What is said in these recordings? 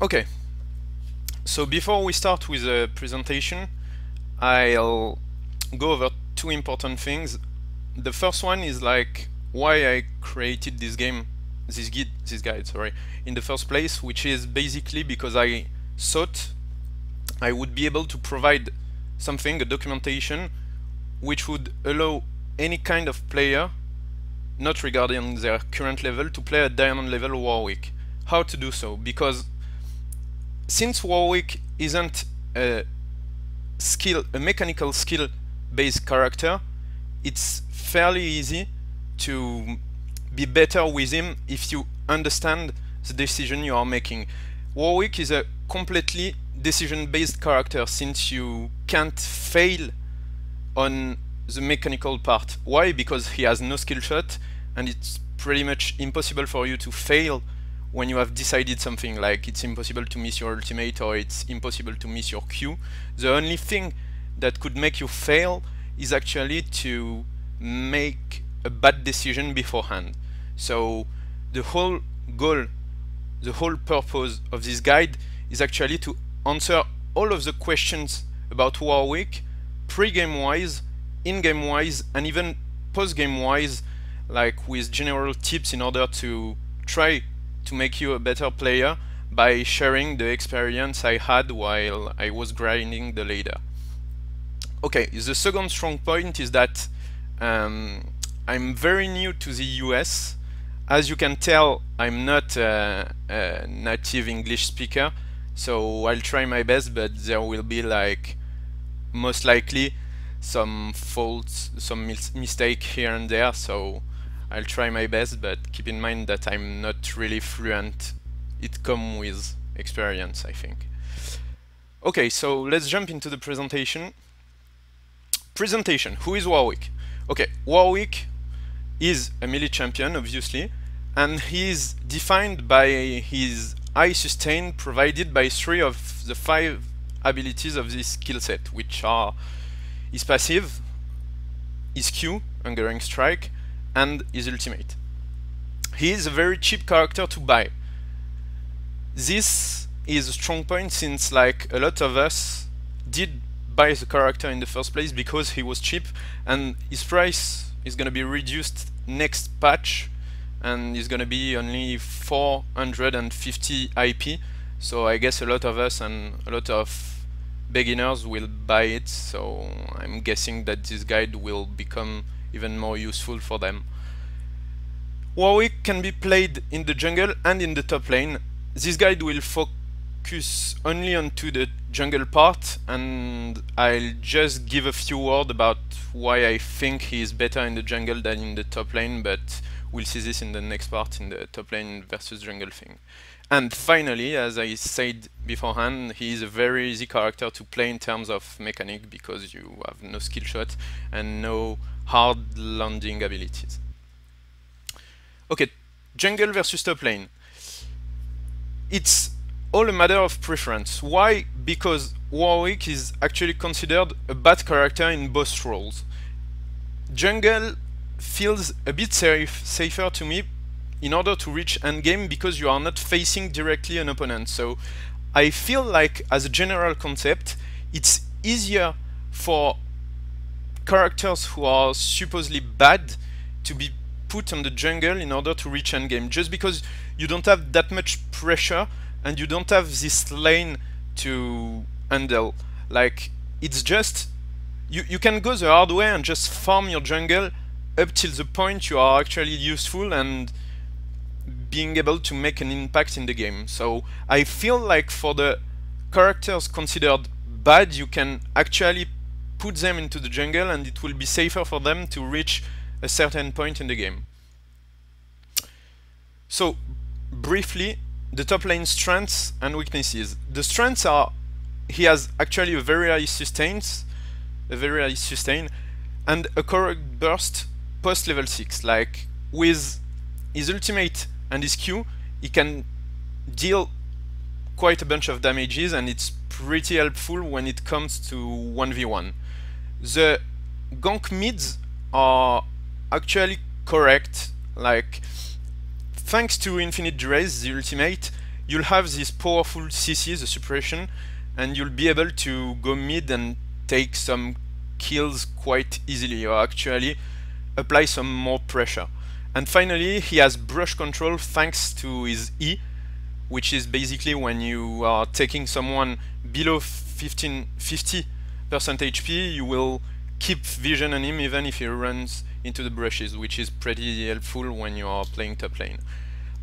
Okay, so before we start with the presentation, I'll go over two important things. The first one is like why I created this guide, sorry, in the first place, which is basically because I thought I would be able to provide something, a documentation, which would allow any kind of player, not regarding their current level, to play at diamond level Warwick. How to do so? Because since Warwick isn't a mechanical skill based character, it's fairly easy to be better with him if you understand the decision you are making. Warwick is a completely decision based character since you can't fail on the mechanical part. Why? Because he has no skill shot and it's pretty much impossible for you to fail when you have decided something. Like it's impossible to miss your ultimate or it's impossible to miss your Q. The only thing that could make you fail is actually to make a bad decision beforehand. So the whole goal, the whole purpose of this guide is actually to answer all of the questions about Warwick, pre-game wise, in-game wise, and even post-game wise, like with general tips in order to try to make you a better player by sharing the experience I had while I was grinding the ladder. Okay, the second strong point is that I'm very new to the US. As you can tell, I'm not a native English speaker, so I'll try my best, but there will be like most likely some faults, some mistake here and there, so I'll try my best, but keep in mind that I'm not really fluent. It comes with experience, I think. Okay, so let's jump into the presentation. Who is Warwick? Okay, Warwick is a melee champion, obviously, and he is defined by his high sustain provided by 3 of the 5 abilities of this skill set, which are his passive, his Q, Hungering Strike, and his ultimate. He is a very cheap character to buy. This is a strong point since like a lot of us did buy the character in the first place because he was cheap, and his price is gonna be reduced next patch and is gonna be only 450 IP, so I guess a lot of us and a lot of beginners will buy it, so I'm guessing that this guide will become even more useful for them. Warwick can be played in the jungle and in the top lane. This guide will focus only onto the jungle part, and I'll just give a few words about why I think he is better in the jungle than in the top lane, but we'll see this in the next part, in the top lane versus jungle thing. And finally, as I said beforehand, he is a very easy character to play in terms of mechanic because you have no skill shot and no hard landing abilities. Okay, jungle versus top lane. It's all a matter of preference. Why? Because Warwick is actually considered a bad character in both roles. Jungle feels a bit safer to me in order to reach endgame because you are not facing directly an opponent. So I feel like, as a general concept, it's easier for characters who are supposedly bad to be put on the jungle in order to reach endgame, just because you don't have that much pressure and you don't have this lane to handle. Like, it's just you can go the hard way and just farm your jungle up till the point you are actually useful and being able to make an impact in the game. So I feel like for the characters considered bad, you can actually put them into the jungle and it will be safer for them to reach a certain point in the game. So briefly, the top lane strengths and weaknesses. The strengths are he has actually a very high sustain and a correct burst post level 6. Like with his ultimate and his Q, he can deal quite a bunch of damages and it's pretty helpful when it comes to 1v1. The gank mids are actually correct. Like, thanks to Infinite Duress, the ultimate, you'll have this powerful CC, the suppression, and you'll be able to go mid and take some kills quite easily, or actually apply some more pressure. And finally, he has brush control thanks to his E, which is basically when you are taking someone below 50% HP, you will keep vision on him even if he runs into the brushes, which is pretty helpful when you are playing top lane.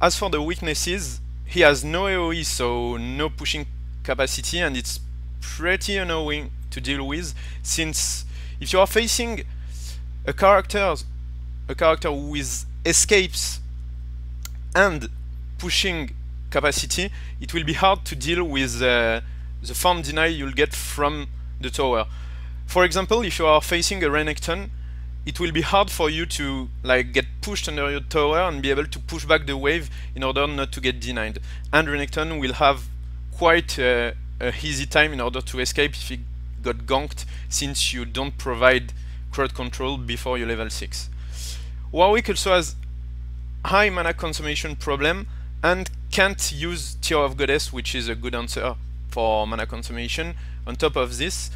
As for the weaknesses, he has no AoE, so no pushing capacity, and it's pretty annoying to deal with, since if you are facing a character with escapes and pushing capacity, it will be hard to deal with the farm deny you'll get from the tower. For example, if you are facing a Renekton, it will be hard for you to get pushed under your tower and be able to push back the wave in order not to get denied. And Renekton will have quite a easy time in order to escape if he got ganked, since you don't provide crowd control before you level 6. Warwick also has high mana consumption problem and can't use Tear of Goddess, which is a good answer for mana consumption. On top of this,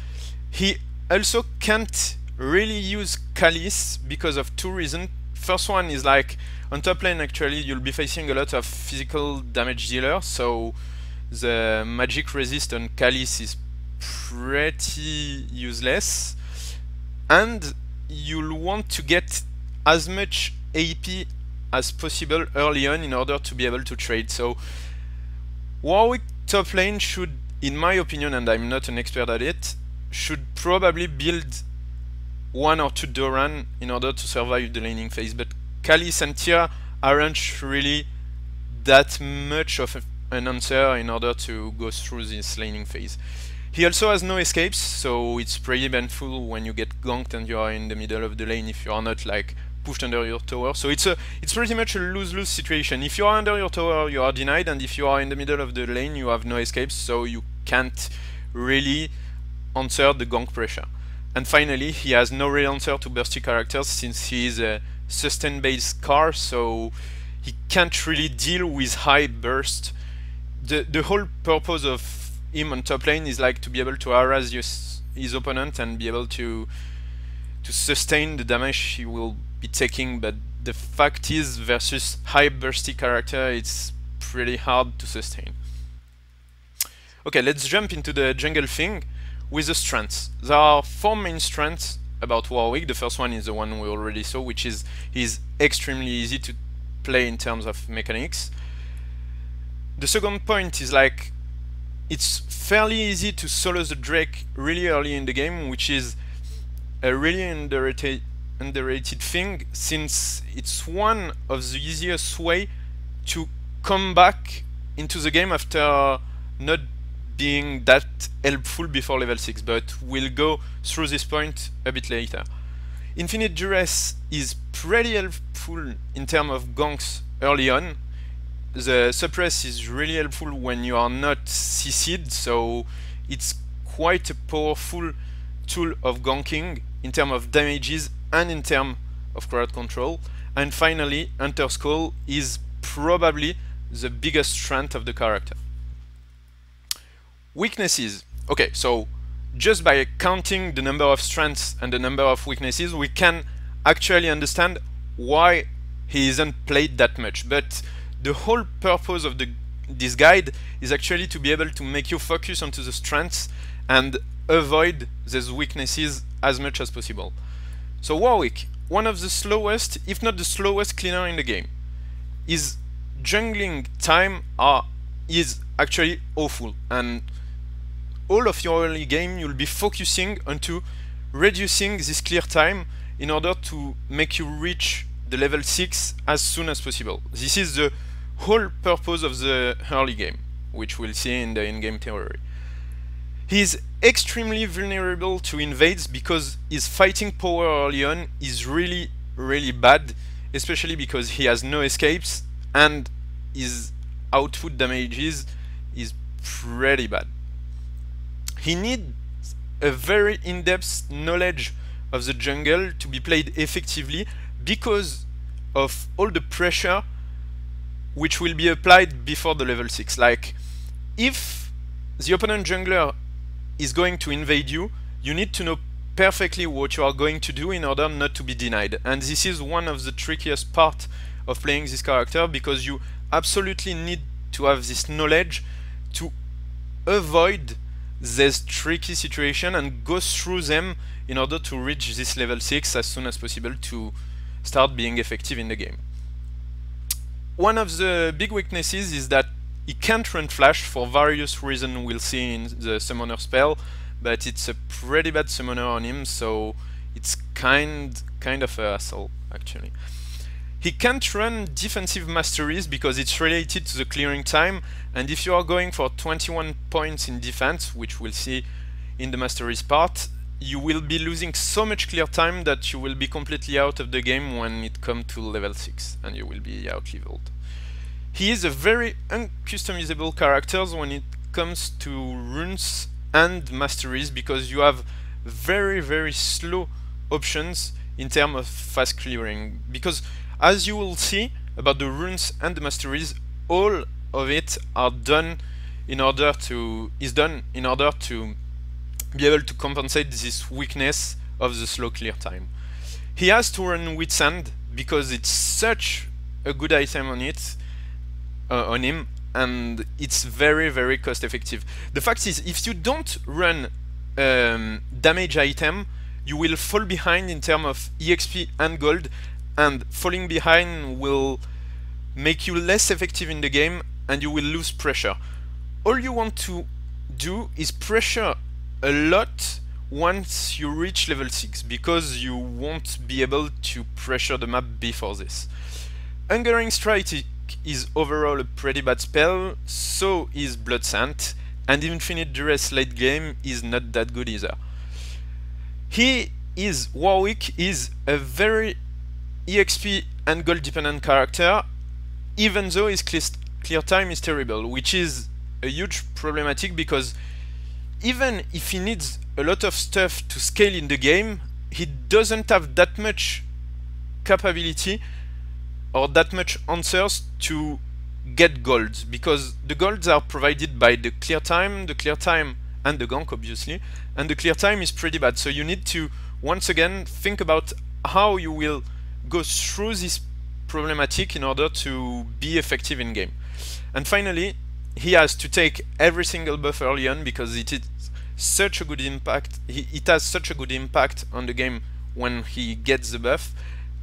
he also can't really use Chalice because of two reasons. First one is on top lane actually you'll be facing a lot of physical damage dealer, so the magic resist on Chalice is pretty useless, and you'll want to get as much AP as possible early on in order to be able to trade. So Warwick top lane should, in my opinion, and I'm not an expert at it, should probably build 1 or 2 Doran in order to survive the laning phase, but Chalice and Tear aren't really that much of an answer in order to go through this laning phase. He also has no escapes, so it's pretty painful when you get ganked and you are in the middle of the lane if you are not pushed under your tower. So it's pretty much a lose-lose situation. If you are under your tower, you are denied, and if you are in the middle of the lane, you have no escapes, so you can't really answer the gank pressure. And finally, he has no real answer to bursty characters, since he is a sustain-based car, so he can't really deal with high burst. The whole purpose of him on top lane is to be able to harass his opponent and be able to sustain the damage he will be taking, but the fact is, versus high bursty character, it's pretty hard to sustain. Okay, let's jump into the jungle thing with the strengths. There are 4 main strengths about Warwick. The first one is the one we already saw, which is he's extremely easy to play in terms of mechanics. The second point is it's fairly easy to solo the Drake really early in the game, which is a really underrated thing, since it's one of the easiest way to come back into the game after not being that helpful before level 6, but we'll go through this point a bit later. Infinite Duress is pretty helpful in terms of ganks early on. The suppress is really helpful when you are not CC'd, so it's quite a powerful tool of ganking in terms of damages and in terms of crowd control. And finally, Hunter Skull is probably the biggest strength of the character. Weaknesses. Okay, so just by counting the number of strengths and the number of weaknesses, we can actually understand why he isn't played that much. But the whole purpose of this guide is actually to be able to make you focus onto the strengths and avoid those weaknesses as much as possible. So Warwick, one of the slowest, if not the slowest cleaner in the game. His jungling time is actually awful, and all of your early game you'll be focusing onto reducing this clear time in order to make you reach the level 6 as soon as possible. This is the whole purpose of the early game, which we'll see in the in-game theory. He is extremely vulnerable to invades because his fighting power early on is really bad, especially because he has no escapes and his output damages is pretty bad. He needs a very in-depth knowledge of the jungle to be played effectively because of all the pressure which will be applied before the level 6. Like, if the opponent jungler is going to invade you, you need to know perfectly what you are going to do in order not to be denied. And this is one of the trickiest part of playing this character, because you absolutely need to have this knowledge to avoid this tricky situation and go through them in order to reach this level 6 as soon as possible to start being effective in the game. One of the big weaknesses is that he can't run flash for various reasons we'll see in the summoner spell, but it's a pretty bad summoner on him, so it's kind of a hassle actually. He can't run defensive masteries because it's related to the clearing time, and if you are going for 21 points in defense, which we'll see in the masteries part, you will be losing so much clear time that you will be completely out of the game when it comes to level 6 and you will be out leveled. He is a very uncustomizable character when it comes to runes and masteries, because you have very slow options in terms of fast clearing, because as you will see about the runes and the masteries, all of it are done in order to be able to compensate this weakness of the slow clear time. He has to run with sand because it's such a good item on it, on him, and it's very cost effective. The fact is, if you don't run damage item, you will fall behind in terms of EXP and gold, and falling behind will make you less effective in the game and you will lose pressure. All you want to do is pressure a lot once you reach level 6, because you won't be able to pressure the map before this. Hungering Strike is overall a pretty bad spell, so is Blood Scent, and Infinite Duress late game is not that good either. Warwick is a very EXP and gold dependent character, even though his clear time is terrible, which is a huge problematic, because even if he needs a lot of stuff to scale in the game, he doesn't have that much capability or that much answers to get golds, because the golds are provided by the clear time and the gank obviously, and the clear time is pretty bad, so you need to once again think about how you will go through this problematic in order to be effective in game. And finally, he has to take every single buff early on, because it is such a good impact. It has such a good impact on the game when he gets the buff.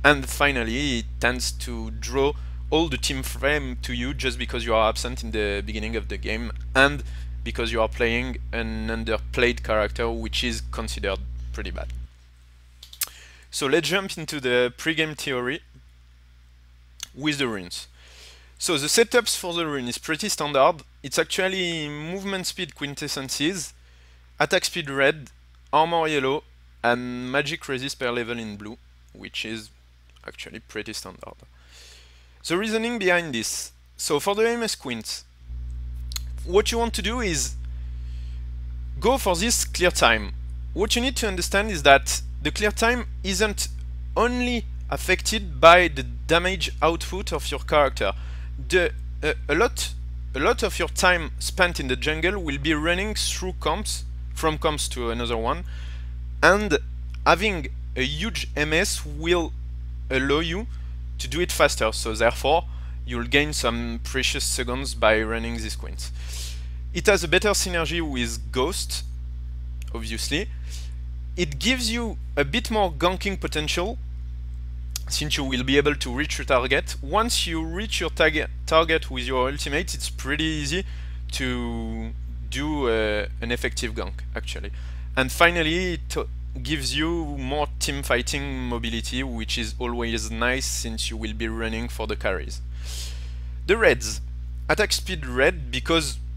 And finally, he tends to draw all the team frame to you just because you are absent in the beginning of the game, and because you are playing an underplayed character, which is considered pretty bad. So let's jump into the pre-game theory with the runes. So the setups for the rune is pretty standard. It's actually movement speed quintessences, attack speed red, armor yellow, and magic resist per level in blue, which is actually pretty standard. The reasoning behind this: so for the MS Quint, what you want to do is go for this clear time. What you need to understand is that the clear time isn't only affected by the damage output of your character. A lot of your time spent in the jungle will be running through camps, from camps to another one, and having a huge MS will allow you to do it faster, so therefore you'll gain some precious seconds by running this quint. It has a better synergy with Ghost, obviously. It gives you a bit more ganking potential, since you will be able to reach your target. Once you reach your target with your ultimate, it's pretty easy to do an effective gank, actually. And finally, it gives you more team fighting mobility, which is always nice since you will be running for the carries. The reds: attack speed red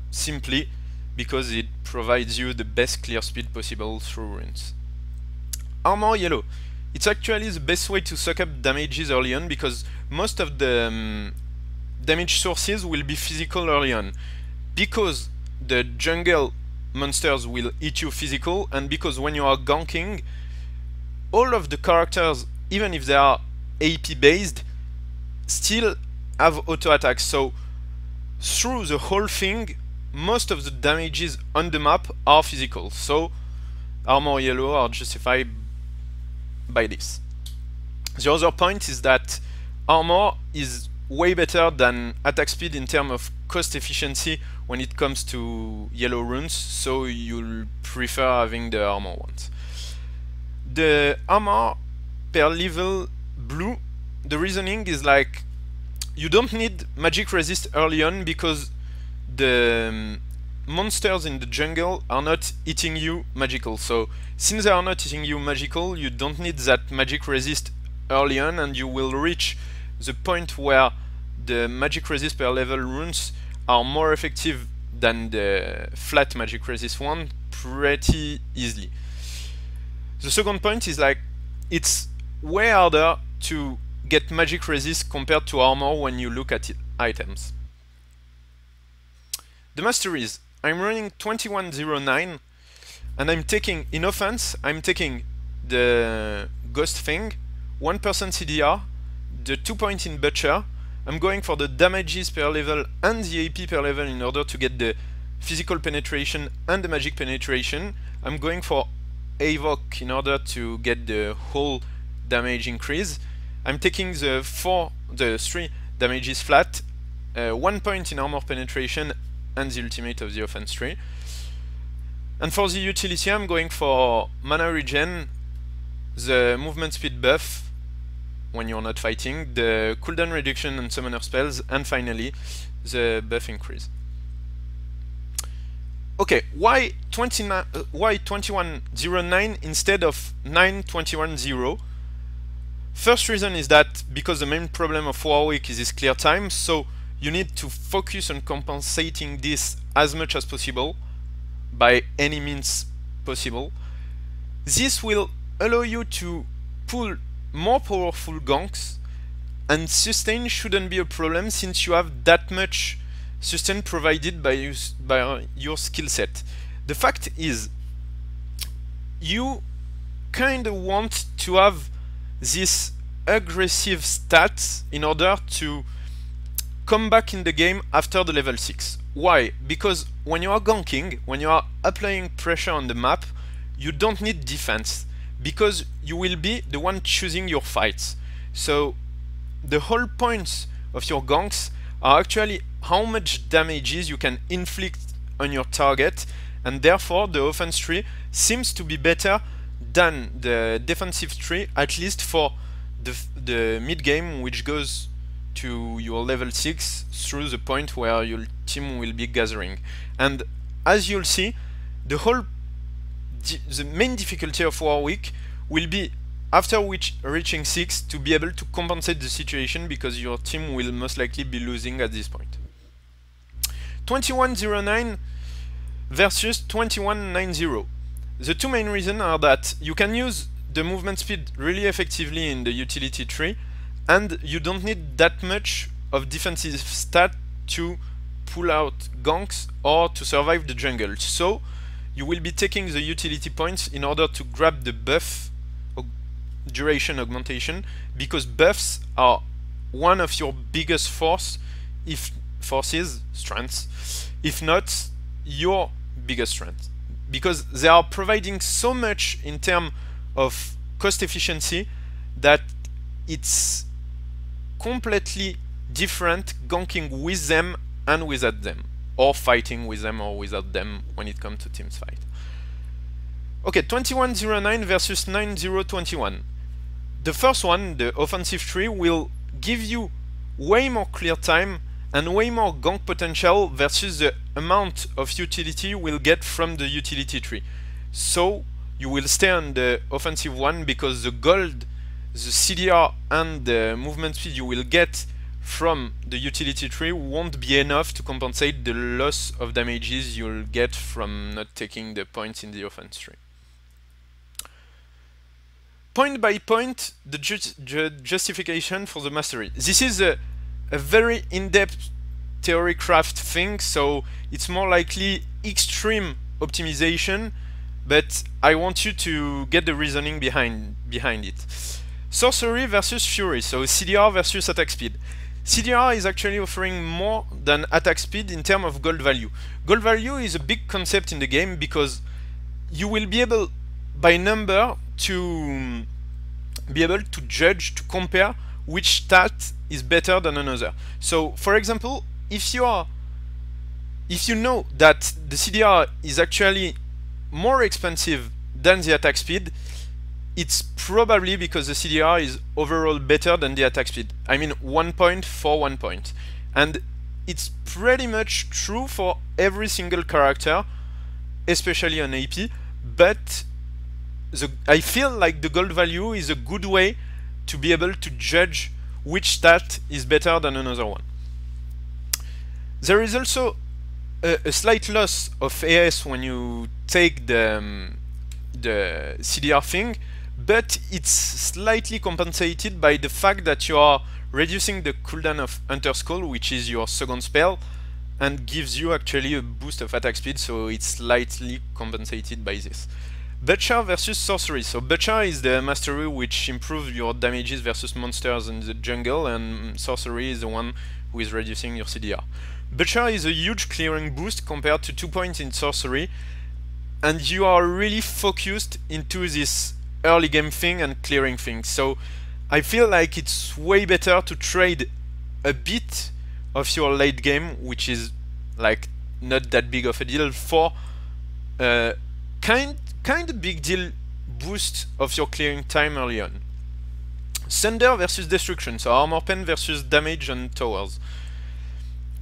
simply because it provides you the best clear speed possible through runes. Armor yellow: it's actually the best way to suck up damages early on, because most of the damage sources will be physical early on, because the jungle monsters will hit you physical, and because when you are ganking, all of the characters, even if they are AP based, still have auto attacks. So through the whole thing, most of the damages on the map are physical. So armor yellow are justified by this. The other point is that armor is way better than attack speed in terms of cost efficiency when it comes to yellow runes, so you'll prefer having the armor ones. The armor per level blue, the reasoning is like you don't need magic resist early on because the monsters in the jungle are not hitting you magical. So since they are not hitting you magical, you don't need that magic resist early on, and you will reach the point where the magic resist per level runes are more effective than the flat magic resist one pretty easily. The second point is like it's way harder to get magic resist compared to armor when you look at items. The Masteries, I'm running 2109 and I'm taking, in offense, I'm taking the ghost thing, 1% CDR, the 2 point in butcher. I'm going for the damages per level and the AP per level in order to get the physical penetration and the magic penetration. I'm going for Evoke in order to get the whole damage increase. I'm taking the 3 damages flat, 1 point in armor penetration and the ultimate of the offense tree. And for the utility, I'm going for mana regen, the movement speed buff when you're not fighting, the cooldown reduction on summoner spells, and finally the buff increase. Okay, why 2109 instead of 9210? First reason is that because the main problem of Warwick is this clear time, so you need to focus on compensating this as much as possible by any means possible. This will allow you to pull more powerful ganks, and sustain shouldn't be a problem since you have that much sustain provided by your skill set. The fact is, you kind of want to have this aggressive stats in order to come back in the game after the level 6. Why? Because when you are ganking, when you are applying pressure on the map, you don't need defense, because you will be the one choosing your fights. So the whole points of your ganks are actually how much damages you can inflict on your target, and therefore the offense tree seems to be better than the defensive tree, at least for the mid game, which goes to your level 6 through the point where your team will be gathering. And as you'll see, the main difficulty of Warwick will be after reaching 6 to be able to compensate the situation, because your team will most likely be losing at this point. 2109 versus 2190. The two main reasons are that you can use the movement speed really effectively in the utility tree, and you don't need that much of defensive stat to pull out ganks or to survive the jungle. So you will be taking the utility points in order to grab the buff duration augmentation, because buffs are one of your biggest strengths, if not your biggest strength, because they are providing so much in terms of cost efficiency that it's completely different ganking with them and without them, or fighting with them or without them when it comes to teams fight. Okay, 2109 versus 9021. The first one, the offensive tree, will give you way more clear time and way more gank potential versus the amount of utility you will get from the utility tree. So you will stay on the offensive one because the gold, the CDR and the movement speed you will get from the utility tree won't be enough to compensate the loss of damages you'll get from not taking the points in the offense tree. Point by point, the justification for the mastery. This is a very in-depth theory craft thing, so it's more likely extreme optimization, but I want you to get the reasoning behind it. Sorcery versus Fury, so CDR versus attack speed. CDR is actually offering more than attack speed in terms of gold value. Gold value is a big concept in the game because you will be able, by number, to be able to judge, to compare which stat is better than another. So, for example, if you know that the CDR is actually more expensive than the attack speed, it's probably because the CDR is overall better than the attack speed. I mean 1 point for 1 point. And it's pretty much true for every single character, especially on AP, but I feel like the gold value is a good way to be able to judge which stat is better than another one. There is also a slight loss of AS when you take the CDR thing, but it's slightly compensated by the fact that you are reducing the cooldown of Hunter's Call, which is your second spell, and gives you actually a boost of attack speed, so it's slightly compensated by this. Butcher versus Sorcery. So Butcher is the mastery which improves your damages versus monsters in the jungle, and Sorcery is the one who is reducing your CDR. Butcher is a huge clearing boost compared to 2 points in Sorcery, and you are really focused into this early game thing and clearing things. So I feel like it's way better to trade a bit of your late game, which is like not that big of a deal, for kind of big deal boost of your clearing time early on. Thunder versus Destruction, so Armor Pen versus damage on towers.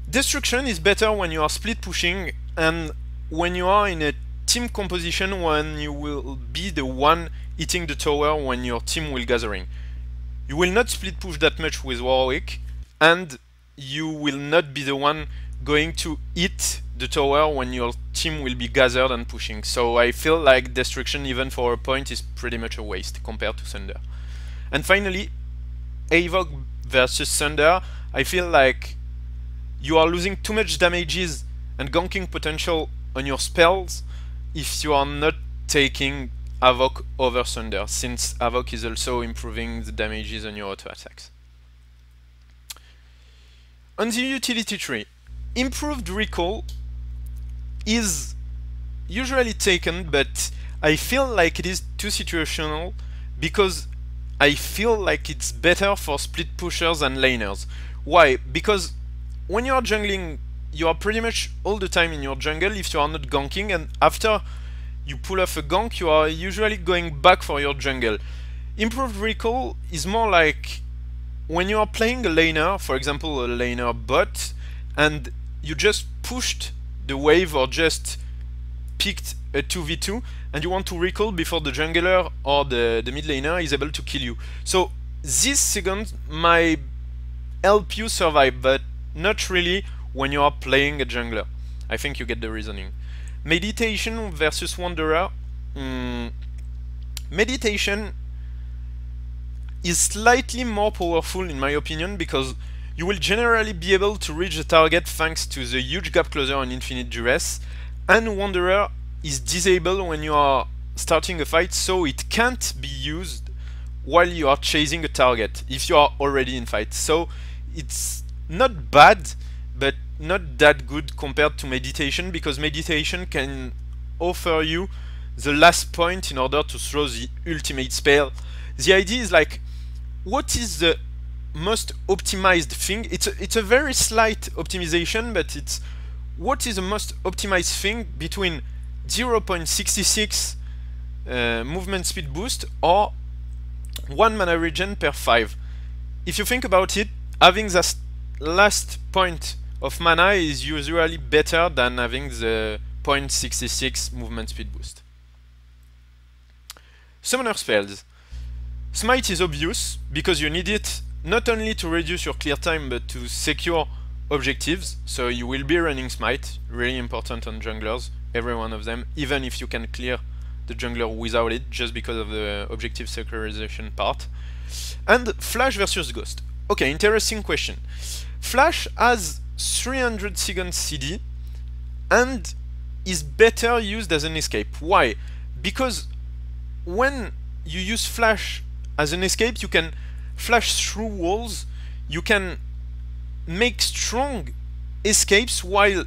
Destruction is better when you are split pushing and when you are in a team composition when you will be the one hitting the tower when your team will gathering. You will not split push that much with Warwick, and you will not be the one going to hit the tower when your team will be gathered and pushing. So I feel like Destruction, even for a point, is pretty much a waste compared to Thunder. And finally, Evoke versus Thunder. I feel like you are losing too much damages and ganking potential on your spells if you are not taking Havoc over Thunder, since Havoc is also improving the damages on your auto attacks. On the utility tree, improved recall is usually taken, but I feel like it is too situational because I feel like it's better for split pushers and laners. Why? Because when you are jungling, you are pretty much all the time in your jungle if you are not ganking, and after you pull off a gank, you are usually going back for your jungle. Improved recall is more like when you are playing a laner, for example a laner bot, and you just pushed the wave or just picked a 2v2 and you want to recall before the jungler or the mid laner is able to kill you. So this second might help you survive, but not really when you are playing a jungler. I think you get the reasoning. Meditation versus Wanderer. Meditation is slightly more powerful in my opinion because you will generally be able to reach the target thanks to the huge gap closer and infinite duress, and Wanderer is disabled when you are starting a fight, so it can't be used while you are chasing a target if you are already in fight. So it's not bad, but not that good compared to Meditation, because Meditation can offer you the last point in order to throw the ultimate spell. The idea is like, what is the most optimized thing? It's a very slight optimization, but it's what is the most optimized thing between 0.66 movement speed boost or 1 mana regen per 5. If you think about it, having that last point of mana is usually better than having the 0.66 movement speed boost. Summoner spells. Smite is obvious because you need it not only to reduce your clear time but to secure objectives, so you will be running Smite, really important on junglers, every one of them, even if you can clear the jungler without it, just because of the objective securization part. And Flash versus Ghost. Okay, interesting question. Flash has 300 seconds CD and is better used as an escape. Why? Because when you use Flash as an escape, you can flash through walls, you can make strong escapes, while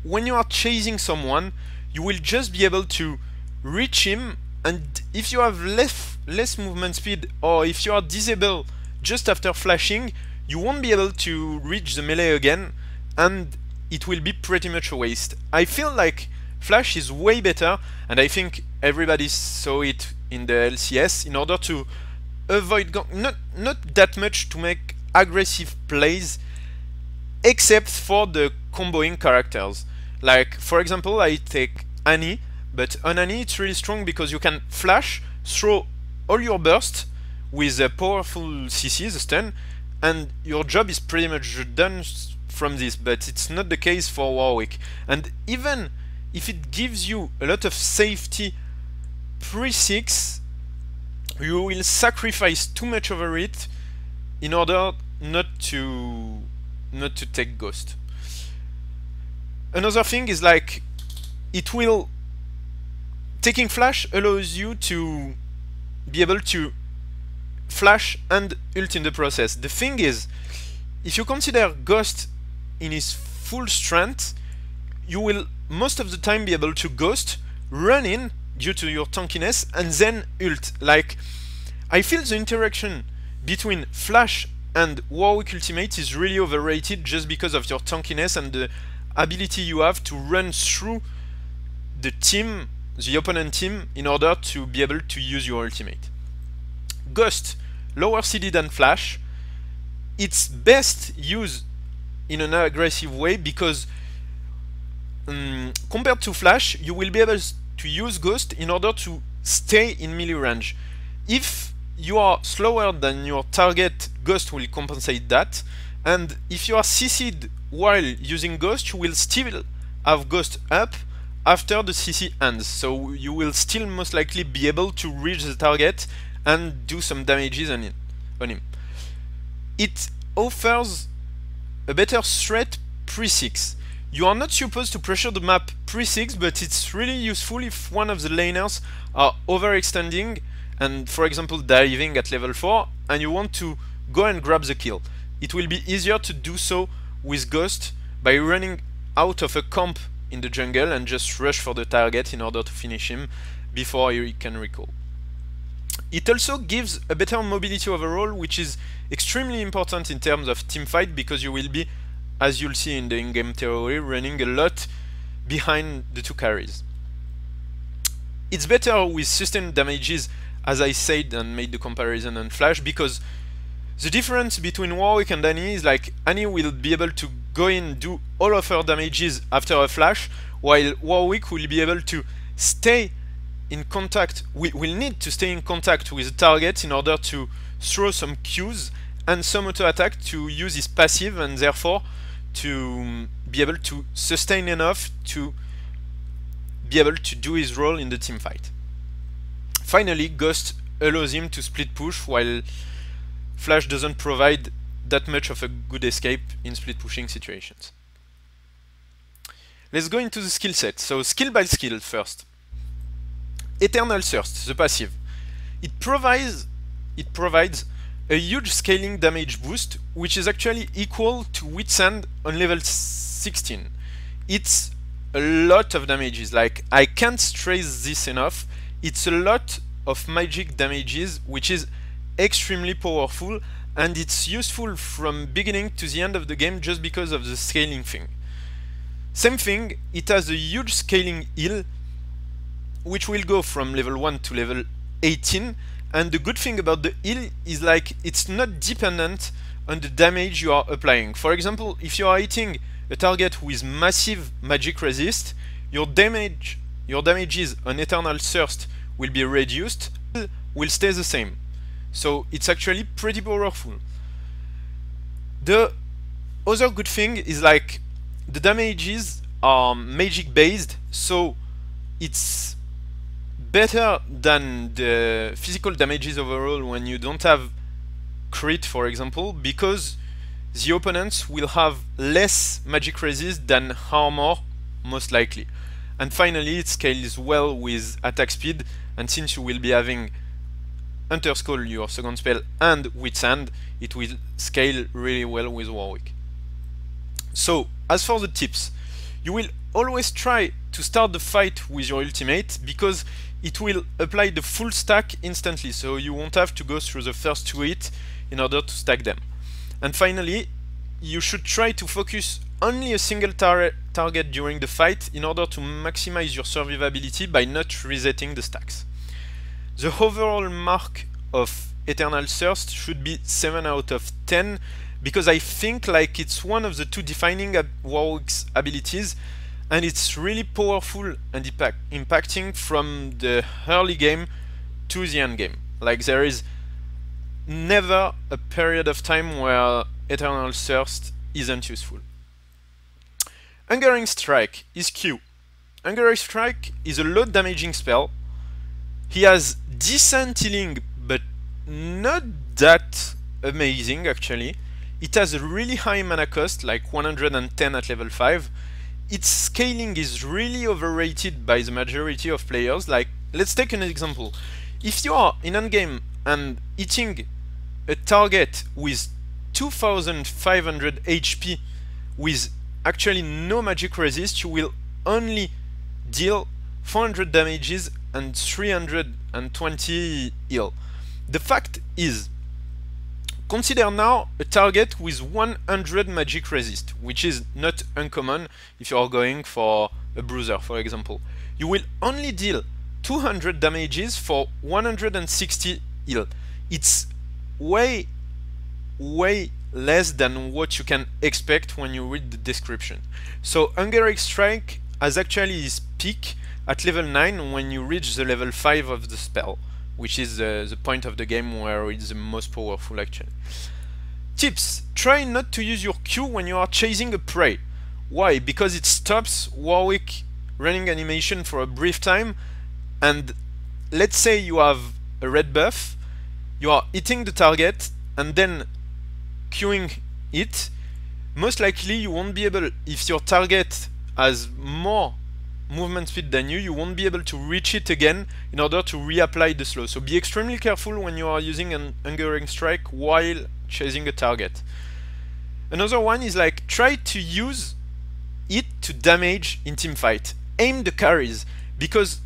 when you are chasing someone, you will just be able to reach him, and if you have less movement speed, or if you are disabled just after flashing, you won't be able to reach the melee again, and it will be pretty much a waste. I feel like Flash is way better, and I think everybody saw it in the LCS, in order to avoid not that much to make aggressive plays, except for the comboing characters. Like, for example, I take Annie, but on Annie it's really strong because you can flash, throw all your burst with a powerful CC, the stun, and your job is pretty much done from this, but it's not the case for Warwick. And even if it gives you a lot of safety pre-6, you will sacrifice too much over it in order not to take Ghost. Another thing is, like, taking Flash allows you to be able to flash and ult in the process. The thing is, if you consider Ghost in his full strength, you will most of the time be able to Ghost, run in due to your tankiness, and then ult. Like, I feel the interaction between Flash and Warwick Ultimate is really overrated, just because of your tankiness and the ability you have to run through the team, the opponent team, in order to be able to use your ultimate. Ghost, lower CD than Flash. It's best used in an aggressive way because compared to Flash, you will be able to use Ghost in order to stay in melee range. If you are slower than your target, Ghost will compensate that, and if you are CC'd while using Ghost, you will still have Ghost up after the CC ends, so you will still most likely be able to reach the target and do some damages on him. It offers a better threat pre-6. You are not supposed to pressure the map pre-6, but it's really useful if one of the laners are overextending and, for example, diving at level 4, and you want to go and grab the kill. It will be easier to do so with Ghost by running out of a camp in the jungle and just rush for the target in order to finish him before he can recall. It also gives a better mobility overall, which is extremely important in terms of teamfight, because you will be, as you'll see in the in-game theory, running a lot behind the two carries. It's better with sustained damages, as I said and made the comparison on Flash, because the difference between Warwick and Annie is, like, Annie will be able to go in, do all of her damages after a flash, while Warwick will be able to stay in contact, will need to stay in contact with the target in order to throw some Qs and some auto attack to use his passive, and therefore to be able to sustain enough to be able to do his role in the team fight. Finally, Ghost allows him to split push, while Flash doesn't provide that much of a good escape in split pushing situations. Let's go into the skill set. So skill by skill first. Eternal Thirst, the passive. It provides a huge scaling damage boost, which is actually equal to Withstand on level 16. It's a lot of damages. Like, I can't stress this enough. It's a lot of magic damages, which is extremely powerful, and it's useful from beginning to the end of the game just because of the scaling thing. Same thing, it has a huge scaling heal, which will go from level 1 to level 18, and the good thing about the heal is, like, it's not dependent on the damage you are applying. For example, if you are hitting a target with massive magic resist, your damages on Eternal Thirst will be reduced, will stay the same. So it's actually pretty powerful. The other good thing is, like, the damages are magic based, so it's better than the physical damages overall when you don't have crit, for example, because the opponents will have less magic resist than armor, most likely. And finally, it scales well with attack speed, and since you will be having Hunter's Call, your second spell, and Withstand, it will scale really well with Warwick. So, as for the tips, you will always try to start the fight with your ultimate because it will apply the full stack instantly, so you won't have to go through the first 2 hits in order to stack them. And finally, you should try to focus only a single target during the fight in order to maximize your survivability by not resetting the stacks. The overall mark of Eternal Thirst should be 7 out of 10 because I think like it's one of the two defining Warwick's abilities, and it's really powerful and impacting from the early game to the end game. Like there is never a period of time where Eternal Thirst isn't useful. Hungering Strike is Q. Hungering Strike is a low damaging spell. He has decent healing, but not that amazing actually. It has a really high mana cost, like 110 at level 5. Its scaling is really overrated by the majority of players. Like, let's take an example. If you are in endgame and hitting a target with 2500 HP with actually no magic resist, you will only deal 400 damages and 320 heal. The fact is, consider now a target with 100 magic resist, which is not uncommon if you are going for a bruiser, for example. You will only deal 200 damages for 160 heal. It's way less than what you can expect when you read the description. So Hungering Strike has actually his peak at level 9 when you reach the level 5 of the spell, which is the point of the game where it's the most powerful actually. Tips: try not to use your Q when you are chasing a prey. Why? Because it stops Warwick running animation for a brief time, and let's say you have a red buff, you are hitting the target and then Qing it. Most likely you won't be able, if your target has more movement speed than you won't be able to reach it again in order to reapply the slow. So be extremely careful when you are using an Hungering Strike while chasing a target. Another one is like, try to use it to damage in team fight. Aim the carries, because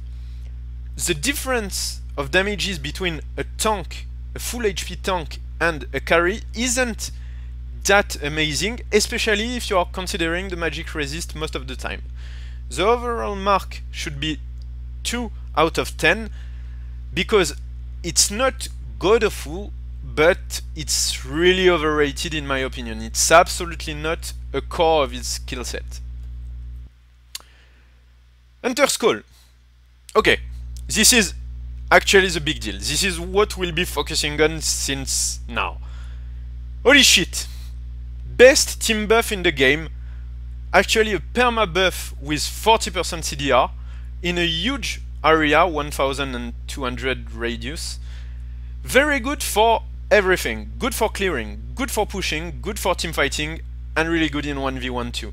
the difference of damages between a tank, a full HP tank, and a carry isn't that amazing, especially if you are considering the magic resist most of the time. The overall mark should be 2 out of 10 because it's not god-awful, but it's really overrated in my opinion. It's absolutely not a core of its skill set. Hunter's Call. Okay, this is actually the big deal. This is what we'll be focusing on since now. Holy shit! Best team buff in the game. Actually a perma buff with 40% CDR in a huge area, 1200 radius. Very good for everything. Good for clearing, good for pushing, good for team fighting, and really good in 1v1 too.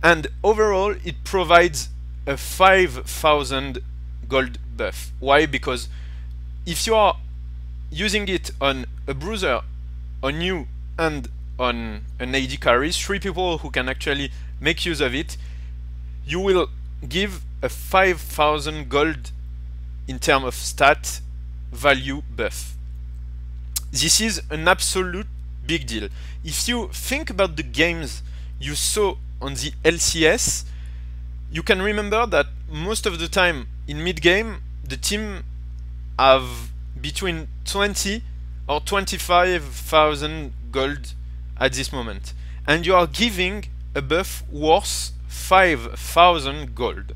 And overall it provides a 5000 gold buff. Why? Because if you are using it on a bruiser, on you, and on an AD carry, 3 people who can actually make use of it, you will give a 5000 gold in terms of stat value buff. This is an absolute big deal. If you think about the games you saw on the LCS, you can remember that most of the time in mid-game the team have between 20 or 25,000 gold at this moment, and you are giving a buff worth 5000 gold.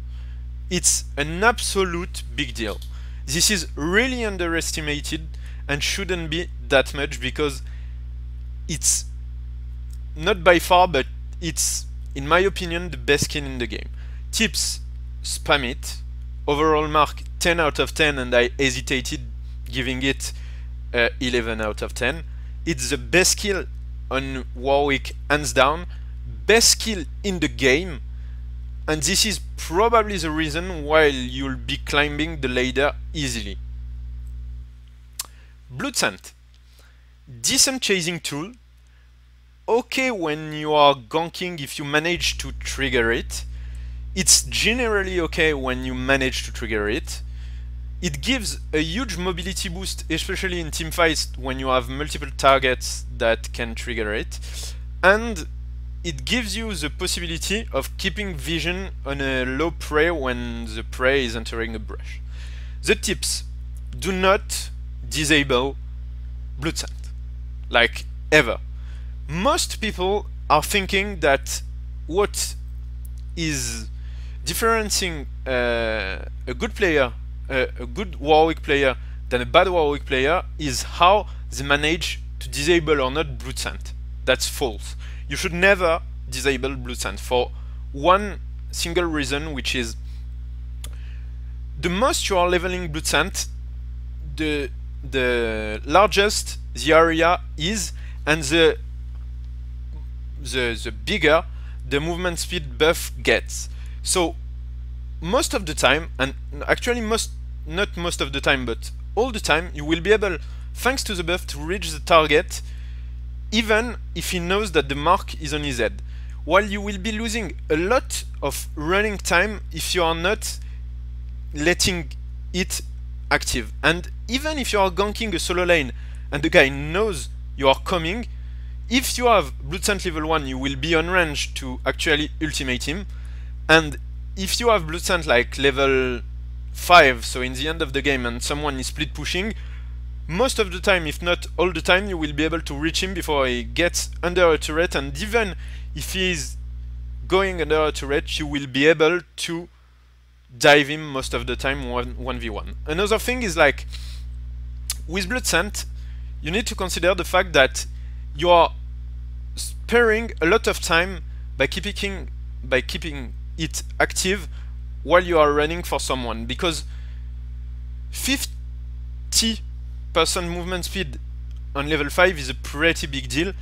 It's an absolute big deal. This is really underestimated and shouldn't be that much because it's not by far, but it's, in my opinion, the best skin in the game. Tips: spam it. Overall mark 10 out of 10, and I hesitated giving it 11 out of 10. It's the best skill on Warwick, hands down. Best skill in the game, and this is probably the reason why you'll be climbing the ladder easily. Blood Scent. Decent chasing tool. okay when you are ganking if you manage to trigger it. It's generally okay when you manage to trigger it. It gives a huge mobility boost, especially in teamfights when you have multiple targets that can trigger it. And it gives you the possibility of keeping vision on a low prey when the prey is entering a brush. The tips: do not disable blood scent, like ever. Most people are thinking that what is differentiating a good player, a good Warwick player than a bad Warwick player is how they manage to disable or not blood scent. That's false. You should never disable blood scent for one single reason, which is the most you are leveling blood scent, the largest the area is, and the bigger the movement speed buff gets. So most of the time, and actually not most of the time, but all the time, you will be able, thanks to the buff, to reach the target even if he knows that the mark is on his head, while you will be losing a lot of running time if you are not letting it active. And even if you are ganking a solo lane and the guy knows you are coming, if you have blood scent level 1, you will be on range to actually ultimate him. And if you have blood scent like level 5, so in the end of the game, and someone is split pushing, most of the time, if not all the time, you will be able to reach him before he gets under a turret. And even if he is going under a turret, you will be able to dive him most of the time 1v1. Another thing is, like, with blood scent, you need to consider the fact that you are sparing a lot of time by keeping it active while you are running for someone, because 50% movement speed on level 5 is a pretty big deal,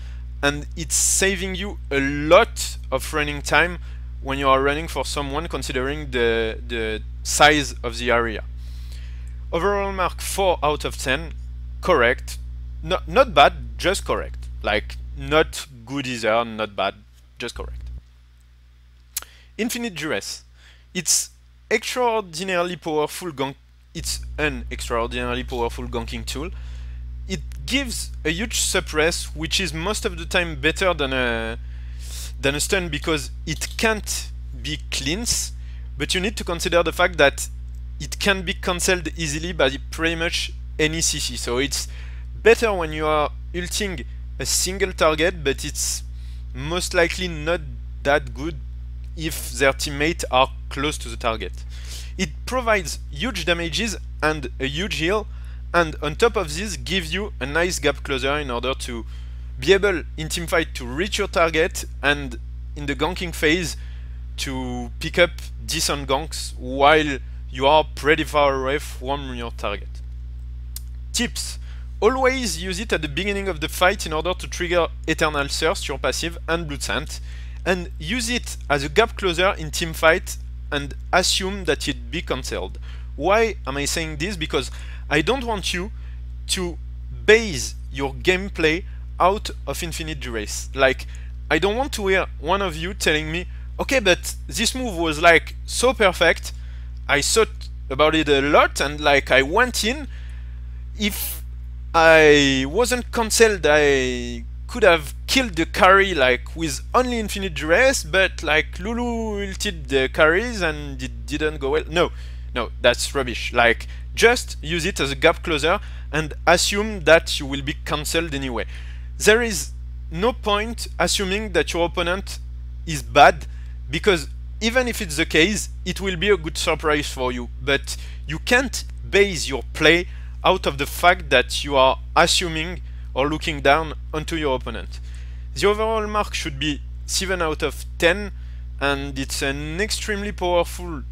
and it's saving you a lot of running time when you are running for someone, considering the size of the area. Overall mark 4 out of 10, correct. Not bad, just correct. Like, not good either, not bad, just correct. Infinite Duress. It's extraordinarily powerful gank. It's an extraordinarily powerful ganking tool. It gives a huge suppress, which is most of the time better than a stun, because it can't be cleanse, but you need to consider the fact that it can be cancelled easily by pretty much any CC. So it's better when you are ulting a single target, but it's most likely not that good if their teammates are close to the target. It provides huge damages and a huge heal, and on top of this gives you a nice gap closer in order to be able in teamfight to reach your target, and in the ganking phase to pick up decent ganks while you are pretty far away from your target. Tips: always use it at the beginning of the fight in order to trigger Eternal Thirst, your passive, and Blood Scent, and use it as a gap closer in teamfight and assume that it be cancelled. Why am I saying this? Because I don't want you to base your gameplay out of Infinite Duress. Like, I don't want to hear one of you telling me, okay, but this move was like so perfect, I thought about it a lot, and like I went in, if I wasn't cancelled I could have killed the carry like with only Infinite Duress, but like Lulu ulted the carries and it didn't go well. No, that's rubbish. Like, just use it as a gap closer and assume that you will be cancelled anyway. There is no point assuming that your opponent is bad, because even if it's the case, it will be a good surprise for you, but you can't base your play out of the fact that you are assuming or looking down onto your opponent. The overall mark should be 7 out of 10, and it's an extremely powerful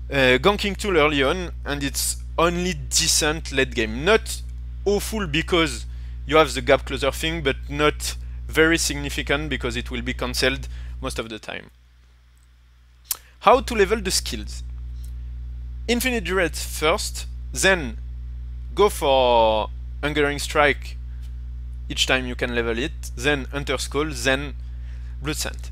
ganking tool early on, and it's only decent late game. Not awful because you have the gap closer thing, but not very significant because it will be cancelled most of the time. How to level the skills? Infinite Duress first, then go for Hungering Strike each time you can level it, then Hunter Skull, then Blood Scent.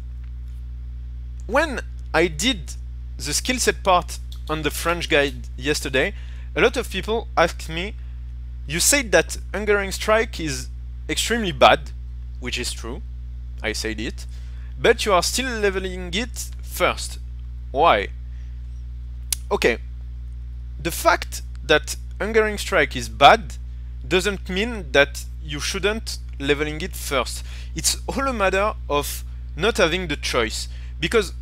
When I did the skill set part on the French guide yesterday, a lot of people asked me, you said that Hungering Strike is extremely bad, which is true, I said it, but you are still leveling it first. Why? Okay, the fact that Hungering Strike is bad doesn't mean that you shouldn't leveling it first. It's all a matter of not having the choice, because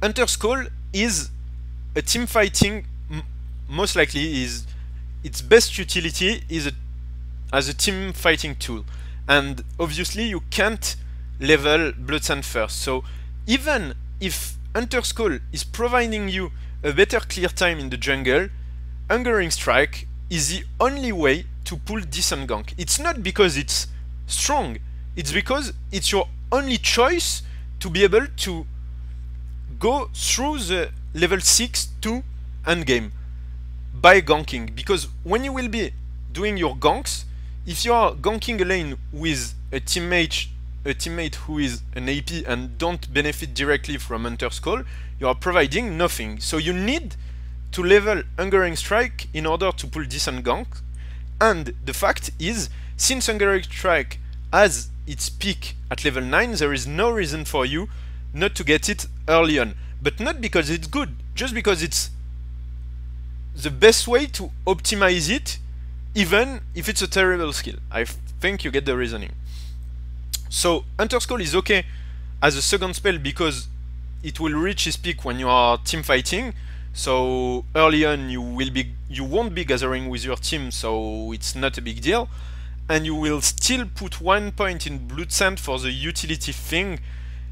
Hunter Skull is a team fighting, most likely is its best utility is as a team fighting tool, and obviously you can't level Blood Scent first. So even if Hunter Skull is providing you a better clear time in the jungle, Hungering Strike is the only way to pull decent gank. It's not because it's strong, it's because it's your only choice to be able to go through the level 6 to endgame by ganking. Because when you will be doing your ganks, if you are ganking a lane with a teammate who is an AP and don't benefit directly from Hunter Skull, you are providing nothing. So you need to level Hungering Strike in order to pull decent gank. And the fact is, since Hungering Strike has its peak at level 9, there is no reason for you not to get it early on. But not because it's good, just because it's the best way to optimize it, even if it's a terrible skill. I think you get the reasoning. So Hunter Skull is okay as a second spell because it will reach its peak when you are team fighting. So early on you won't be gathering with your team, so it's not a big deal. And you will still put 1 point in Blood Scent for the utility thing,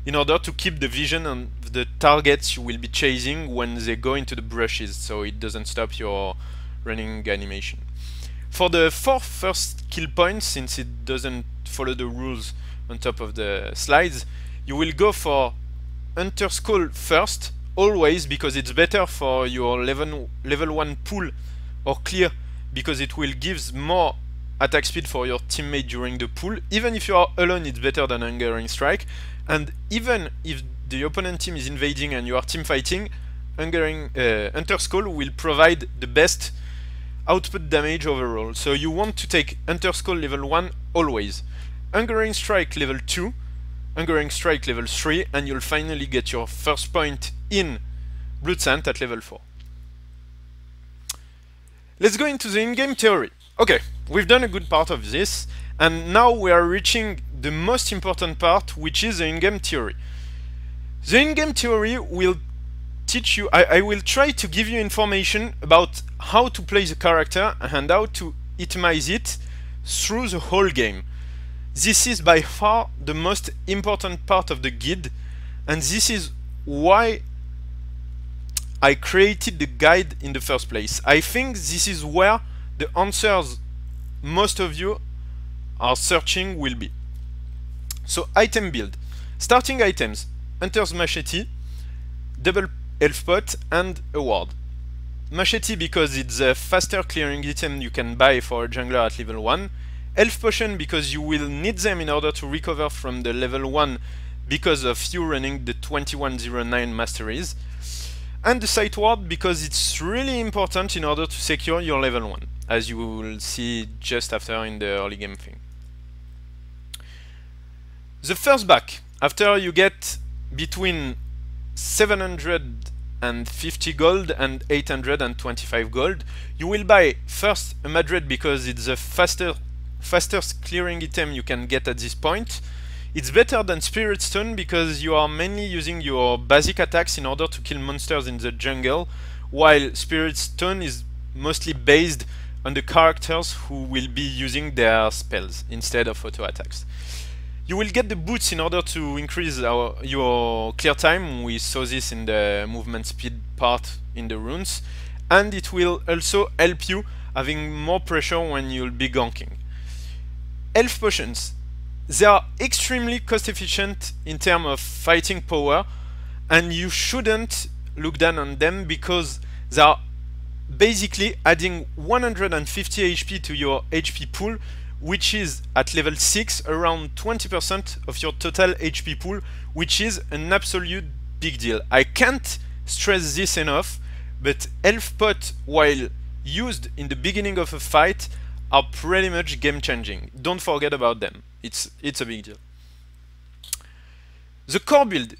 in order to keep the vision on the targets you will be chasing when they go into the brushes, so it doesn't stop your running animation. For the first kill point, since it doesn't follow the rules on top of the slides, you will go for Hunter Skull first, always, because it's better for your level 1 pull or clear, because it will give more attack speed for your teammate during the pull. Even if you are alone, it's better than Hungering Strike. And even if the opponent team is invading and you are team fighting, Hunter Skull will provide the best output damage overall. So you want to take Hunter Skull level 1 always. Hungering Strike level 2, Hungering Strike level 3, and you'll finally get your first point in Blood Scent at level 4. Let's go into the in-game theory. Okay, we've done a good part of this, and now we are reaching the most important part, which is the in-game theory. The in-game theory will teach you, I will try to give you information about how to play the character and how to itemize it through the whole game. This is by far the most important part of the guide, and this is why I created the guide in the first place. I think this is where the answers most of you are searching will be. So item build. Starting items: Hunter's Machete, double health pot, and a ward. Machete because it's a faster clearing item you can buy for a jungler at level 1. Health potion because you will need them in order to recover from the level 1 because of you running the 2109 Masteries. And the sight ward because it's really important in order to secure your level 1, as you will see just after in the early game thing. The first back, after you get between 750 gold and 825 gold, you will buy first a Madred because it's the fastest clearing item you can get at this point. It's better than Spirit Stone because you are mainly using your basic attacks in order to kill monsters in the jungle, while Spirit Stone is mostly based on the characters who will be using their spells instead of auto attacks. You will get the boots in order to increase your clear time. We saw this in the movement speed part in the runes, and it will also help you having more pressure when you'll be ganking. Health potions. They are extremely cost efficient in terms of fighting power, and you shouldn't look down on them because they are basically adding 150 HP to your HP pool, which is at level 6 around 20% of your total HP pool, which is an absolute big deal. I can't stress this enough, but health pot, while used in the beginning of a fight, are pretty much game changing. Don't forget about them. It's a big deal. The core build,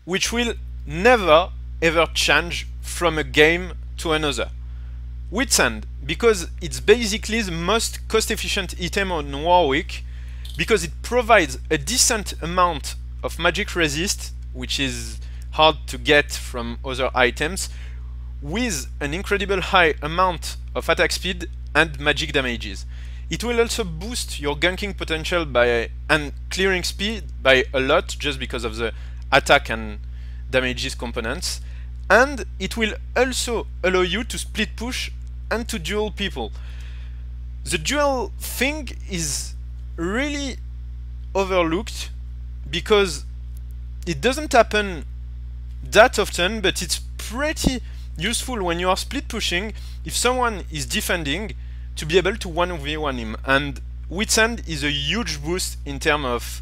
which will never ever change from a game to another. Witsand, because it's basically the most cost-efficient item on Warwick, because it provides a decent amount of magic resist, which is hard to get from other items, with an incredible high amount of attack speed and magic damages. It will also boost your ganking potential and clearing speed by a lot, just because of the attack and damages components, and it will also allow you to split push and to duel people. The duel thing is really overlooked because it doesn't happen that often, but it's pretty useful when you are split pushing if someone is defending to be able to 1v1 him, and Witsand is a huge boost in terms of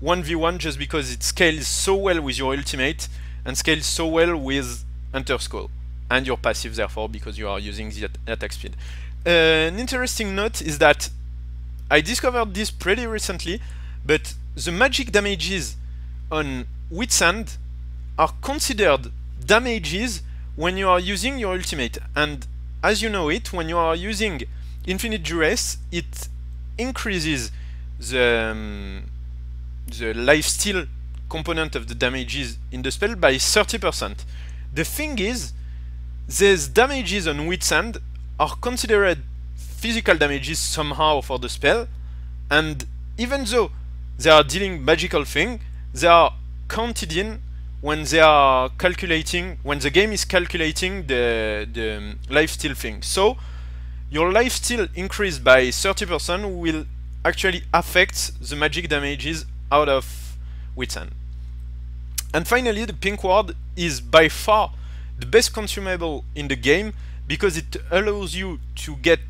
1v1 just because it scales so well with your ultimate and scales so well with Hunter Skull and your passive, therefore, because you are using the attack speed. An interesting note is that I discovered this pretty recently, but the magic damages on Witsand are considered damages when you are using your ultimate, and as you know it, when you are using Infinite Duress, it increases the lifesteal component of the damages in the spell by 30%. The thing is, these damages on Witsand are considered physical damages somehow for the spell, and even though they are dealing magical thing, they are counted in when they are calculating, when the game is calculating the lifesteal thing. So your lifesteal increase by 30% will actually affect the magic damages out of Witsand. And finally, the pink ward is by far the best consumable in the game because it allows you to get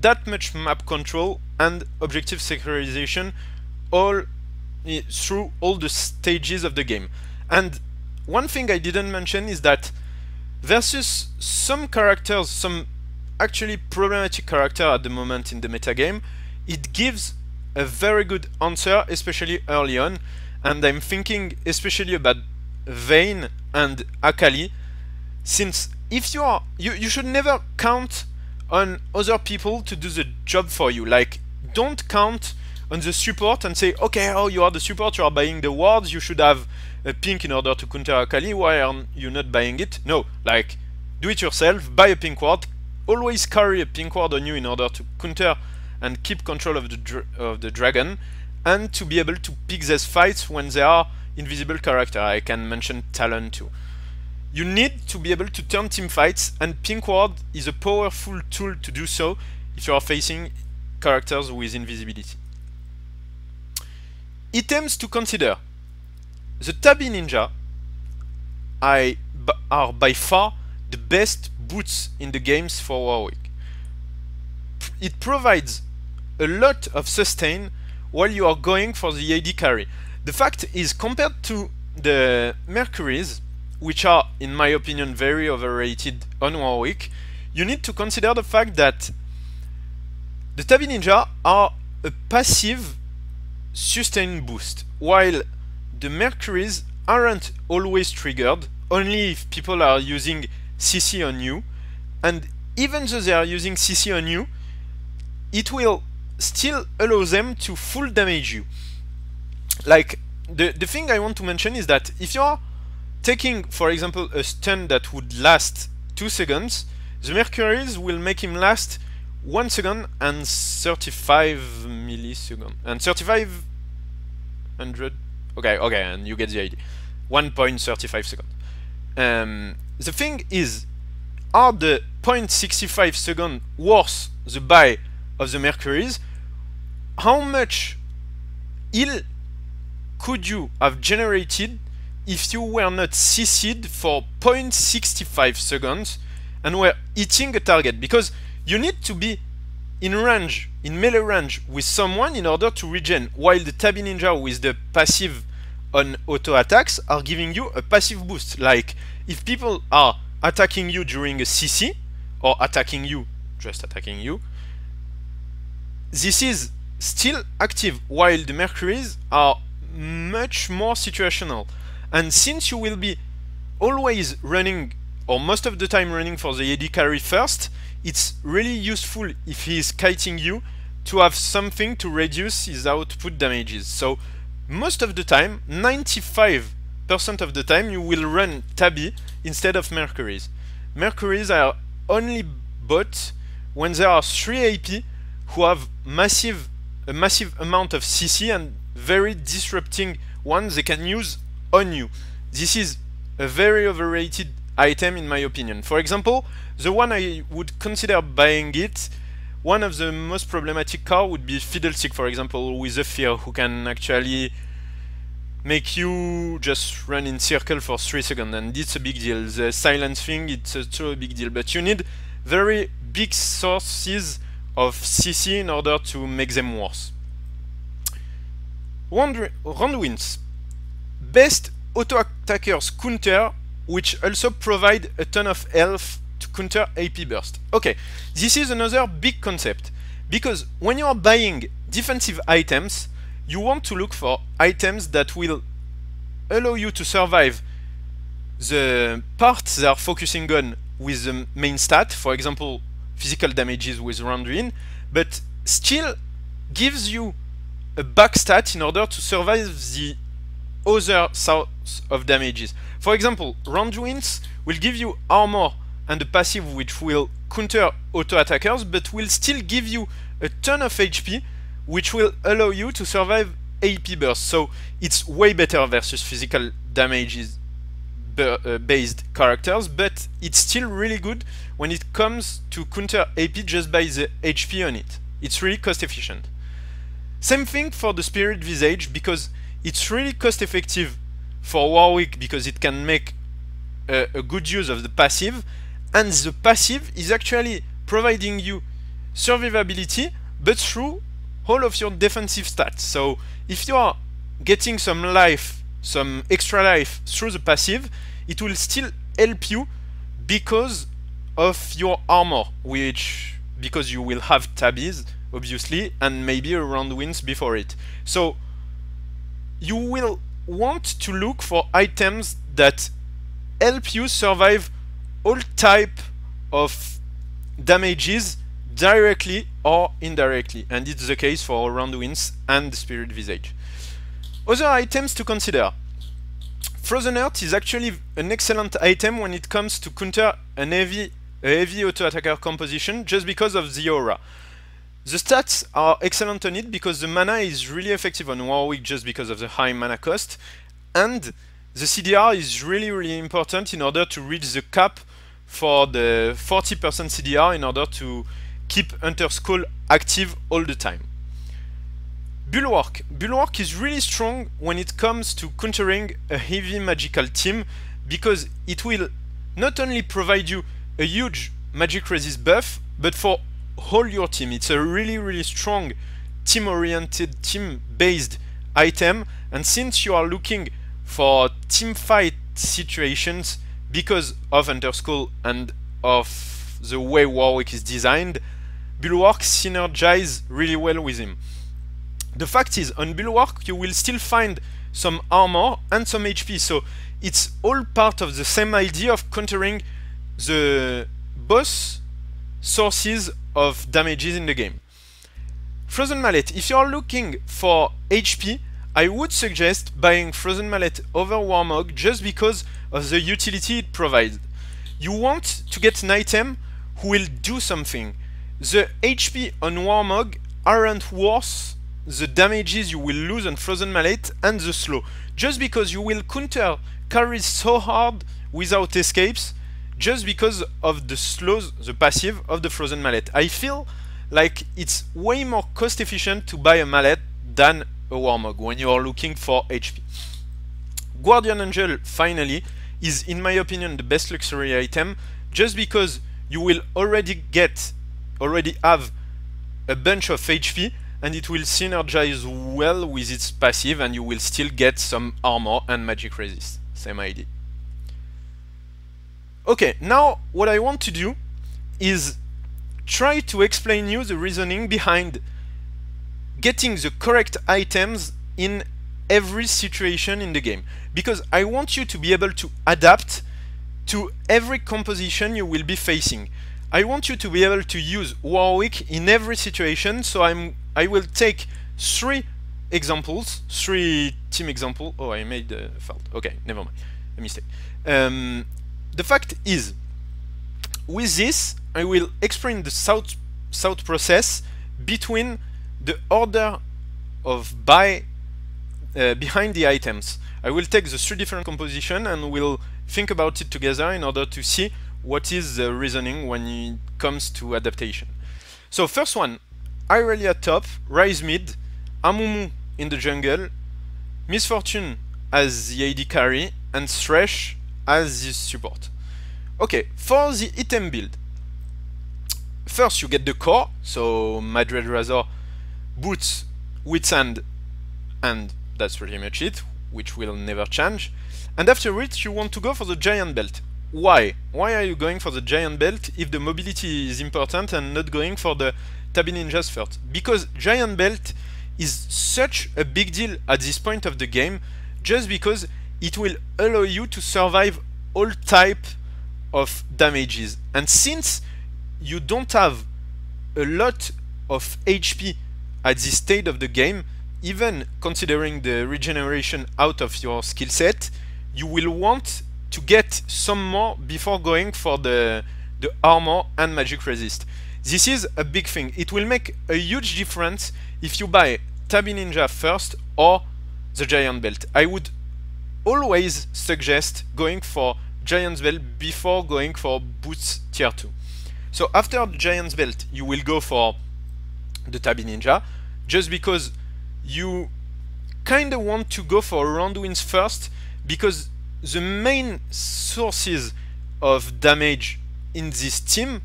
that much map control and objective securization all through all the stages of the game. And one thing I didn't mention is that versus some characters, some actually problematic character at the moment in the metagame, it gives a very good answer, especially early on, and I'm thinking especially about Vayne and Akali, since if you should never count on other people to do the job for you. Like, don't count on the support and say, okay, oh, you are the support, you are buying the wards, you should have a pink in order to counter Akali, why are you not buying it? No, like, do it yourself, buy a pink ward, always carry a pink ward on you in order to counter and keep control of the dragon, and to be able to pick these fights when they are invisible character. I can mention Talon too. You need to be able to turn team fights, and pink ward is a powerful tool to do so if you are facing characters with invisibility. Items to consider. The Tabby Ninja are by far the best boots in the games for Warwick. It provides a lot of sustain while you are going for the AD carry. The fact is, compared to the Mercuries, which are, in my opinion, very overrated on Warwick, you need to consider the fact that the Tabby Ninja are a passive sustain boost, while the Mercuries aren't always triggered, only if people are using CC on you, and even though they are using CC on you, it will still allow them to full damage you. Like, the thing I want to mention is that if you are taking, for example, a stun that would last 2 seconds, the Mercuries will make him last 1 second and 35 milliseconds. And 3500. Okay, and you get the idea. 1.35 seconds. The thing is, are the 0.65 second worth the buy of the Mercuries? How much heal could you have generated if you were not CC'd for 0.65 seconds and were hitting a target? Because you need to be in range, in melee range with someone in order to regen, while the Tabby Ninja with the passive on auto attacks are giving you a passive boost. Like if people are attacking you during a CC, or attacking you, just attacking you, this is still active, while the Mercuries are much more situational. And since you will be always running, or most of the time running for the AD carry first, it's really useful if he is kiting you to have something to reduce his output damages. So most of the time, 95% of the time, you will run Tabby instead of Mercuries. Mercuries are only bought when there are 3 AP who have a massive amount of CC and very disrupting ones they can use on you. This is a very overrated item in my opinion. For example, the one I would consider buying it, one of the most problematic car would be Fiddlestick, for example, with a Fear, who can actually make you just run in circle for 3 seconds, and it's a big deal. The silence thing, it's a big deal, but you need very big sources of CC in order to make them worse. Round wins. Best auto attackers counter, which also provide a ton of health to counter AP burst. Okay, this is another big concept, because when you are buying defensive items, you want to look for items that will allow you to survive the parts they are focusing on with the main stat, for example, physical damages with round win, but still gives you a back stat in order to survive the other source of damages. For example, round wins will give you armor and a passive which will counter auto attackers, but will still give you a ton of HP, which will allow you to survive AP burst. So it's way better versus physical damages based characters, but it's still really good when it comes to counter AP just by the HP on it. It's really cost efficient. Same thing for the Spirit Visage, because it's really cost effective for Warwick, because it can make a good use of the passive, and the passive is actually providing you survivability but through all of your defensive stats. So if you are getting some life, some extra life through the passive, it will still help you because of your armor, because you will have tabbies obviously, and maybe a round wins before it. So you will want to look for items that help you survive all type of damages directly or indirectly, and it's the case for round wins and Spirit Visage. Other items to consider. Frozen Earth is actually an excellent item when it comes to counter a heavy auto attacker composition, just because of the aura. The stats are excellent on it because the mana is really effective on Warwick just because of the high mana cost, and the CDR is really important in order to reach the cap for the 40% CDR in order to keep Hunter's Skull active all the time. Bulwark. Bulwark is really strong when it comes to countering a heavy magical team, because it will not only provide you a huge magic resist buff, but for whole your team. It's a really strong team-oriented, team-based item, and since you are looking for team fight situations because of Hunter's Skull and of the way Warwick is designed, Bulwark synergizes really well with him. The fact is, on Bulwark you will still find some armor and some HP, so it's all part of the same idea of countering the boss sources of damages in the game. Frozen Mallet. If you are looking for HP, I would suggest buying Frozen Mallet over Warmog just because of the utility it provides. You want to get an item who will do something. The HP on Warmog aren't worth the damages you will lose on Frozen Mallet and the slow, just because you will counter carries so hard without escapes just because of the slows, the passive of the Frozen Mallet. I feel like it's way more cost efficient to buy a mallet than a Warmog when you are looking for HP. Guardian Angel, finally, is in my opinion the best luxury item, just because you will already have a bunch of HP, and it will synergize well with its passive, and you will still get some armor and magic resist. Same idea. Okay, now what I want to do is try to explain you the reasoning behind getting the correct items in every situation in the game, because I want you to be able to adapt to every composition you will be facing. I want you to be able to use Warwick in every situation, so I will take three examples, three team examples. Oh, I made a fault. Okay, never mind, a mistake. The fact is, with this, I will explain the thought process between the order of behind the items. I will take the three different compositions and we'll think about it together in order to see what is the reasoning when it comes to adaptation. So first one, Irelia top, Rise mid, Amumu in the jungle, Misfortune as the AD carry, and Thresh as the support. Okay, for the item build, first you get the core, so Madred Razor, Boots, Witsand, and that's pretty much it, which will never change. And after it, you want to go for the Giant Belt. Why? Why are you going for the Giant Belt if the mobility is important and not going for the Tabby Ninjas first? Because Giant Belt is such a big deal at this point of the game, just because it will allow you to survive all type of damages. And since you don't have a lot of HP at this stage of the game, even considering the regeneration out of your skill set, you will want to get some more before going for the armor and magic resist. This is a big thing. It will make a huge difference if you buy Tabby Ninja first or the Giant Belt. I would always suggest going for Giant's Belt before going for Boots tier 2. So after the Giant's Belt, you will go for the Tabby Ninja, just because you kind of want to go for round wins first, because the main sources of damage in this team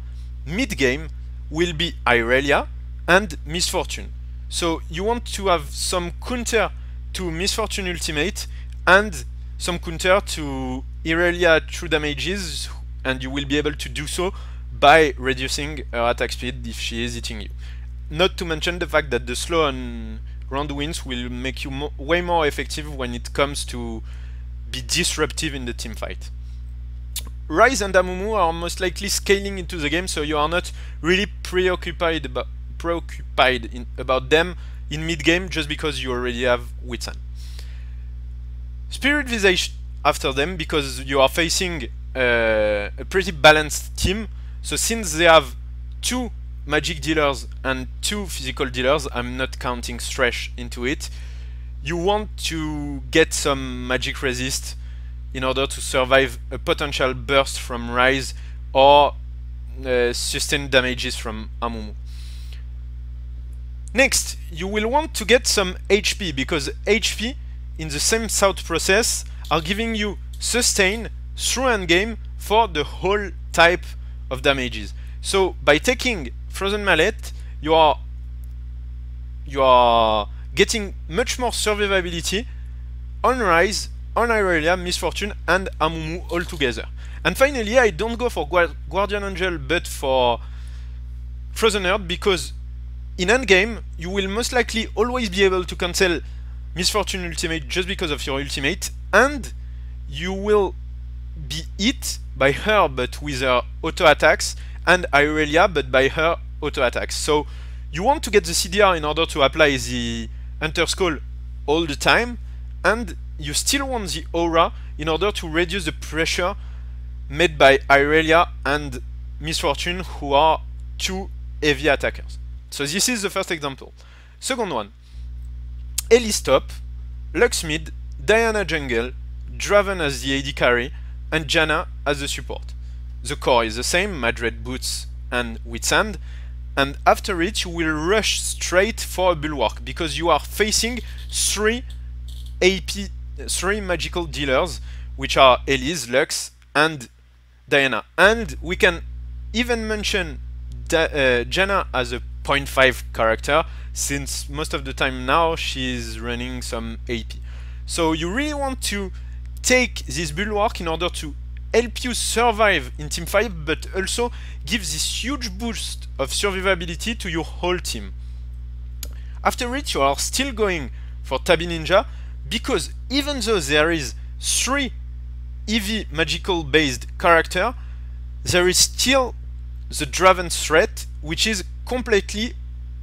mid-game will be Irelia and Misfortune. So you want to have some counter to Misfortune ultimate and some counter to Irelia true damages, and you will be able to do so by reducing her attack speed if she is hitting you. Not to mention the fact that the slow and round wins will make you way more effective when it comes to be disruptive in the team fight. Rise and Amumu are most likely scaling into the game, so you are not really preoccupied about them in mid game, just because you already have Witsand. Spirit Visage after them, because you are facing a pretty balanced team. So since they have 2 magic dealers and 2 physical dealers, I'm not counting Thresh into it, you want to get some magic resist in order to survive a potential burst from Rise or sustained damages from Amumu. Next, you will want to get some HP, because HP in the same thought process are giving you sustain through endgame for the whole type of damages. So by taking Frozen Mallet, you are getting much more survivability on Rise, on Irelia, Misfortune, and Amumu all together. And finally, I don't go for Guardian Angel but for Frozen Earth, because in endgame you will most likely always be able to cancel Misfortune ultimate just because of your ultimate, and you will be hit by her but with her auto attacks, and Irelia but by her auto attacks. So you want to get the CDR in order to apply the Hunter's Call all the time, and you still want the aura in order to reduce the pressure made by Irelia and Misfortune, who are 2 heavy attackers. So this is the first example. Second one, Elise top, Lux mid, Diana jungle, Draven as the AD carry, and Janna as the support. The core is the same, Madred, Boots, and Witsand, and after it you will rush straight for a Bulwark, because you are facing 3 magical dealers, which are Elise, Lux, and Diana. And we can even mention Janna as a 0.5 character, since most of the time now she's running some AP. So you really want to take this bulwark in order to help you survive in team fight, but also give this huge boost of survivability to your whole team. After it, you are still going for Tabby Ninja, because even though there is 3 EV magical based character, there is still the Draven threat, which is completely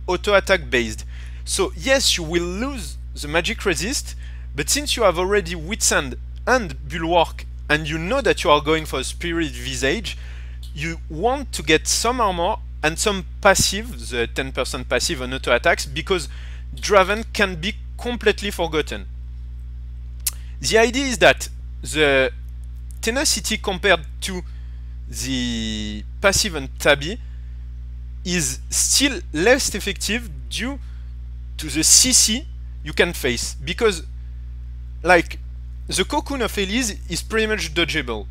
auto attack based. So yes, you will lose the magic resist, but since you have already Witsand and Bulwark, and you know that you are going for a Spirit Visage, you want to get some armor and some passive, the 10% passive on auto attacks, because Draven can be completely forgotten. The idea is that the tenacity compared to the passive on Tabby is still less effective due to the CC you can face, because like the Cocoon of Elise is pretty much dodgeable.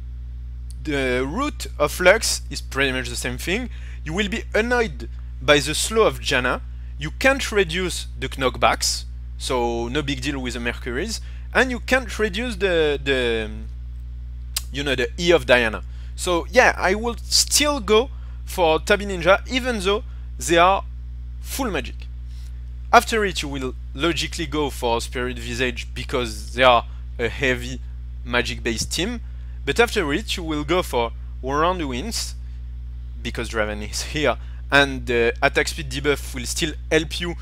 The Root of Lux is pretty much the same thing. You will be annoyed by the slow of Janna. You can't reduce the knockbacks, so no big deal with the Mercuries, and you can't reduce the E of Diana. So yeah, I will still go for Tabby Ninja, even though they are full magic. After it, you will logically go for Spirit Visage because they are a heavy magic based team, but after it you will go for Round Winds because Draven is here, and the attack speed debuff will still help you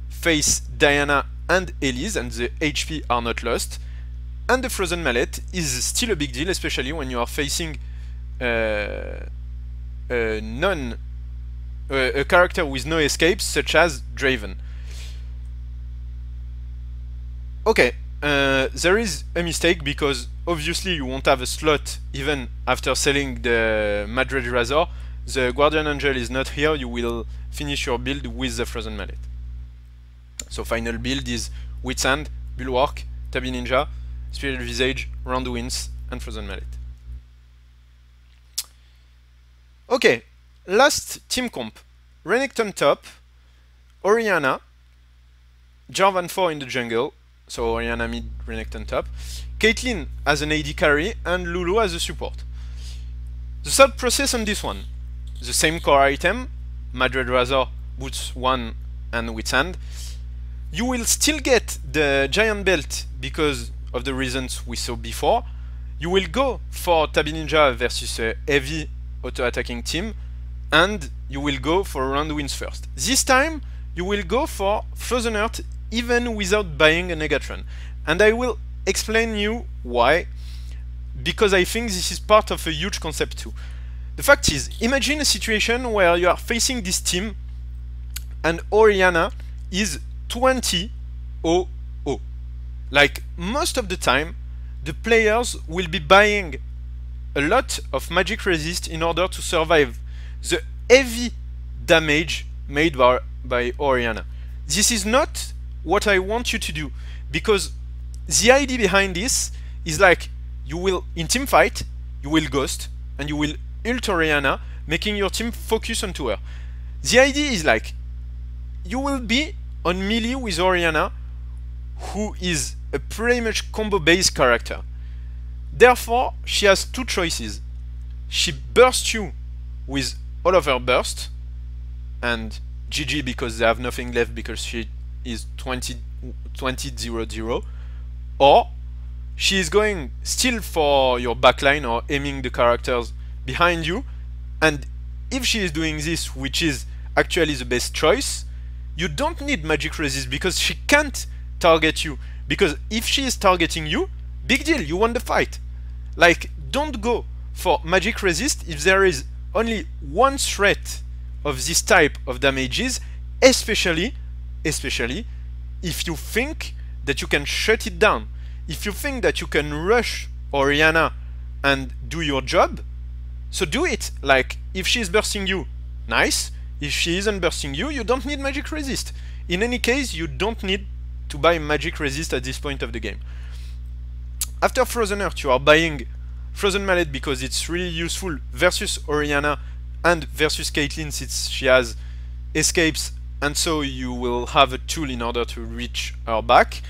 face Diana and Elise, and the HP are not lost. And the Frozen Mallet is still a big deal, especially when you are facing a character with no escapes, such as Draven. Okay, there is a mistake, because obviously you won't have a slot even after selling the Madred Razor. The Guardian Angel is not here, you will finish your build with the Frozen Mallet. So final build is Witsand, Bulwark, Tabby Ninja, Spirit Visage, Round Winds, and Frozen Mallet. Okay, last team comp. Renekton top, Orianna, Jarvan 4 in the jungle, so Orianna mid, Renekton top, Caitlyn as an AD carry, and Lulu as a support. The thought process on this one: the same core item, Madred Razor, Boots 1 and Witsand. You will still get the Giant Belt because of the reasons we saw before. You will go for Tabby Ninja versus a heavy auto-attacking team, and you will go for Round Winds first. This time, you will go for Frozen Earth even without buying a Negatron. And I will explain you why, because I think this is part of a huge concept too. The fact is, imagine a situation where you are facing this team and Orianna is 20-0-0. Like, most of the time, the players will be buying a lot of magic resist in order to survive the heavy damage made by Orianna. This is not what I want you to do, because the idea behind this is like, you will, in team fight, you will ghost and you will ult Orianna, making your team focus onto her. The idea is like, you will be on melee with Orianna, who is a pretty much combo based character. Therefore, she has two choices. She bursts you with all of her burst, and GG because they have nothing left because she is 20-0-0, or she is going still for your backline or aiming the characters behind you, and if she is doing this, which is actually the best choice, you don't need magic resist because she can't target you, because if she is targeting you, big deal, you won the fight. Like, don't go for magic resist if there is only one threat of this type of damages, especially if you think that you can shut it down. If you think that you can rush Orianna and do your job, so do it. Like, if she's bursting you, nice. If she isn't bursting you, you don't need magic resist. In any case, you don't need to buy magic resist at this point of the game. After Frozen Earth, you are buying Frozen Mallet because it's really useful versus Orianna and versus Caitlyn, since she has escapes, and so you will have a tool in order to reach her back.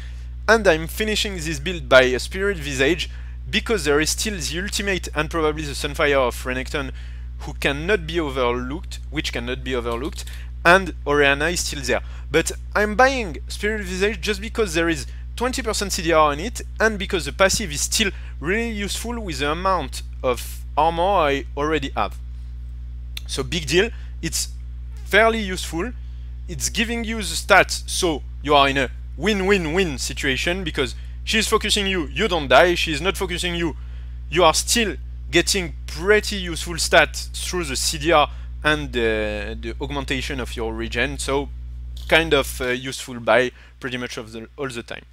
And I'm finishing this build by a Spirit Visage because there is still the ultimate and probably the Sunfire of Renekton which cannot be overlooked, and Orianna is still there. But I'm buying Spirit Visage just because there is 20% CDR on it, and because the passive is still really useful with the amount of armor I already have. So big deal, it's fairly useful, it's giving you the stats, so you are in a win-win-win situation, because she's focusing you, you don't die, she's not focusing you, you are still getting pretty useful stats through the CDR and the augmentation of your regen, so kind of useful buy pretty much all the time.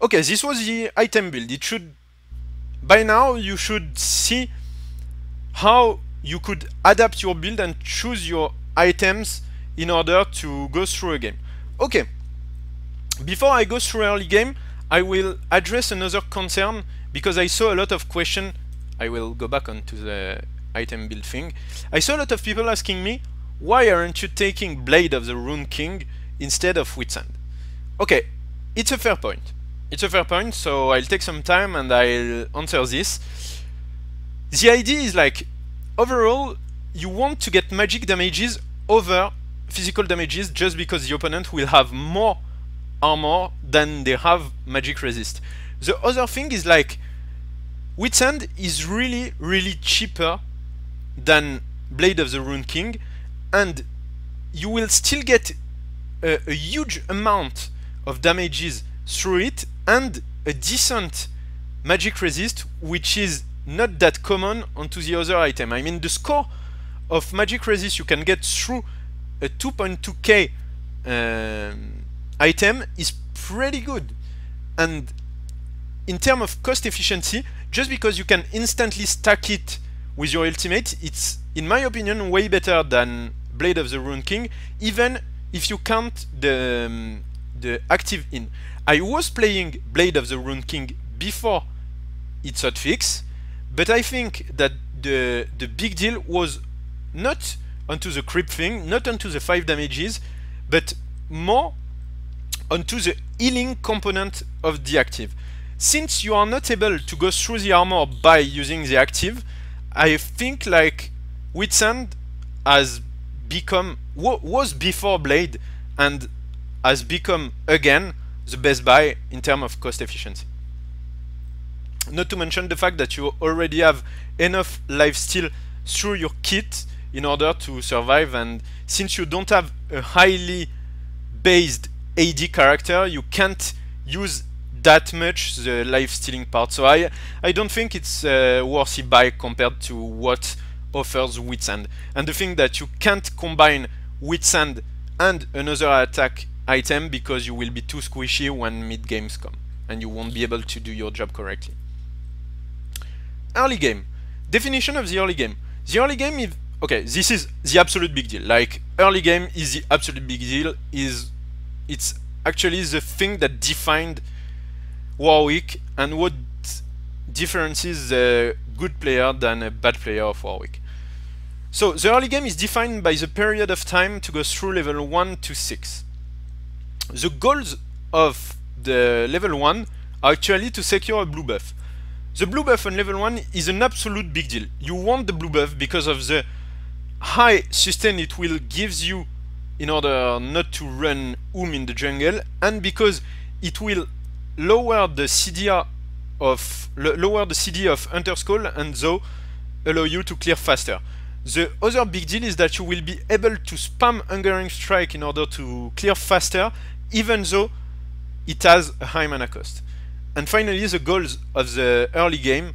Okay, this was the item build. It should, by now you should see how you could adapt your build and choose your items in order to go through a game. Okay, before I go through early game, I will address another concern because I saw a lot of questions. I will go back onto the item build thing. I saw a lot of people asking me, why aren't you taking Blade of the Rune King instead of Whitsand? Okay, it's a fair point. It's a fair point, so I'll take some time and I'll answer this. The idea is like, overall, you want to get magic damages over physical damages just because the opponent will have more armor than they have magic resist. The other thing is like, Whitsand is really cheaper than Blade of the Rune King, and you will still get a huge amount of damages through it and a decent magic resist, which is not that common onto the other item. I mean, the score of magic resist you can get through a 2.2k item is pretty good, and in terms of cost efficiency, just because you can instantly stack it with your ultimate, it's, in my opinion, way better than Blade of the Rune King, even if you count the active in. I was playing Blade of the Rune King before its hotfix, but I think that the big deal was not onto the creep thing, not onto the 5 damages, but more onto the healing component of the active. Since you are not able to go through the armor by using the active, I think like Whitsand has become, was before Blade, and has become again the best buy in terms of cost efficiency. Not to mention the fact that you already have enough lifesteal through your kit in order to survive, and since you don't have a highly based AD character, you can't use that much the life stealing part. So I don't think it's a worthy buy compared to what offers Whitsand. And the thing that you can't combine Whitsand and another attack item because you will be too squishy when mid games come and you won't be able to do your job correctly. Early game. Definition of the early game. The early game is, okay, this is the absolute big deal. Like, early game is the absolute big deal. It's actually the thing that defined Warwick and what differences a good player than a bad player of Warwick. So the early game is defined by the period of time to go through level 1 to 6. The goals of the level 1 are actually to secure a blue buff. The blue buff on level 1 is an absolute big deal. You want the blue buff because of the high sustain it will give you in order not to run in the jungle, and because it will lower the CDR of Hunter's Call and so allow you to clear faster. The other big deal is that you will be able to spam Hungering Strike in order to clear faster, even though it has a high mana cost. And finally, the goals of the early game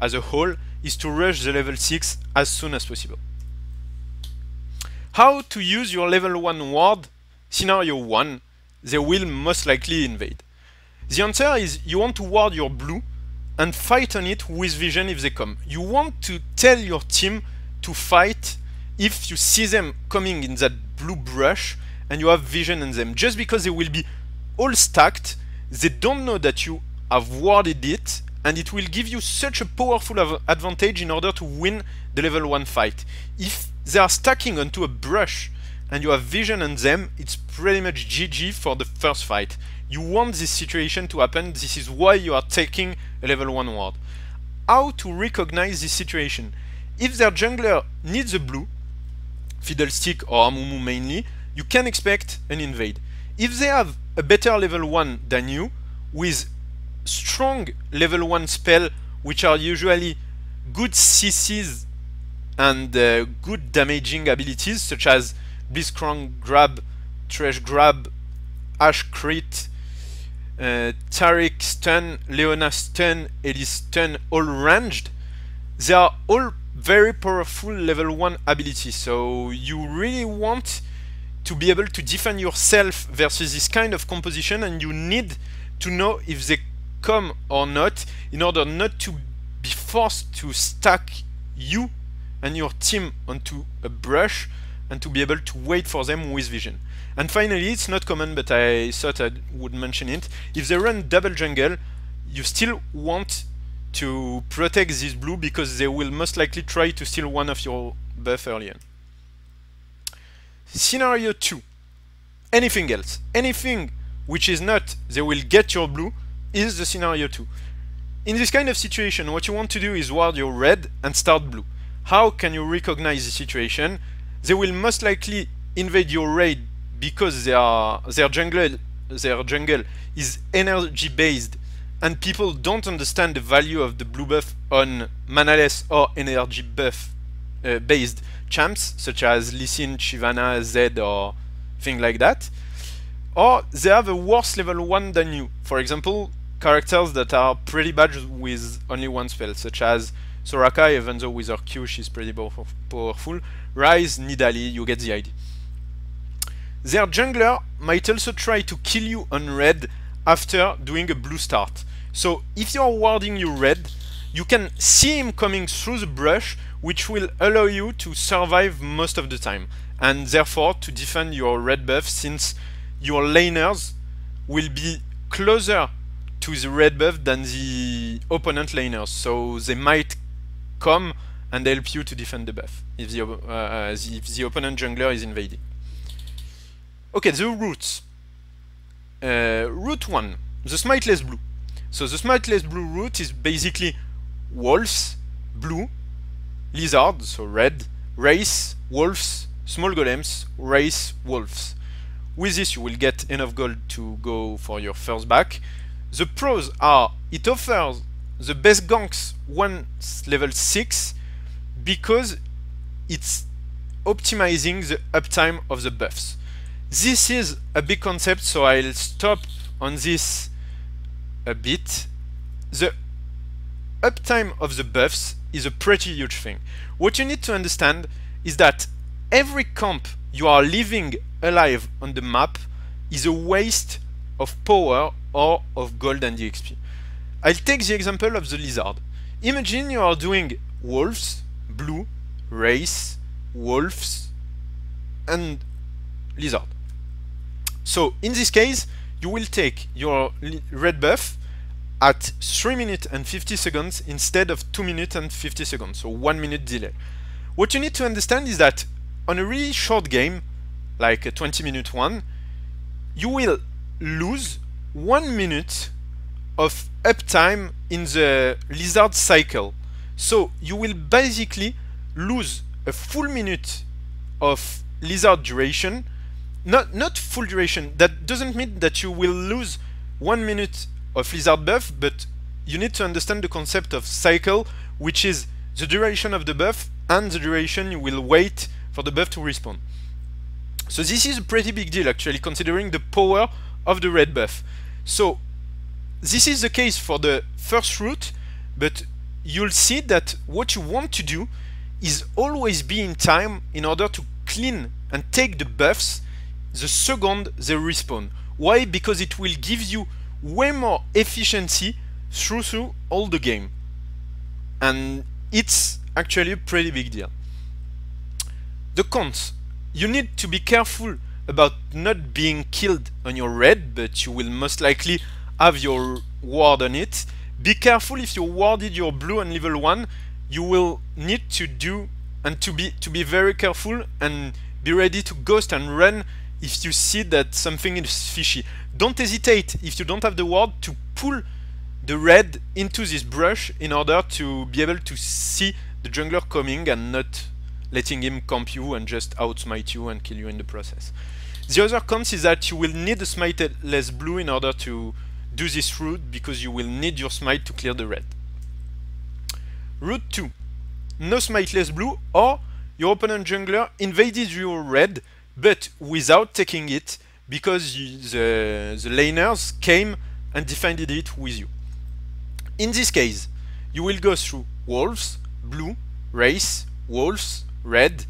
as a whole is to rush the level 6 as soon as possible. How to use your level 1 ward? Scenario 1, they will most likely invade. The answer is you want to ward your blue and fight on it with vision if they come. You want to tell your team to fight if you see them coming in that blue brush and you have vision on them. Just because they will be all stacked, they don't know that you have warded it, and it will give you such a powerful advantage in order to win the level 1 fight. If they are stacking onto a brush and you have vision on them, it's pretty much GG for the first fight. You want this situation to happen, this is why you are taking a level 1 ward. How to recognize this situation? If their jungler needs a blue, Fiddlestick or Amumu mainly, you can expect an invade. If they have a better level 1 than you, with strong level 1 spell, which are usually good CCs and good damaging abilities, such as Blitzcrank Grab, Trash Grab, Ash Crit, Taric Stun, Leona Stun, Elise Stun, all ranged, they are all very powerful level 1 abilities, so you really want to be able to defend yourself versus this kind of composition, and you need to know if they come or not in order not to be forced to stack you and your team onto a brush and to be able to wait for them with vision. And finally, it's not common, but I thought I would mention it, if they run double jungle, you still want to protect this blue because they will most likely try to steal one of your buff early on. Scenario 2. Anything else. Anything which is not they will get your blue is the scenario 2. In this kind of situation, what you want to do is ward your red and start blue. How can you recognize the situation? They will most likely invade your raid because their jungle is energy based and people don't understand the value of the blue buff on manaless or energy buff based champs such as Lee Sin, Shyvana, Zed or thing like that. Or they have a worse level 1 than you. For example, characters that are pretty bad with only one spell, such as Soraka, even though with her Q she's pretty powerful. Rise, Nidalee, you get the idea. Their jungler might also try to kill you on red after doing a blue start. So if you're warding your red, you can see him coming through the brush, which will allow you to survive most of the time, and therefore to defend your red buff, since your laners will be closer to the red buff than the opponent laners, so they might come and help you to defend the buff if the opponent jungler is invading. Okay, the routes. Route 1, the Smiteless Blue. So the Smiteless Blue route is basically wolves, blue, lizard, so red, race, wolves, small golems, race, wolves. With this you will get enough gold to go for your first back. The pros are it offers the best ganks once level 6 because it's optimizing the uptime of the buffs. This is a big concept, so I'll stop on this a bit. The uptime of the buffs is a pretty huge thing. What you need to understand is that every camp you are leaving alive on the map is a waste of power or of gold and XP. I'll take the example of the lizard. Imagine you are doing wolves, blue, race, wolves, and lizard. So in this case, you will take your red buff at 3 minutes and 50 seconds instead of 2 minutes and 50 seconds, so 1 minute delay. What you need to understand is that on a really short game, like a 20-minute one, you will lose 1 minute of uptime in the lizard cycle. So you will basically lose a full minute of lizard duration. Not full duration. That doesn't mean that you will lose 1 minute of lizard buff, but you need to understand the concept of cycle, which is the duration of the buff and the duration you will wait for the buff to respawn. So this is a pretty big deal actually, considering the power of the red buff. So this is the case for the first route, but you'll see that what you want to do is always be in time in order to clean and take the buffs the second they respawn. Why? Because it will give you way more efficiency through all the game, and it's actually a pretty big deal. The cons: you need to be careful about not being killed on your red, but you will most likely have your ward on it. Be careful if you warded your blue on level 1, you will need to do and to be very careful and be ready to ghost and run if you see that something is fishy. Don't hesitate if you don't have the ward to pull the red into this brush in order to be able to see the jungler coming and not letting him camp you and just outsmite you and kill you in the process. The other cons is that you will need a smiteless blue in order to do this route, because you will need your smite to clear the red. Route 2. No smiteless blue, or your opponent jungler invaded your red but without taking it, because the laners came and defended it with you. In this case, you will go through wolves, blue, race, wolves, red,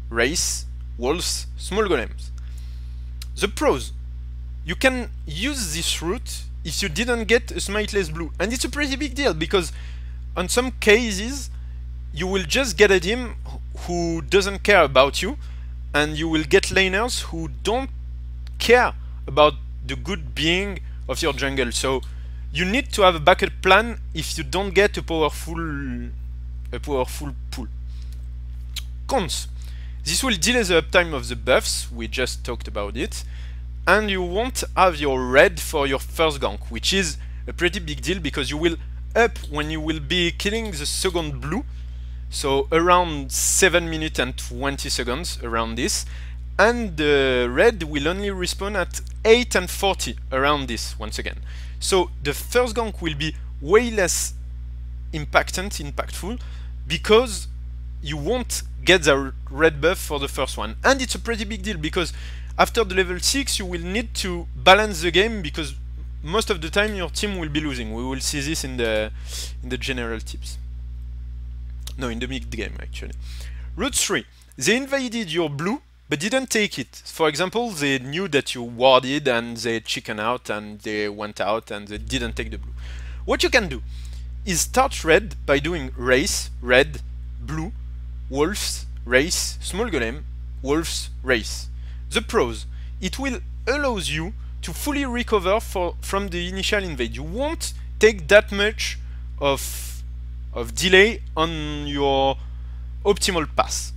race, wolves, small golems. The pros: you can use this route if you didn't get a smiteless blue, and it's a pretty big deal, because on some cases you will just get a team who doesn't care about you, and you will get laners who don't care about the good being of your jungle. So you need to have a backup plan if you don't get a powerful pull. Cons: this will delay the uptime of the buffs, we just talked about it, and you won't have your red for your first gank, which is a pretty big deal, because you will up when you will be killing the second blue, so around 7 minutes and 20 seconds around this, and the red will only respawn at 8 and 40 around this once again. So the first gank will be way less impactful, because you won't get the red buff for the first one. And it's a pretty big deal, because after the level 6 you will need to balance the game, because most of the time your team will be losing. We will see this in the general tips. No, in the mid game actually. Route 3. They invaded your blue but didn't take it. For example, they knew that you warded and they chicken out and they went out and they didn't take the blue. What you can do is start red by doing race, red, blue, wolves, race, small golem, wolves, race. The pros: it will allow you to fully recover from the initial invade. You won't take that much of delay on your optimal pass.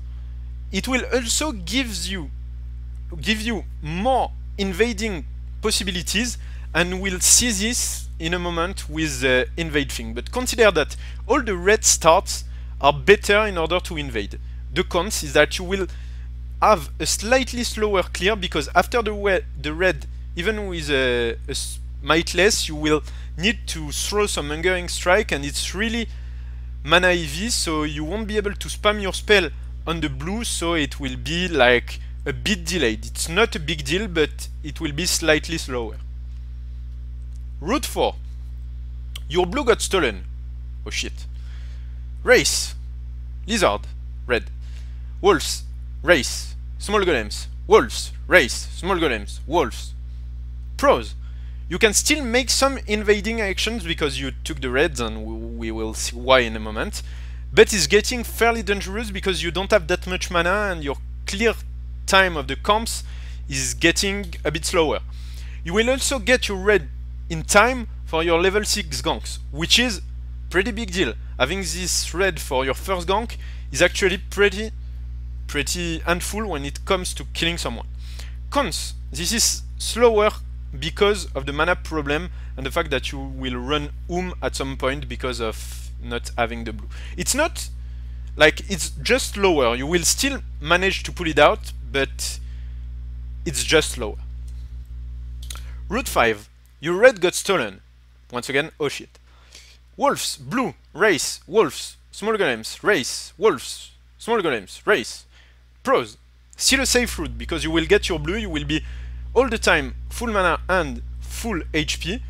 It will also give you more invading possibilities, and we'll see this in a moment with the invade thing. But consider that all the red starts are better in order to invade. The cons is that you will have a slightly slower clear, because after the red, even with a smiteless, you will need to throw some Hungering Strike, and it's really mana heavy, so you won't be able to spam your spell on the blue, so it will be like a bit delayed. It's not a big deal, but it will be slightly slower. Route 4. Your blue got stolen. Oh shit. Race. Lizard. Red. Wolves. Race. Small golems. Wolves. Race. Small golems. Wolves. Pros: you can still make some invading actions because you took the reds, and we will see why in a moment. But it's getting fairly dangerous because you don't have that much mana, and your clear time of the camps is getting a bit slower. You will also get your red in time for your level 6 ganks, which is pretty big deal. Having this red for your first gank is actually pretty handful when it comes to killing someone. Cons: this is slower because of the mana problem and the fact that you will run at some point because of not having the blue. It's not like it's just slower. You will still manage to pull it out, but it's just slower. Route 5. Your red got stolen. Once again, oh shit. Wolves, blue, race, wolves, small golems, race, wolves, small golems, race. Pros: still a safe route, because you will get your blue, you will be all the time full mana and full HP,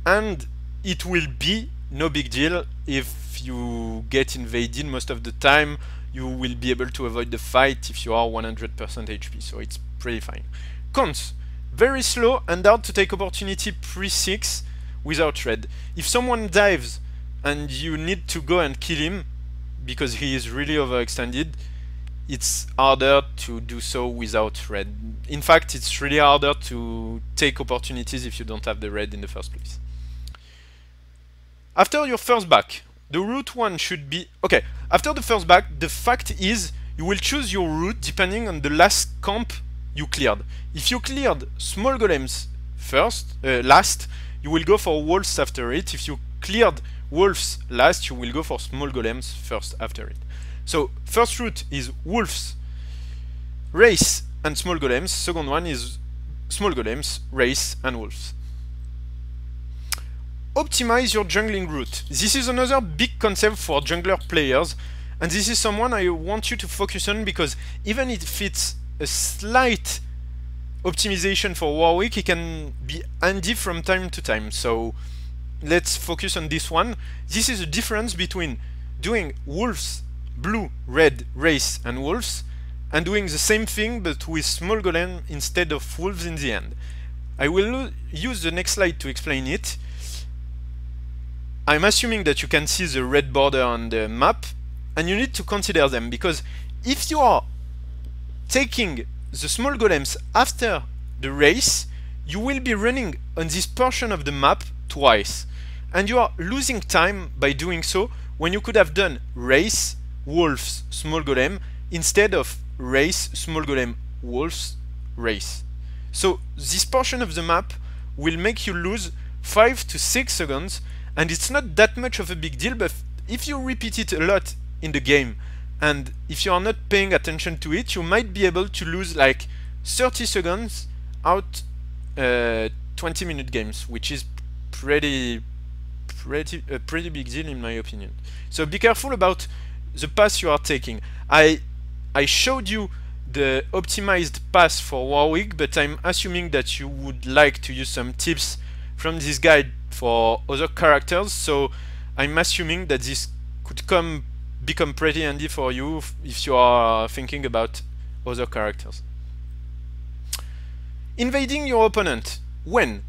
and it will be no big deal if you get invaded. Most of the time you will be able to avoid the fight if you are 100% HP, so it's pretty fine. Cons: very slow and hard to take opportunity pre-6 without red. If someone dives and you need to go and kill him because he is really overextended, it's harder to do so without red. In fact, it's really harder to take opportunities if you don't have the red in the first place. After your first back, the route 1 should be... Okay, after the first back, the fact is you will choose your route depending on the last camp you cleared. If you cleared small golems last, you will go for wolves after it. If you cleared wolves last, you will go for small golems first after it. So first route is wolves, race, and small golems. Second one is small golems, race, and wolves. Optimize your jungling route. This is another big concept for jungler players, and this is someone I want you to focus on, because even if it's a slight optimization for Warwick, it can be handy from time to time. So let's focus on this one. This is the difference between doing wolves, blue, red, race, and wolves, and doing the same thing but with small golem instead of wolves in the end. I will use the next slide to explain it. I'm assuming that you can see the red border on the map, and you need to consider them, because if you are taking the small golems after the race, you will be running on this portion of the map twice, and you are losing time by doing so when you could have done race, wolves, small golem instead of race, small golem, wolves, race. So this portion of the map will make you lose 5 to 6 seconds, and it's not that much of a big deal, but if you repeat it a lot in the game, and if you are not paying attention to it, you might be able to lose like 30 seconds out 20-minute games, which is a pretty big deal in my opinion. So be careful about the path you are taking. I showed you the optimized path for Warwick, but I'm assuming that you would like to use some tips from this guide for other characters, so I'm assuming that this could become pretty handy for you if you are thinking about other characters. Invading your opponent. When?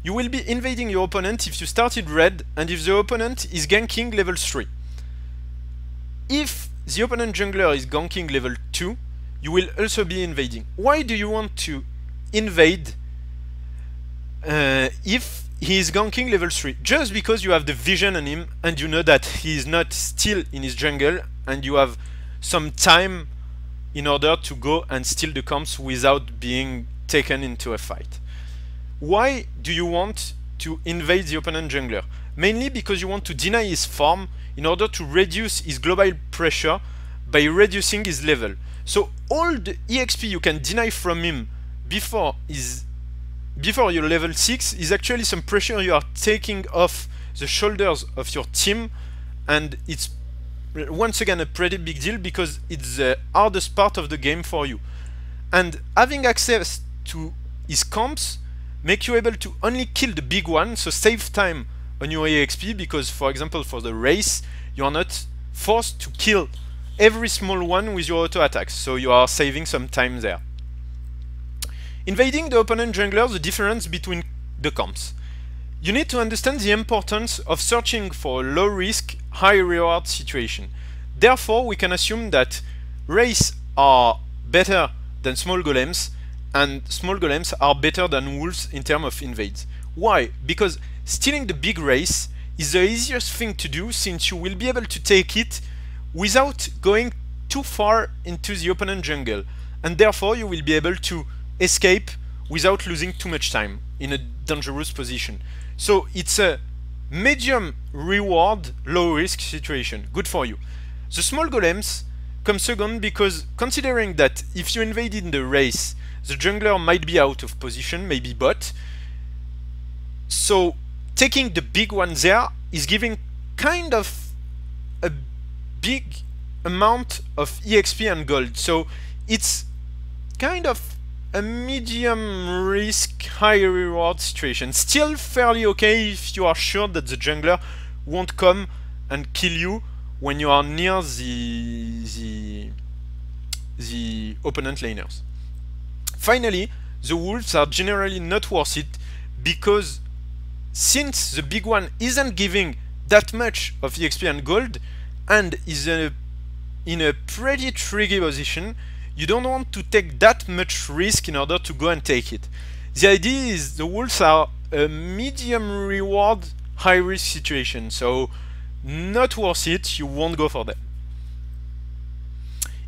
You will be invading your opponent if you started red and if the opponent is ganking level 3. If the opponent jungler is ganking level 2, you will also be invading. Why do you want to invade if he is ganking level 3? Just because you have the vision on him and you know that he is not still in his jungle, and you have some time in order to go and steal the camps without being taken into a fight. Why do you want to invade the opponent jungler? Mainly because you want to deny his farm in order to reduce his global pressure by reducing his level. So all the EXP you can deny from him before your level 6 is actually some pressure you are taking off the shoulders of your team, and it's once again a pretty big deal because it's the hardest part of the game for you. And having access to his camps make you able to only kill the big one, so save time on your EXP, because for example for the race you are not forced to kill every small one with your auto attacks, so you are saving some time there. Invading the opponent jungler, the difference between the camps. You need to understand the importance of searching for a low risk, high reward situation. Therefore, we can assume that race are better than small golems, and small golems are better than wolves in terms of invades. Why? Because stealing the big race is the easiest thing to do, since you will be able to take it without going too far into the opponent jungle, and therefore you will be able to escape without losing too much time in a dangerous position. So it's a medium reward, low risk situation. Good for you. The small golems come second because, considering that if you invade in the race, the jungler might be out of position, maybe bot, so taking the big one there is giving kind of a big amount of EXP and gold. So it's kind of a medium risk, high reward situation. Still fairly okay if you are sure that the jungler won't come and kill you when you are near the opponent laners. Finally, the wolves are generally not worth it, because since the big one isn't giving that much of EXP and gold and is in a pretty tricky position, you don't want to take that much risk in order to go and take it. The idea is the wolves are a medium reward, high risk situation, so not worth it, you won't go for them.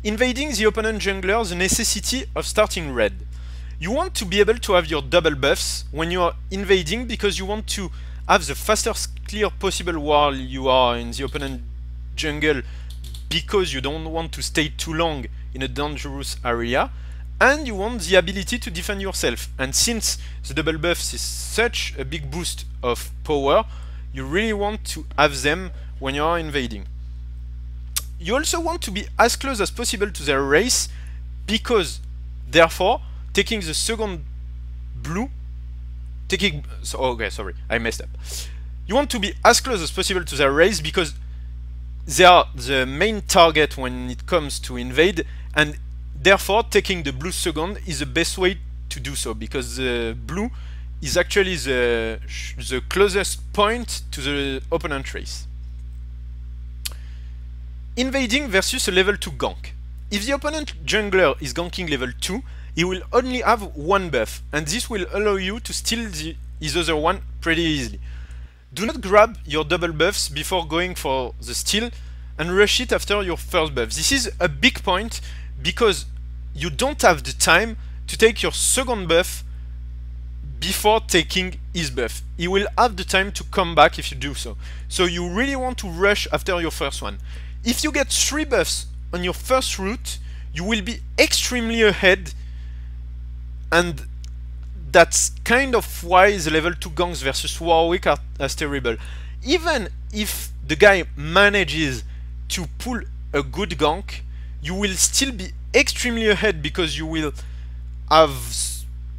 invading the opponent jungler the necessity of starting red. You want to be able to have your double buffs when you are invading because you want to have the fastest clear possible while you are in the opponent jungle because you don't want to stay too long in a dangerous area, and you want the ability to defend yourself. And since the double buffs is such a big boost of power, you really want to have them when you are invading. You also want to be as close as possible to their race because therefore taking the second blue, okay, sorry, I messed up. You want to be as close as possible to their race because they are the main target when it comes to invade, and therefore taking the blue second is the best way to do so because the blue is actually the closest point to the opponent race. Invading versus a level 2 gank. If the opponent jungler is ganking level 2, he will only have one buff, and this will allow you to steal his other one pretty easily. Do not grab your double buffs before going for the steal and rush it after your first buff. This is a big point because you don't have the time to take your second buff before taking his buff. He will have the time to come back if you do so. So you really want to rush after your first one. If you get 3 buffs on your first route, you will be extremely ahead, and that's kind of why the level 2 ganks versus Warwick are terrible. Even if the guy manages to pull a good gank, you will still be extremely ahead because you will have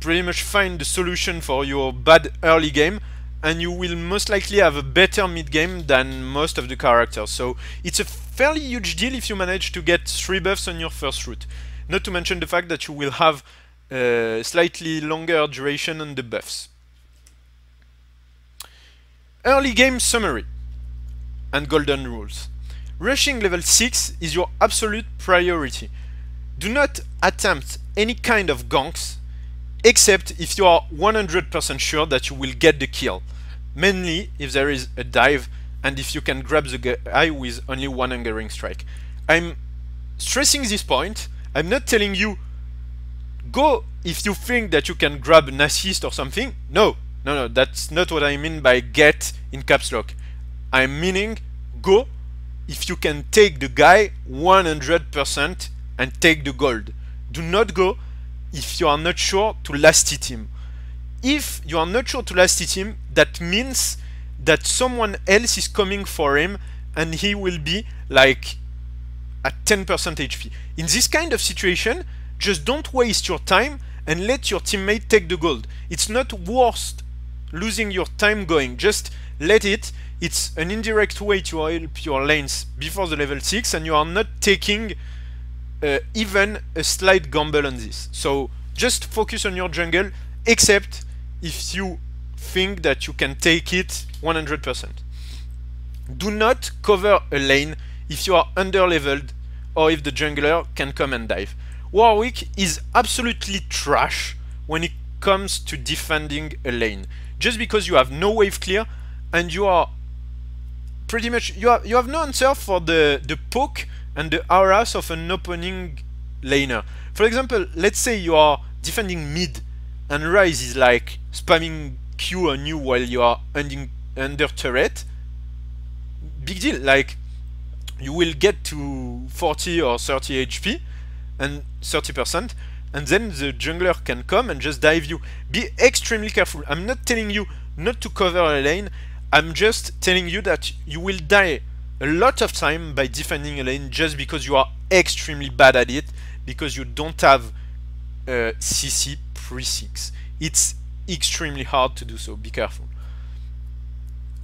pretty much find the solution for your bad early game, and you will most likely have a better mid game than most of the characters. So it's a fairly huge deal if you manage to get 3 buffs on your first route. Not to mention the fact that you will have slightly longer duration on the buffs. Early game summary and golden rules. Rushing level 6 is your absolute priority. Do not attempt any kind of ganks except if you are 100% sure that you will get the kill. Mainly if there is a dive and if you can grab the guy with only one Hungering Strike. I'm stressing this point. I'm not telling you go if you think that you can grab an assist or something. No, that's not what I mean by get in caps lock. I'm meaning go if you can take the guy 100% and take the gold. Do not go if you are not sure to last hit him. If you are not sure to last hit him, that means that someone else is coming for him and he will be like at 10% HP. In this kind of situation, just don't waste your time and let your teammate take the gold. It's not worth losing your time going. Just let it. It's an indirect way to help your lanes before the level 6, and you are not taking even a slight gamble on this. So just focus on your jungle, except if you think that you can take it 100%. Do not cover a lane if you are under-leveled or if the jungler can come and dive. Warwick is absolutely trash when it comes to defending a lane. Just because you have no wave clear and you are pretty much you have no answer for the poke and the auras of an opening laner. For example, let's say you are defending mid and Ryze is like spamming Q on you while you are under turret. Big deal, like you will get to 40 or 30 HP and 30%, and then the jungler can come and just dive you. Be extremely careful. I'm not telling you not to cover a lane, I'm just telling you that you will die a lot of time by defending a lane just because you are extremely bad at it, because you don't have CC pre-6. It's extremely hard to do so, be careful.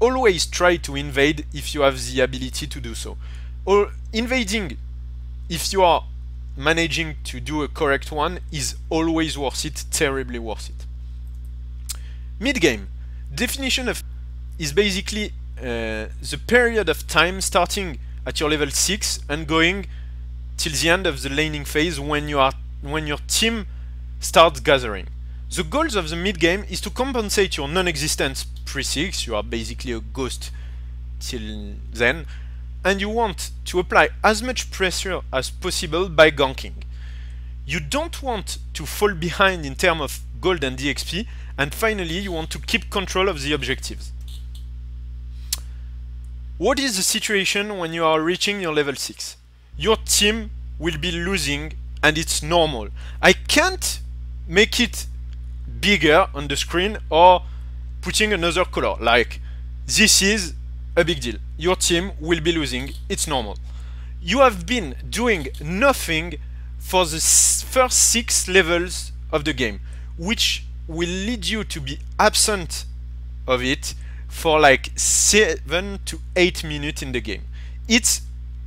Always try to invade if you have the ability to do so. Or invading, if you are managing to do a correct one, is always worth it, terribly worth it. Mid-game. Definition of is basically the period of time starting at your level 6 and going till the end of the laning phase when your team starts gathering. The goals of the mid-game is to compensate your non-existence pre-6, you are basically a ghost till then, and you want to apply as much pressure as possible by ganking. You don't want to fall behind in terms of gold and DXP, and finally you want to keep control of the objectives. What is the situation when you are reaching your level 6? Your team will be losing, and it's normal. I can't make it bigger on the screen or putting another color, like this is a big deal. Your team will be losing, it's normal. You have been doing nothing for the first 6 levels of the game, which will lead you to be absent of it for like 7 to 8 minutes in the game. It's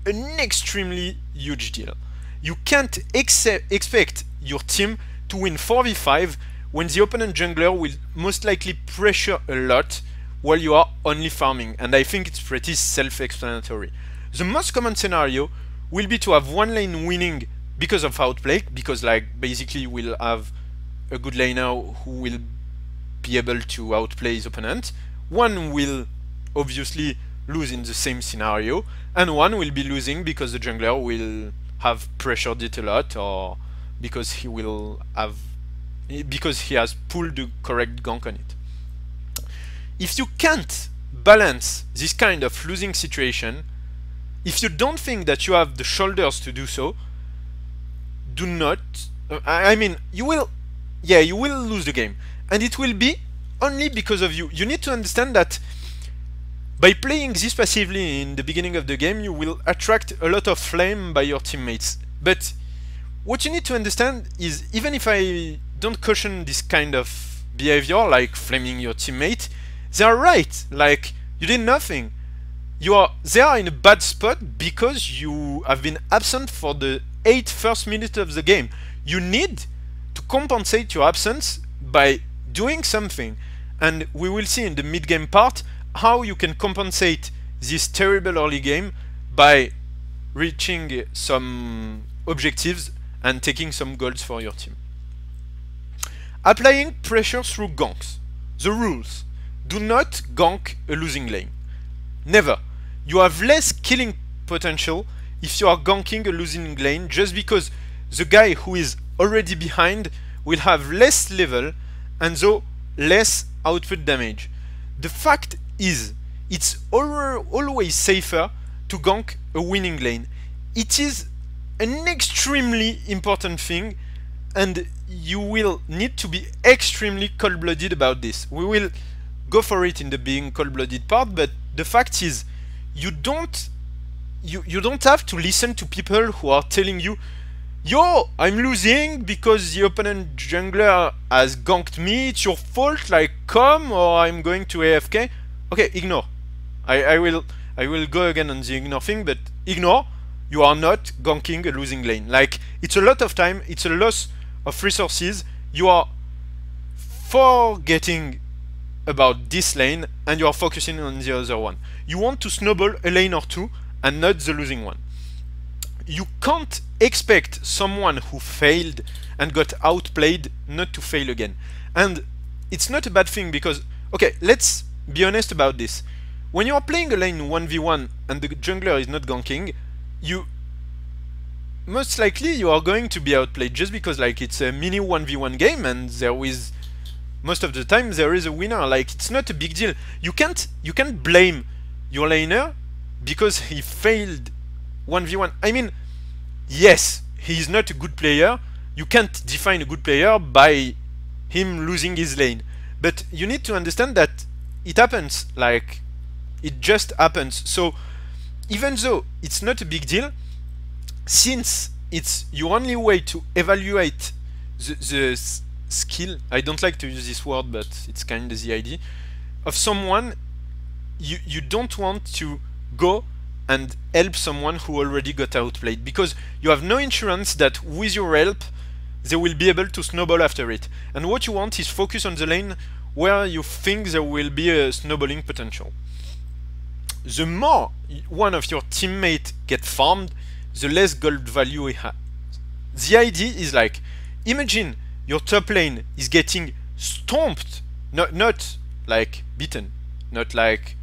an extremely huge deal. You can't expect your team to win 4v5 when the opponent jungler will most likely pressure a lot while you are only farming, and I think it's pretty self-explanatory. The most common scenario will be to have one lane winning because of outplay, because like basically we'll have a good laner who will be able to outplay his opponent. One will obviously lose in the same scenario, and one will be losing because the jungler will have pressured it a lot, or because he has pulled the correct gank on it. If you can't balance this kind of losing situation, if you don't think that you have the shoulders to do so, do not. I mean, you will lose the game, and it will be only because of you. You need to understand that by playing this passively in the beginning of the game, you will attract a lot of flame by your teammates. But what you need to understand is, even if I don't caution this kind of behavior, like flaming your teammate, they are right. Like, you did nothing. They are in a bad spot because you have been absent for the 8 first minutes of the game. You need to compensate your absence by doing something, and we will see in the mid-game part how you can compensate this terrible early game by reaching some objectives and taking some goals for your team. Applying pressure through ganks. The rules: do not gank a losing lane. Never. You have less killing potential if you are ganking a losing lane, just because the guy who is already behind will have less level and so less output damage. The fact is, it's always safer to gank a winning lane. It is an extremely important thing, and you will need to be extremely cold-blooded about this. We will go for it in the being cold-blooded part, but the fact is, you don't have to listen to people who are telling you, yo, I'm losing because the opponent jungler has ganked me, it's your fault, like, come, or I'm going to AFK. Okay, ignore. I will go again on the ignore thing, but ignore. You are not ganking a losing lane. Like, it's a lot of time, it's a loss of resources. You are forgetting about this lane and you are focusing on the other one. You want to snowball a lane or two and not the losing one. You can't expect someone who failed and got outplayed not to fail again. And it's not a bad thing because, okay, let's be honest about this. When you are playing a lane 1v1 and the jungler is not ganking, most likely you are going to be outplayed, just because like it's a mini 1v1 game and there is, most of the time there is a winner. Like, it's not a big deal. You can't blame your laner because he failed 1v1. I mean, yes, he is not a good player. You can't define a good player by him losing his lane. But you need to understand that it happens. Like, it just happens. So even though it's not a big deal, since it's your only way to evaluate the skill, I don't like to use this word, but it's kind of the idea, of someone, you don't want to go and help someone who already got outplayed, because you have no insurance that with your help they will be able to snowball after it. And what you want is focus on the lane where you think there will be a snowballing potential. The more one of your teammates get farmed, the less gold value he has. The idea is like, imagine your top lane is getting stomped, not like beaten, not like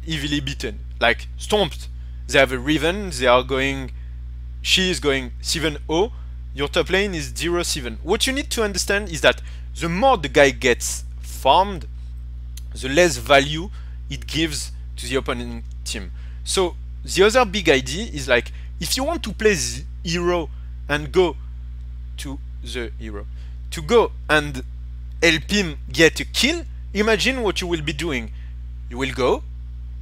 evilly beaten. like stomped. They have a Riven, they are going, she is going 7-0, your top lane is 0-7. What you need to understand is that the more the guy gets farmed, the less value it gives to the opponent team. So the other big idea is like, if you want to play the hero and go to the hero, to go and help him get a kill, imagine what you will be doing. You will go,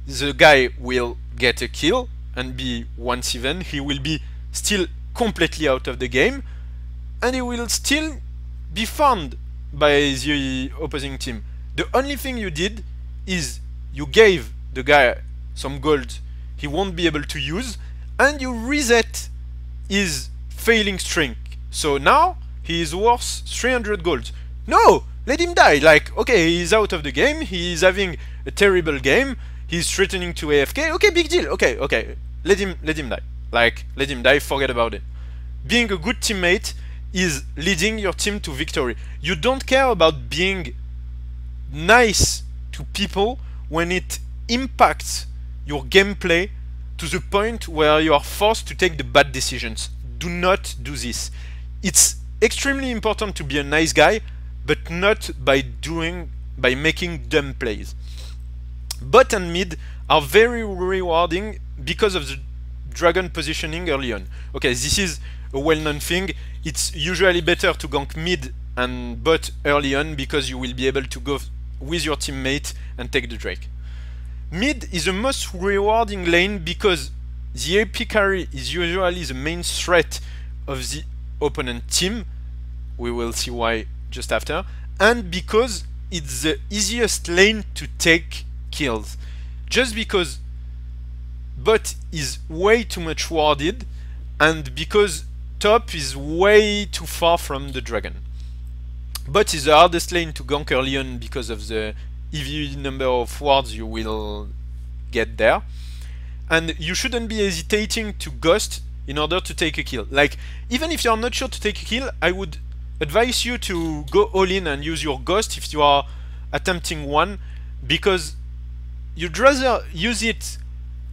the guy will get a kill and be 1-7, he will be still completely out of the game, and he will still be farmed by the opposing team. The only thing you did is you gave the guy some gold he won't be able to use, and you reset his failing streak. So now he is worth 300 gold. No! Let him die. Like, okay, he's out of the game, he's having a terrible game, he's threatening to AFK. Okay, big deal. Okay, okay. Let him die. Like, let him die, forget about it. Being a good teammate is leading your team to victory. You don't care about being nice to people when it impacts your gameplay to the point where you are forced to take the bad decisions. Do not do this. It's extremely important to be a nice guy, but not by making dumb plays. Bot and mid are very rewarding because of the dragon positioning early on. Okay, this is a well-known thing. It's usually better to gank mid and bot early on because you will be able to go with your teammate and take the Drake. Mid is the most rewarding lane because the AP carry is usually the main threat of the opponent team. We will see why just after. And because it's the easiest lane to take kills. Just because bot is way too much warded and because top is way too far from the dragon. Bot is the hardest lane to gank early on because of the EV number of wards you will get there. And you shouldn't be hesitating to ghost in order to take a kill. Like, even if you're not sure to take a kill, I would advise you to go all in and use your ghost if you are attempting one, because you'd rather use it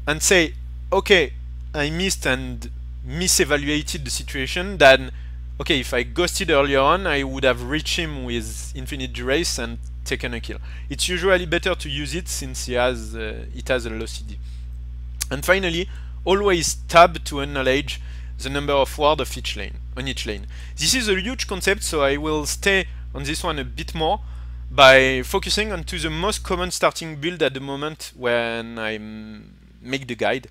and say, okay, I missed and misevaluated the situation, than, okay, if I ghosted earlier on, I would have reached him with infinite duress and taken a kill. It's usually better to use it since it has a low CD. And finally, always tab to acknowledge the number of wards of each lane, on each lane. This is a huge concept, so I will stay on this one a bit more by focusing on to the most common starting build at the moment when I made the guide.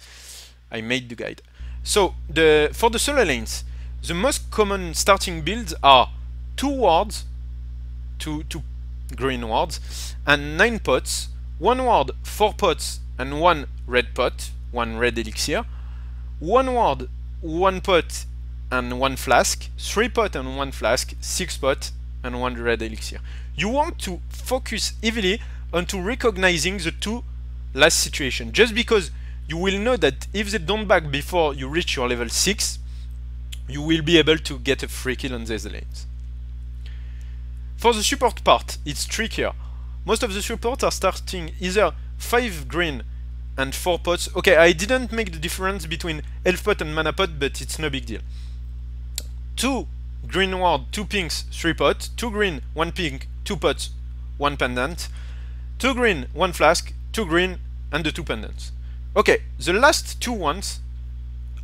So for the solo lanes, the most common starting builds are 2 wards, 2 green wards, and 9 pots, 1 ward, 4 pots, and 1 red pot, 1 red elixir, 1 ward, 1 pot, and 1 flask, 3 pot and 1 flask, 6 pot, and 1 red elixir. You want to focus heavily onto recognizing the 2 last situations, just because you will know that if they don't back before you reach your level 6, you will be able to get a free kill on these lanes. For the support part, it's trickier. Most of the supports are starting either 5 green and 4 pots. Okay, I didn't make the difference between health pot and mana pot, but it's no big deal. 2 green ward, 2 pinks, 3 pot, 2 green, 1 pink, 2 pots, 1 pendant, 2 green, 1 flask, 2 green, and the 2 pendants. Okay, the last 2 ones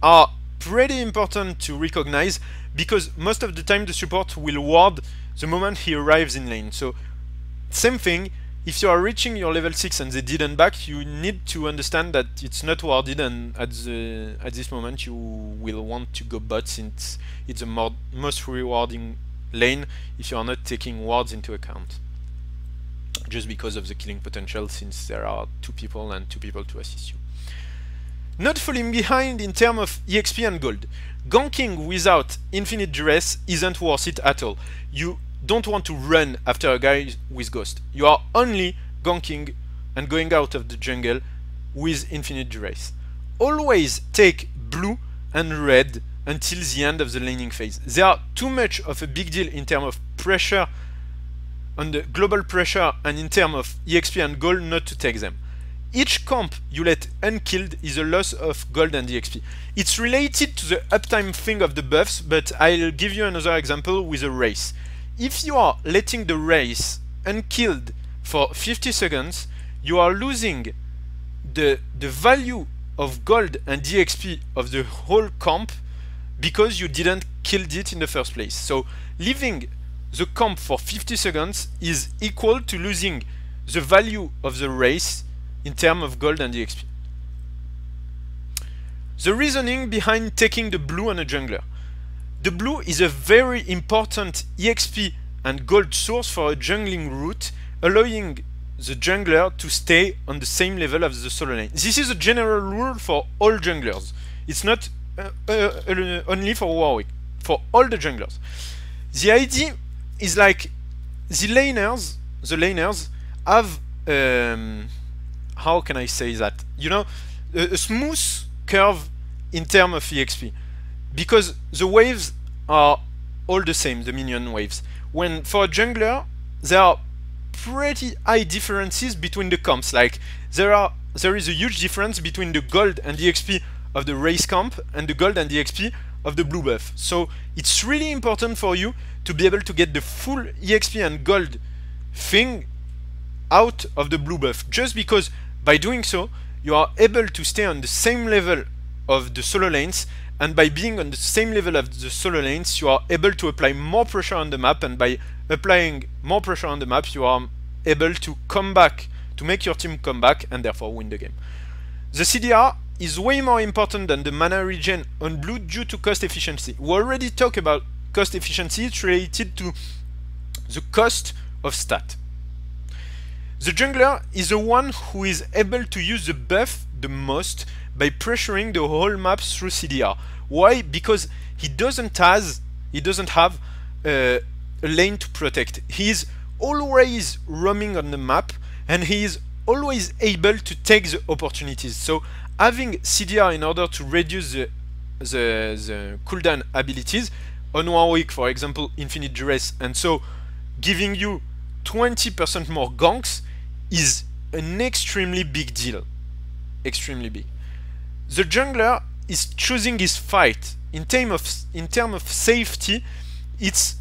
are pretty important to recognize because most of the time the support will ward the moment he arrives in lane. So same thing, if you are reaching your level 6 and they didn't back, you need to understand that it's not warded, and at this moment you will want to go bot since it's the most rewarding lane if you are not taking wards into account. Just because of the killing potential, since there are 2 people and 2 people to assist you. Not falling behind in terms of EXP and gold. Ganking without infinite duress isn't worth it at all. You don't want to run after a guy with ghost. You are only ganking and going out of the jungle with infinite duress. Always take blue and red until the end of the laning phase. They are too much of a big deal in terms of pressure, on the global pressure, and in terms of EXP and gold not to take them. each comp you let unkilled is a loss of gold and EXP. It's related to the uptime thing of the buffs, but I'll give you another example with a race. If you are letting the race unkilled for 50 seconds, you are losing the value of gold and EXP of the whole comp because you didn't kill it in the first place. So leaving the comp for 50 seconds is equal to losing the value of the race in terms of gold and EXP. The reasoning behind taking the blue on a jungler. The blue is a very important EXP and gold source for a jungling route, allowing the jungler to stay on the same level as the solo lane. This is a general rule for all junglers. It's not only for Warwick, for all the junglers. The idea is like the laners have how can I say that? You know, a smooth curve in terms of EXP, because the waves are all the same, the minion waves. When for a jungler, there are pretty high differences between the comps. Like there is a huge difference between the gold and the EXP of the race comp and the gold and the EXP of the blue buff. So it's really important for you to be able to get the full EXP and gold thing out of the blue buff, just because by doing so you are able to stay on the same level of the solo lanes, and by being on the same level of the solo lanes you are able to apply more pressure on the map, and by applying more pressure on the map you are able to come back, to make your team come back and therefore win the game. The CDR is way more important than the mana regen on blue due to cost efficiency. We already talked about cost efficiency. It's related to the cost of stat. The jungler is the one who is able to use the buff the most by pressuring the whole map through CDR. Why? Because he doesn't have a lane to protect. He is always roaming on the map, and he is always able to take the opportunities. So having CDR in order to reduce the cooldown abilities on Warwick, for example, infinite duress, and so giving you 20% more ganks is an extremely big deal. Extremely big. The jungler is choosing his fight. In terms of safety, it's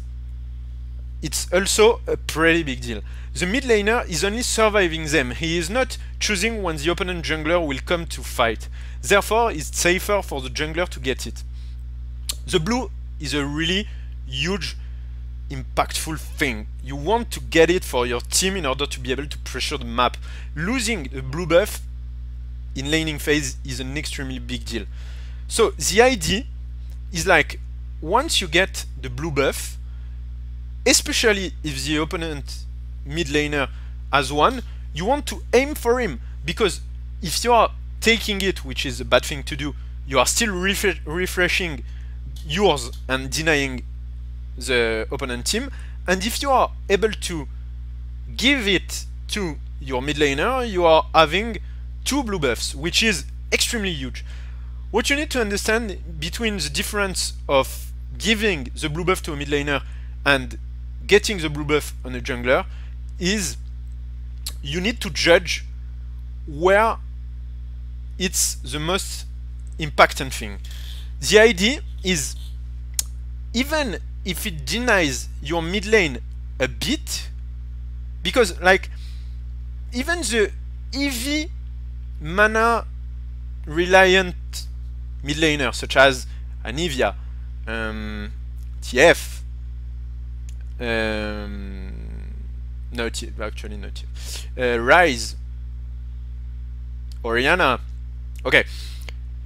also a pretty big deal. The mid laner is only surviving them. He is not choosing when the opponent jungler will come to fight. Therefore, it's safer for the jungler to get it. The blue is a really huge, impactful thing. You want to get it for your team in order to be able to pressure the map. Losing the blue buff in laning phase is an extremely big deal. So the idea is like, once you get the blue buff, especially if the opponent mid laner has one, you want to aim for him, because if you are taking it, which is a bad thing to do, you are still refreshing yours and denying the opponent team. And if you are able to give it to your mid laner, you are having 2 blue buffs, which is extremely huge. What you need to understand between the difference of giving the blue buff to a mid laner and getting the blue buff on a jungler is you need to judge where it's the most impactant thing. The idea is, even if it denies your mid lane a bit, because like even the EV mana reliant mid laner such as Anivia, TF, no TF, actually not TF, Rise, Oriana, okay,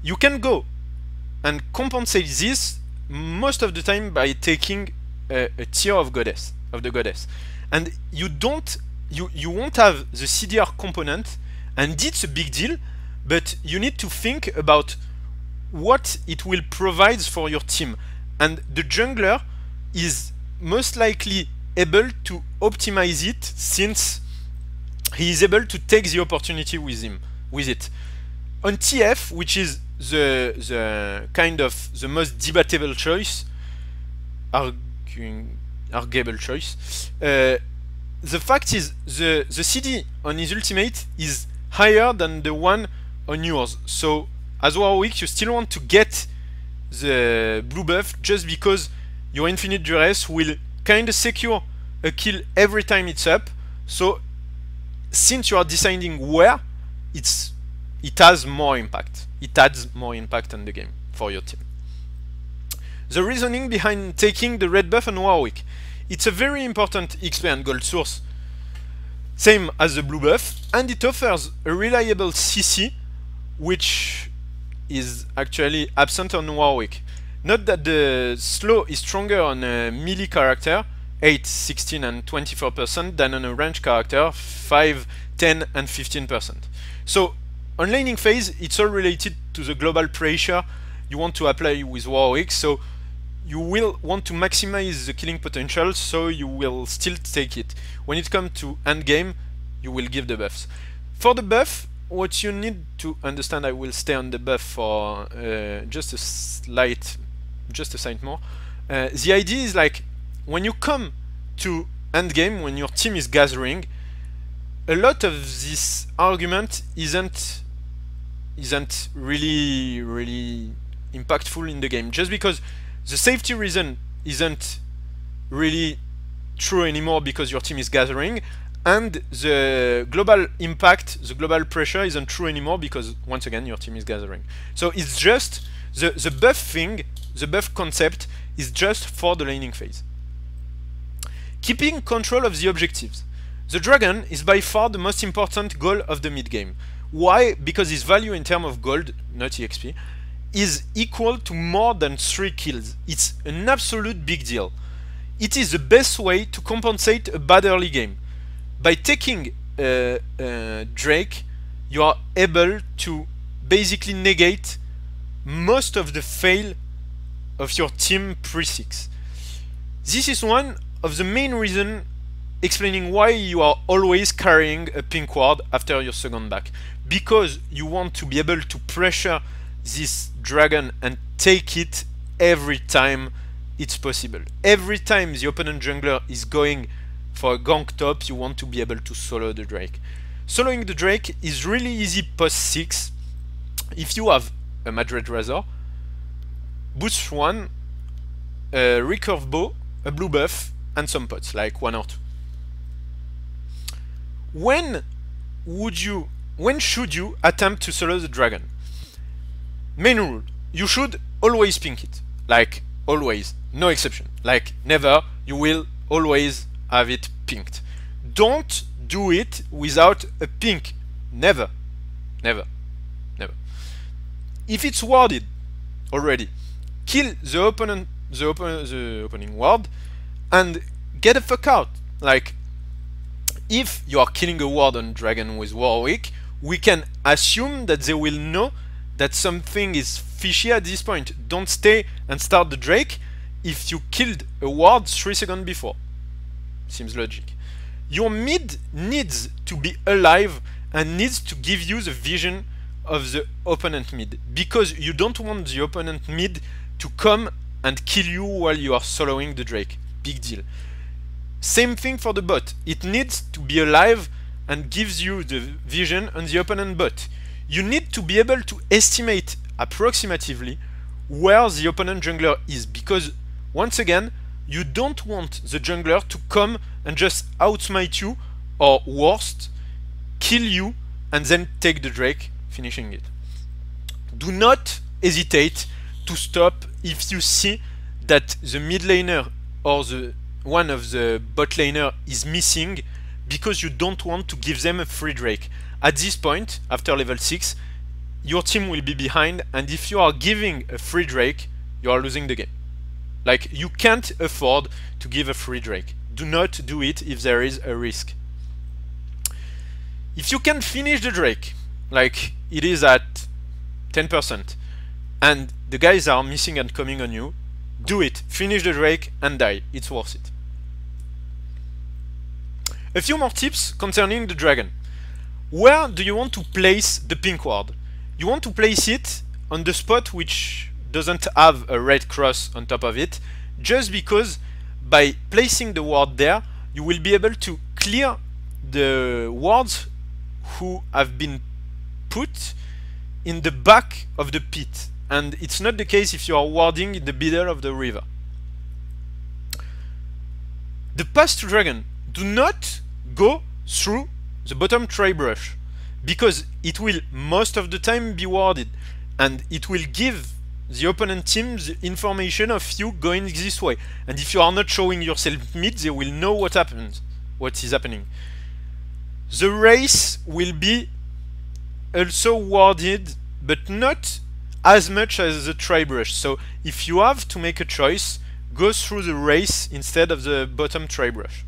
you can go and compensate this most of the time by taking a tier of goddess, and you won't have the CDR component, and it's a big deal, but you need to think about what it will provide for your team, and the jungler is most likely able to optimize it, since he is able to take the opportunity with it. On TF, which is the kind of the most debatable choice, arguable choice, the fact is the CD on his ultimate is higher than the one on yours. So as Warwick, you still want to get the blue buff just because your infinite duress will kind of secure a kill every time it's up. So since you are deciding where, it has more impact. It adds more impact on the game for your team. The reasoning behind taking the red buff on Warwick. It's a very important XP and gold source, same as the blue buff, and it offers a reliable CC, which is actually absent on Warwick. Note that the slow is stronger on a melee character, 8, 16 and 24%, than on a range character, 5, 10 and 15%. So on laning phase, it's all related to the global pressure you want to apply with Warwick, so you will want to maximize the killing potential, so you will still take it. When it comes to endgame, you will give the buffs. For the buff, what you need to understand, I will stay on the buff for just a slight more. The idea is like, when you come to endgame, when your team is gathering, a lot of this argument isn't really impactful in the game, just because the safety reason isn't really true anymore because your team is gathering, and the global impact, the global pressure isn't true anymore because once again your team is gathering. So it's just the buff thing, the buff concept is just for the laning phase. Keeping control of the objectives. The dragon is by far the most important goal of the mid game. Why? Because its value in terms of gold, not EXP, is equal to more than 3 kills. It's an absolute big deal. It is the best way to compensate a bad early game. By taking Drake, you are able to basically negate most of the fail of your team pre-6. This is one of the main reasons explaining why you are always carrying a pink ward after your second back. Because you want to be able to pressure this dragon and take it every time it's possible. Every time the opponent jungler is going for a gank top, you want to be able to solo the Drake. Soloing the Drake is really easy post 6 if you have a Madred Razor, boost 1, a recurve bow, a blue buff, and some pots, like 1 or 2. When should you attempt to solo the dragon? Main rule, you should always pink it. Like, always. No exception. Like, never. You will always have it pinked. Don't do it without a pink. Never. Never. Never. If it's warded already, kill the opening ward and get the fuck out. Like, if you are killing a ward on dragon with Warwick, we can assume that they will know that something is fishy at this point. Don't stay and start the Drake if you killed a ward 3 seconds before. Seems logic. Your mid needs to be alive and needs to give you the vision of the opponent mid, because you don't want the opponent mid to come and kill you while you are soloing the Drake. Big deal. Same thing for the bot. It needs to be alive and gives you the vision on the opponent bot. You need to be able to estimate approximatively where the opponent jungler is, because once again, you don't want the jungler to come and just outsmite you, or worst, kill you and then take the Drake, finishing it. Do not hesitate to stop if you see that the mid laner or one of the bot laner is missing, because you don't want to give them a free Drake. At this point, after level 6, your team will be behind, and if you are giving a free Drake, you are losing the game. Like, you can't afford to give a free Drake. Do not do it if there is a risk. If you can finish the Drake, like it is at 10%, and the guys are missing and coming on you, do it. Finish the Drake and die. It's worth it. A few more tips concerning the dragon. Where do you want to place the pink ward? You want to place it on the spot which doesn't have a red cross on top of it, just because by placing the ward there, you will be able to clear the wards who have been put in the back of the pit, and it's not the case if you are warding in the middle of the river. The path to dragon, do not go through the bottom tray brush, because it will most of the time be warded, and it will give the opponent team the information of you going this way, and if you are not showing yourself mid, they will know what is happening. The race will be also warded, but not as much as the tray brush. So if you have to make a choice, go through the race instead of the bottom tray brush.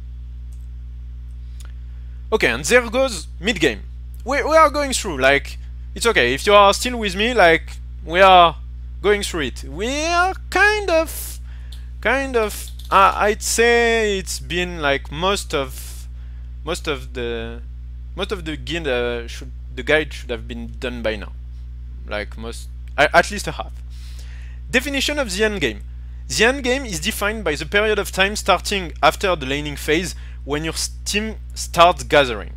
Okay, and there goes mid game. We are going through, like, it's okay. If you are still with me, like, we are going through it. We are kind of, I'd say it's been like most of the guide should have been done by now. Like at least a half. Definition of the end game. The end game is defined by the period of time starting after the laning phase when your team starts gathering.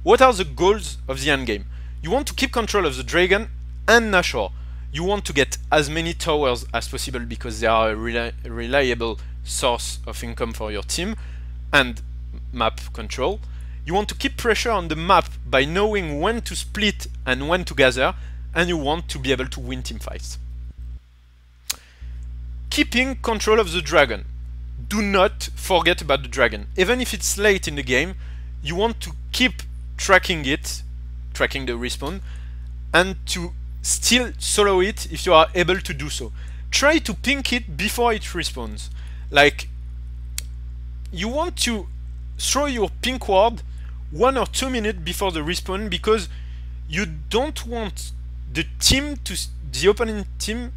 What are the goals of the end game? You want to keep control of the dragon and Nashor. You want to get as many towers as possible because they are a reliable source of income for your team and map control. You want to keep pressure on the map by knowing when to split and when to gather, and you want to be able to win team fights. Keeping control of the dragon. Do not forget about the dragon. Even if it's late in the game, you want to keep tracking it, tracking the respawn, and to still solo it if you are able to do so. Try to pink it before it respawns. Like, you want to throw your pink ward 1 or 2 minutes before the respawn, because you don't want the opponent team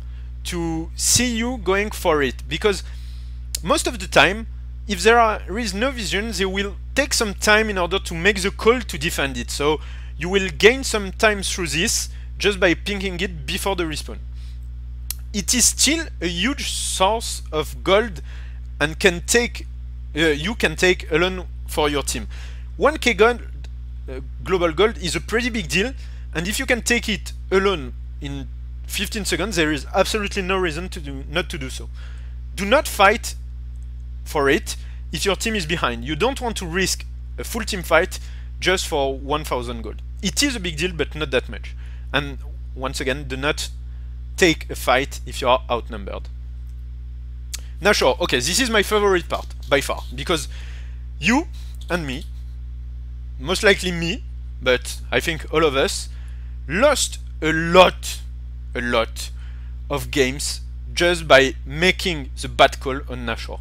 to see you going for it, because most of the time, if there is no vision, they will take some time in order to make the call to defend it. So you will gain some time through this just by pinking it before the respawn. It is still a huge source of gold and can take you can take alone for your team. 1k gold, global gold, is a pretty big deal, and if you can take it alone in 15 seconds, there is absolutely no reason to not to do so. Do not fight for it if your team is behind. You don't want to risk a full team fight just for 1000 gold. It is a big deal, but not that much. And once again, do not take a fight if you are outnumbered. Now sure, okay, this is my favorite part by far, because you and me, most likely me, but I think all of us, lost a lot of games just by making the bad call on Nashor.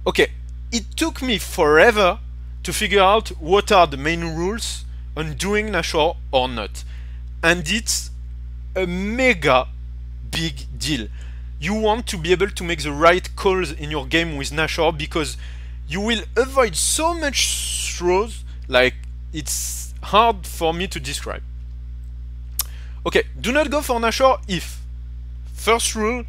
Okay, it took me forever to figure out what are the main rules on doing Nashor or not, and it's a mega big deal. You want to be able to make the right calls in your game with Nashor, because you will avoid so much throws, like it's hard for me to describe. Okay, do not go for Nashor if, first rule,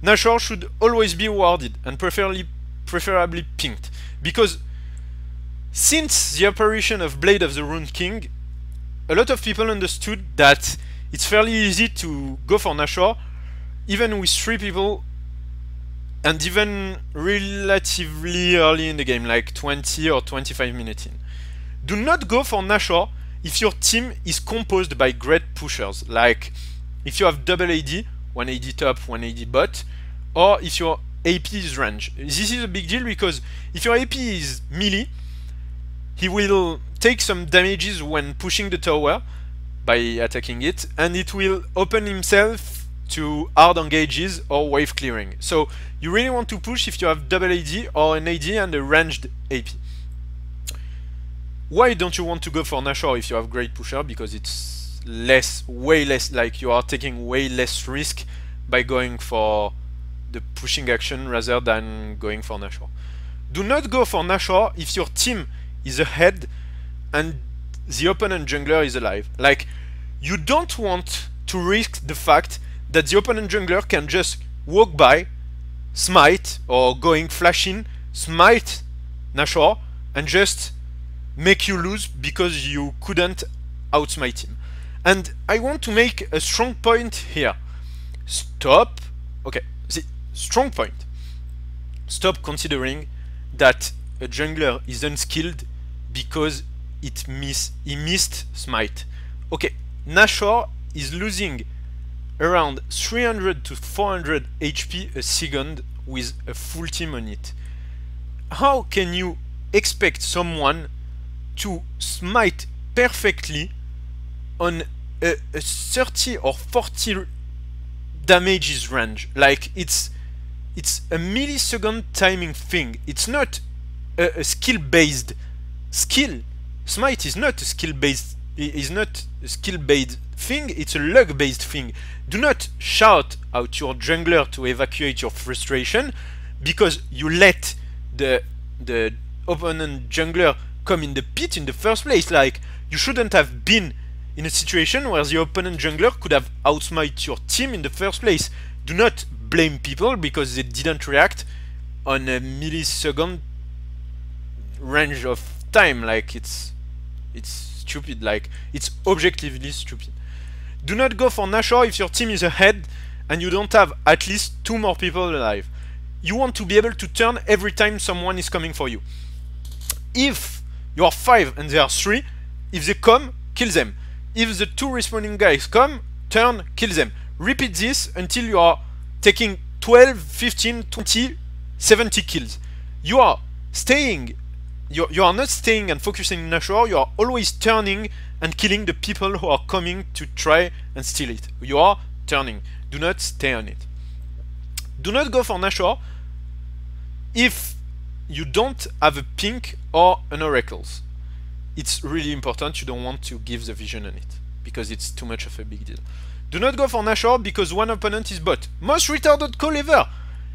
Nashor should always be warded and preferably pinked, because since the apparition of Blade of the Rune King, a lot of people understood that it's fairly easy to go for Nashor even with 3 people, and even relatively early in the game, like 20 or 25 minutes in. Do not go for Nashor if your team is composed by great pushers, like if you have double AD, 1 AD top, 1 AD bot, or if your AP is range. This is a big deal because if your AP is melee, he will take some damages when pushing the tower by attacking it, and it will open himself to hard engages or wave clearing. So you really want to push if you have double AD or an AD and a ranged AP. Why don't you want to go for Nashor if you have great pusher? Because it's way less, like you are taking way less risk by going for the pushing action rather than going for Nashor. Do not go for Nashor if your team is ahead and the opponent jungler is alive. Like, you don't want to risk the fact that the opponent jungler can just walk by, smite, or going flash in, smite Nashor, and just make you lose because you couldn't outsmite him. And I want to make a strong point here. Stop. Okay, the strong point. Stop considering that a jungler is unskilled because he missed smite. Okay, Nashor is losing around 300 to 400 HP a second with a full team on it. How can you expect someone to smite perfectly on a 30 or 40 damages range? Like, it's a millisecond timing thing. It's not a skill-based skill. Smite is not a skill-based thing, it's a luck-based thing. Do not shout out your jungler to evacuate your frustration because you let the opponent jungler come in the pit in the first place. Like, you shouldn't have been in a situation where the opponent jungler could have outsmite your team in the first place. Do not blame people because they didn't react on a millisecond range of time. Like, it's stupid. Like, it's objectively stupid. Do not go for Nashor if your team is ahead and you don't have at least 2 more people alive. You want to be able to turn every time someone is coming for you. If you are 5 and they are 3, if they come, kill them. If the 2 respawning guys come, turn, kill them. Repeat this until you are taking 12, 15, 20, 70 kills. You are staying. You are not staying and focusing on Nashor, you are always turning and killing the people who are coming to try and steal it. You are turning. Do not stay on it. Do not go for Nashor if you don't have a pink or an oracles. It's really important. You don't want to give the vision on it because it's too much of a big deal. Do not go for Nashor because one opponent is bot. Most retarded call ever.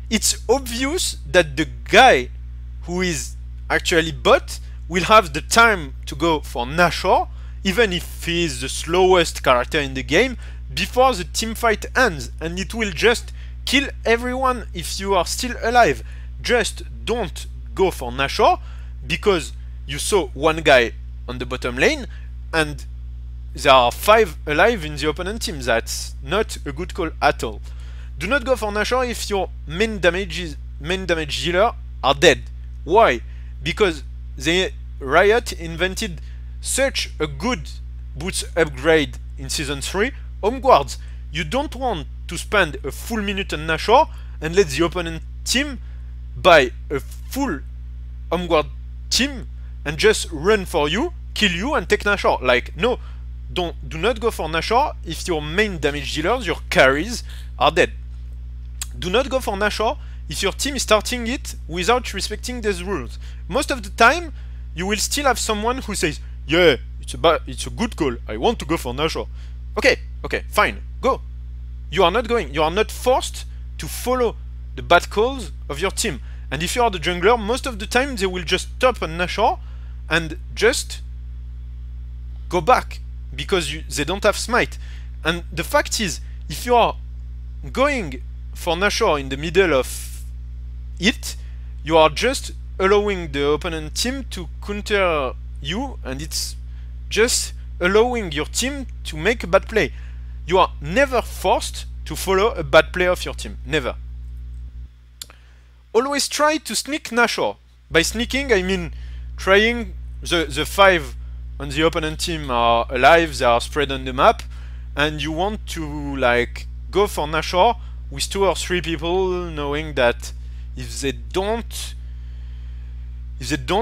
It's obvious that the guy who is actually bot will have the time to go for Nashor, even if he is the slowest character in the game, before the team fight ends, and it will just kill everyone if you are still alive. Just don't go for Nashor because you saw one guy on the bottom lane and there are 5 alive in the opponent team. That's not a good call at all. Do not go for Nashor if your main damage dealer are dead. Why? Because Riot invented such a good boots upgrade in Season 3, Home Guards. You don't want to spend a full minute on Nashor and let the opponent team buy a full Home Guard team and just run for you, kill you and take Nashor. Like, no, do not go for Nashor if your main damage dealers, your carries, are dead. Do not go for Nashor if your team is starting it without respecting these rules. Most of the time, you will still have someone who says, yeah, it's a good call, I want to go for Nashor. Okay, fine, go. You are not going. You are not forced to follow the bad calls of your team. And if you are the jungler, most of the time they will just stop on Nashor and just go back because they don't have smite. And the fact is, if you are going for Nashor in the middle of it, you are just allowing the opponent team to counter you, and it's just allowing your team to make a bad play. You are never forced to follow a bad play of your team. Never. Always try to sneak Nashor. By sneaking, I mean trying the 5 on the opponent team are alive, they are spread on the map, and you want to like go for Nashor with 2 or 3 people, knowing that if they don't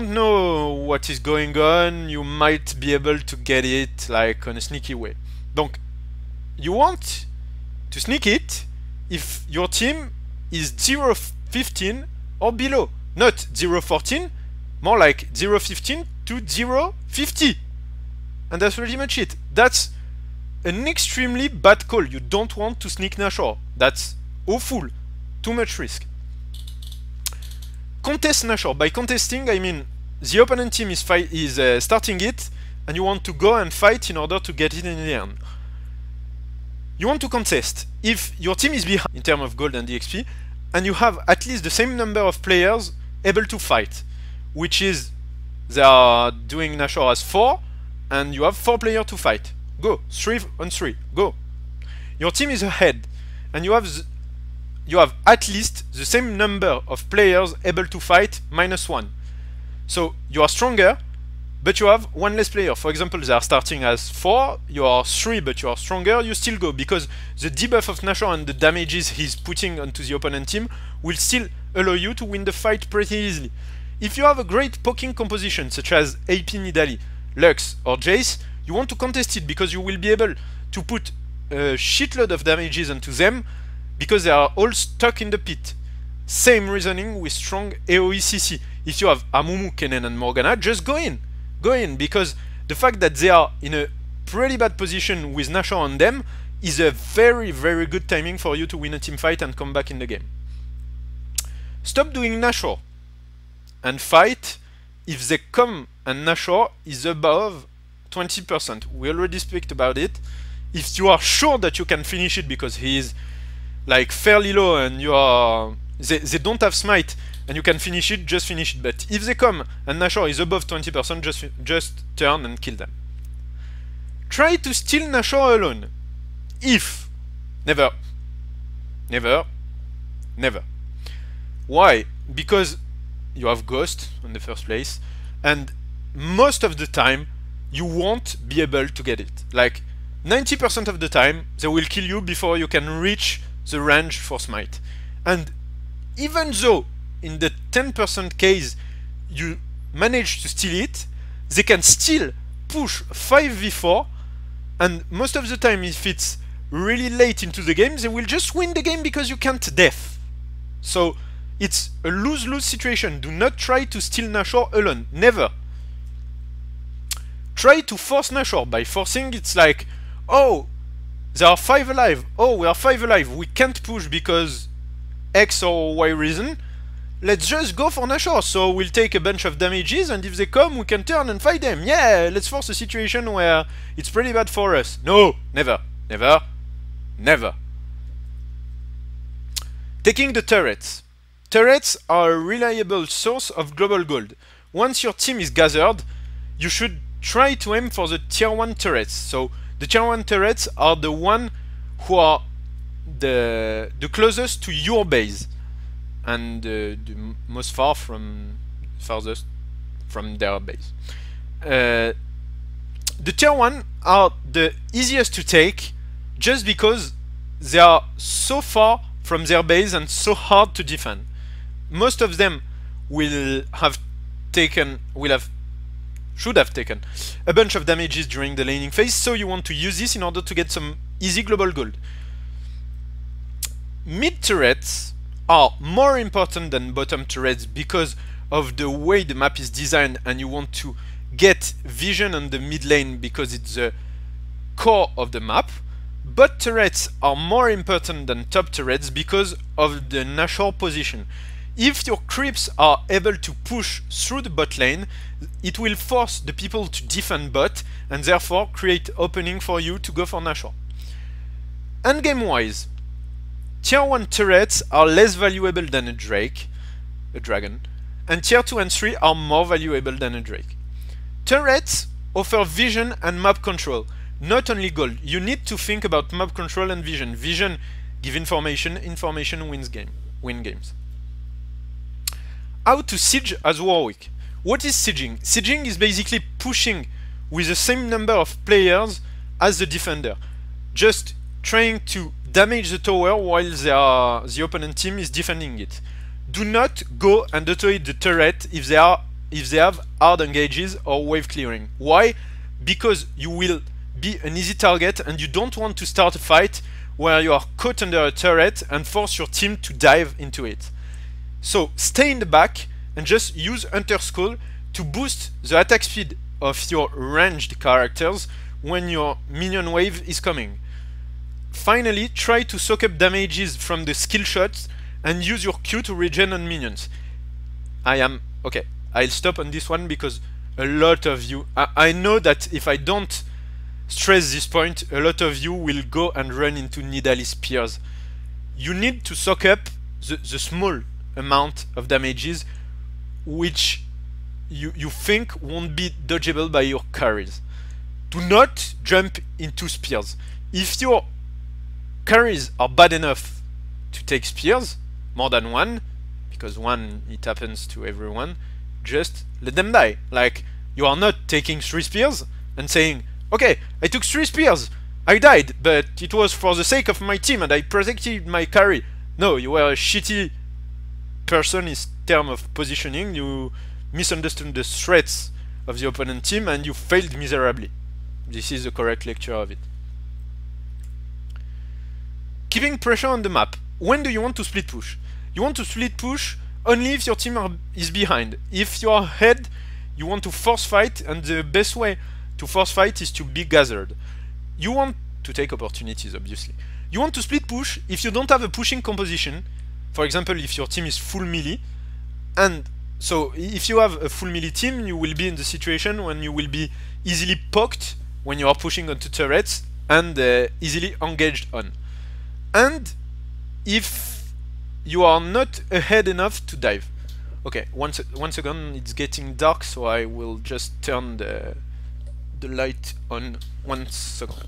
know what is going on, you might be able to get it like on a sneaky way. Donc, you want to sneak it if your team is 0-15 or below, not 0-14, more like 0-15 to 0-50, and that's pretty much it. That's an extremely bad call. You don't want to sneak Nashor. That's awful. Too much risk. Contest Nashor. By contesting, I mean the opponent team is starting it, and you want to go and fight in order to get it in the end. You want to contest. If your team is behind in terms of gold and XP, and you have at least the same number of players able to fight, which is they are doing Nashor as 4, and you have 4 players to fight. Go, 3 on 3, go. Your team is ahead, and you have at least the same number of players able to fight -1. So you are stronger, but you have 1 less player. For example, they are starting as 4, you are 3, but you are stronger, you still go, because the debuff of Nashor and the damages he's putting onto the opponent team will still allow you to win the fight pretty easily. If you have a great poking composition, such as AP Nidalee, Lux, or Jace, you want to contest it because you will be able to put a shitload of damages onto them because they are all stuck in the pit. Same reasoning with strong AoE CC. If you have Amumu, Kennen, and Morgana, just go in. Go in, because the fact that they are in a pretty bad position with Nashor on them is a very, very good timing for you to win a team fight and come back in the game. Stop doing Nashor and fight if they come and Nashor is above 20%. We already spoke about it. If you are sure that you can finish it because he is like fairly low and you are they don't have smite and you can finish it, just finish it. But if they come and Nashor is above 20%, just turn and kill them. Try to steal Nashor alone. If. Never. Never. Never. Why? Because you have Ghost in the first place, and most of the time you won't be able to get it. Like 90% of the time they will kill you before you can reach the range for smite. And even though in the 10% case you manage to steal it, they can still push 5v4, and most of the time if it's really late into the game, they will just win the game because you can't def. So it's a lose-lose situation. Do not try to steal Nashor alone. Never. Try to force Nashor. By forcing, it's like, oh, there are 5 alive. Oh, we are 5 alive. We can't push because X or Y reason. Let's just go for Nashor. So we'll take a bunch of damages, and if they come, we can turn and fight them. Yeah, let's force a situation where it's pretty bad for us. No, never. Never. Never. Taking the turrets. Turrets are a reliable source of global gold. Once your team is gathered, you should try to aim for the tier 1 turrets. So the tier 1 turrets are the one who are the closest to your base and the most farthest from their base. The tier 1 are the easiest to take just because they are so far from their base and so hard to defend. Most of them should have taken a bunch of damages during the laning phase, so you want to use this in order to get some easy global gold. Mid turrets are more important than bottom turrets because of the way the map is designed, and you want to get vision on the mid lane because it's the core of the map. Bot turrets are more important than top turrets because of the Nashor position. If your creeps are able to push through the bot lane, it will force the people to defend bot and therefore create opening for you to go for Nashor. Endgame wise, tier 1 turrets are less valuable than a dragon, and tier 2 and 3 are more valuable than a drake. Turrets offer vision and map control, not only gold. You need to think about map control and vision. Vision give information, information win games. How to siege as Warwick. What is sieging? Sieging is basically pushing with the same number of players as the defender, just trying to damage the tower while the opponent team is defending it. Do not go and auto-hit the turret if they have hard engages or wave clearing. Why? Because you will be an easy target and you don't want to start a fight where you are caught under a turret and force your team to dive into it. So stay in the back and just use Hunter's Skull to boost the attack speed of your ranged characters when your minion wave is coming. Finally, try to soak up damages from the skill shots and use your Q to regen on minions. Okay, I'll stop on this one because a lot of you, I know that if I don't stress this point, a lot of you will go and run into Nidalee spears. You need to soak up the small amount of damages which you think won't be dodgeable by your carries. do not jump into spears. If your carries are bad enough to take spears, more than one, because one, it happens to everyone, just let them die. Like, you are not taking 3 spears and saying, okay, I took 3 spears, I died, but it was for the sake of my team and I protected my carry. No, you were a shitty person in terms of positioning, you misunderstood the threats of the opponent team and you failed miserably. This is the correct lecture of it. Keeping pressure on the map. When do you want to split push? You want to split push only if your team is behind. If you are ahead, you want to force fight, and the best way to force fight is to be gathered. You want to take opportunities, obviously. You want to split push if you don't have a pushing composition. For example, if your team is full melee, and so if you have a full melee team, you will be in the situation when you will be easily poked when you are pushing onto turrets and easily engaged on. And if you are not ahead enough to dive. Okay, once again, it's getting dark, so I will just turn the light on 1 second.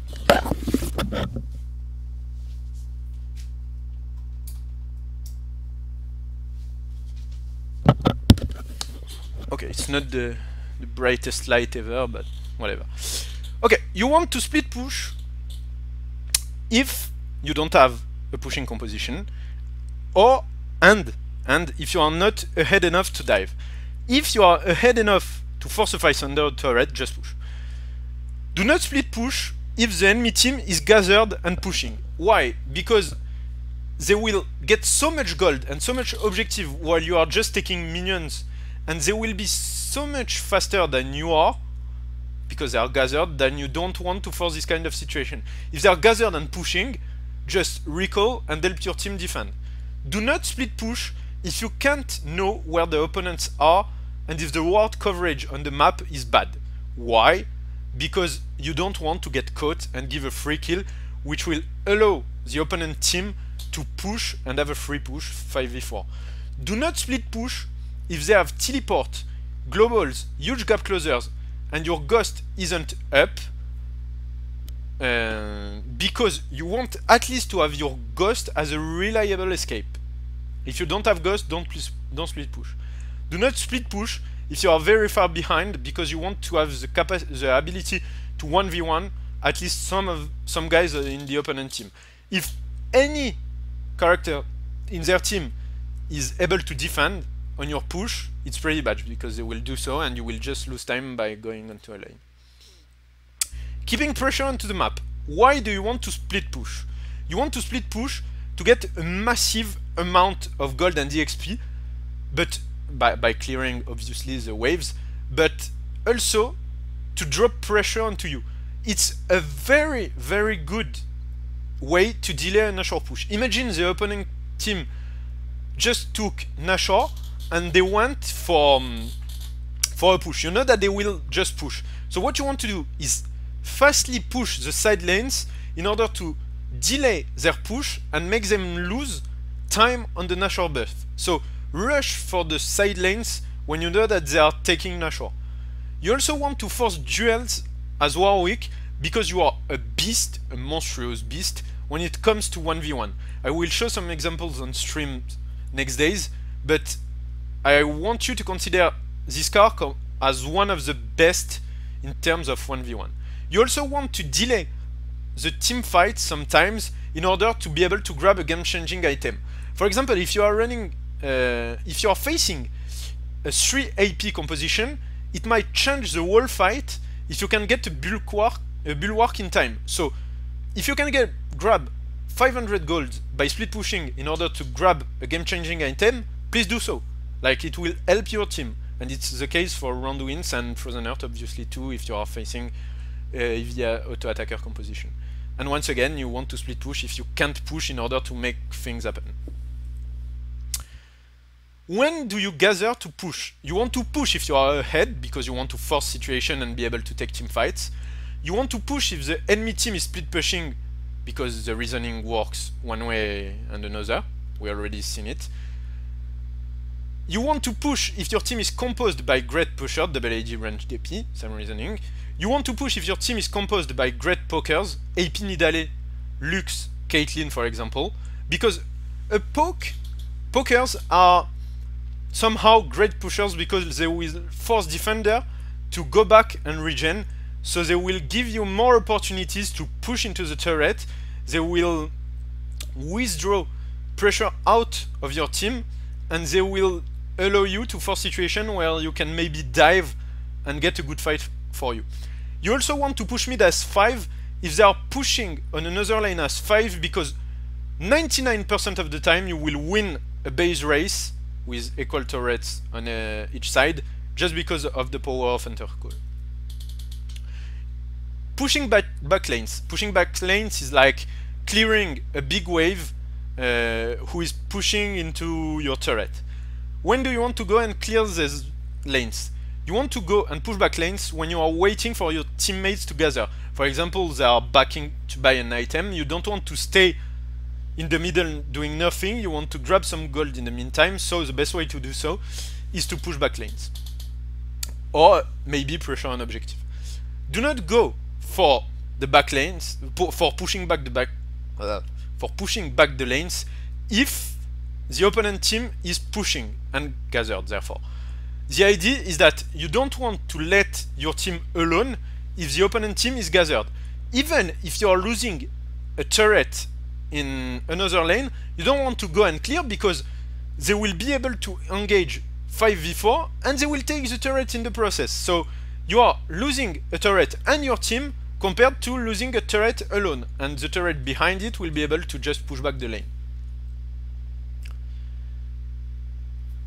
Okay, it's not the brightest light ever, but whatever. Okay, you want to split push if you don't have a pushing composition, or and if you are not ahead enough to dive. If you are ahead enough to force a fight under a turret, just push. Do not split push if the enemy team is gathered and pushing. Why? Because they will get so much gold and so much objective while you are just taking minions, and they will be so much faster than you are because they are gathered, then you don't want to force this kind of situation. If they are gathered and pushing, just recall and help your team defend. Do not split push if you can't know where the opponents are and if the ward coverage on the map is bad. Why? Because you don't want to get caught and give a free kill, which will allow the opponent team to push and have a free push 5v4. Do not split push if they have teleport, globals, huge gap closers, and your ghost isn't up, because you want at least to have your ghost as a reliable escape. If you don't have ghost, don't split push. Do not split push if you are very far behind, because you want to have the ability to 1v1 at least some guys in the opponent team. If any character in their team is able to defend on your push, it's pretty bad because they will do so and you will just lose time by going onto a lane. Keeping pressure onto the map. Why do you want to split push? You want to split push to get a massive amount of gold and EXP, but by clearing obviously the waves, but also to drop pressure onto you. It's a very, very good way to delay a Nashor push. Imagine the opponent team just took Nashor and they went for a push. You know that they will just push. So what you want to do is fastly push the side lanes in order to delay their push and make them lose time on the Nashor buff. So rush for the side lanes when you know that they are taking Nashor. You also want to force duels as Warwick because you are a beast, a monstrous beast, when it comes to 1v1. I will show some examples on stream next days, but I want you to consider this car as one of the best in terms of 1v1. You also want to delay the team fight sometimes in order to be able to grab a game-changing item. For example, if you are running, if you are facing a 3 AP composition, it might change the whole fight if you can get a bulwark in time. So, if you can grab 500 gold by split pushing in order to grab a game-changing item, please do so. Like, it will help your team, and it's the case for round wins and Frozen Earth obviously too if you are facing via auto attacker composition. And once again, you want to split push if you can't push in order to make things happen. When do you gather to push? You want to push if you are ahead because you want to force situation and be able to take team fights. You want to push if the enemy team is split pushing because the reasoning works one way and another. We already seen it. You want to push if your team is composed by great pusher, double AD range DP, same reasoning. You want to push if your team is composed by great pokers, AP Nidale, Lux, Caitlyn for example, because pokers are somehow great pushers because they will force defender to go back and regen, so they will give you more opportunities to push into the turret. They will withdraw pressure out of your team, and they will allow you to force situation where you can maybe dive and get a good fight for you. You also want to push mid as 5 if they are pushing on another lane as 5, because 99% of the time you will win a base race with equal turrets on each side just because of the power of Hunter-Call. Pushing back lanes. Pushing back lanes is like clearing a big wave who is pushing into your turret. When do you want to go and clear these lanes? You want to go and push back lanes when you are waiting for your teammates to gather. For example, they are backing to buy an item. You don't want to stay in the middle doing nothing. You want to grab some gold in the meantime. So the best way to do so is to push back lanes, or maybe pressure an objective. Do not go for the back lanes for pushing back the lanes if the opponent team is pushing and gathered. Therefore, the idea is that you don't want to let your team alone if the opponent team is gathered. Even if you are losing a turret in another lane, you don't want to go and clear, because they will be able to engage 5v4 and they will take the turret in the process. So you are losing a turret and your team compared to losing a turret alone, and the turret behind it will be able to just push back the lane.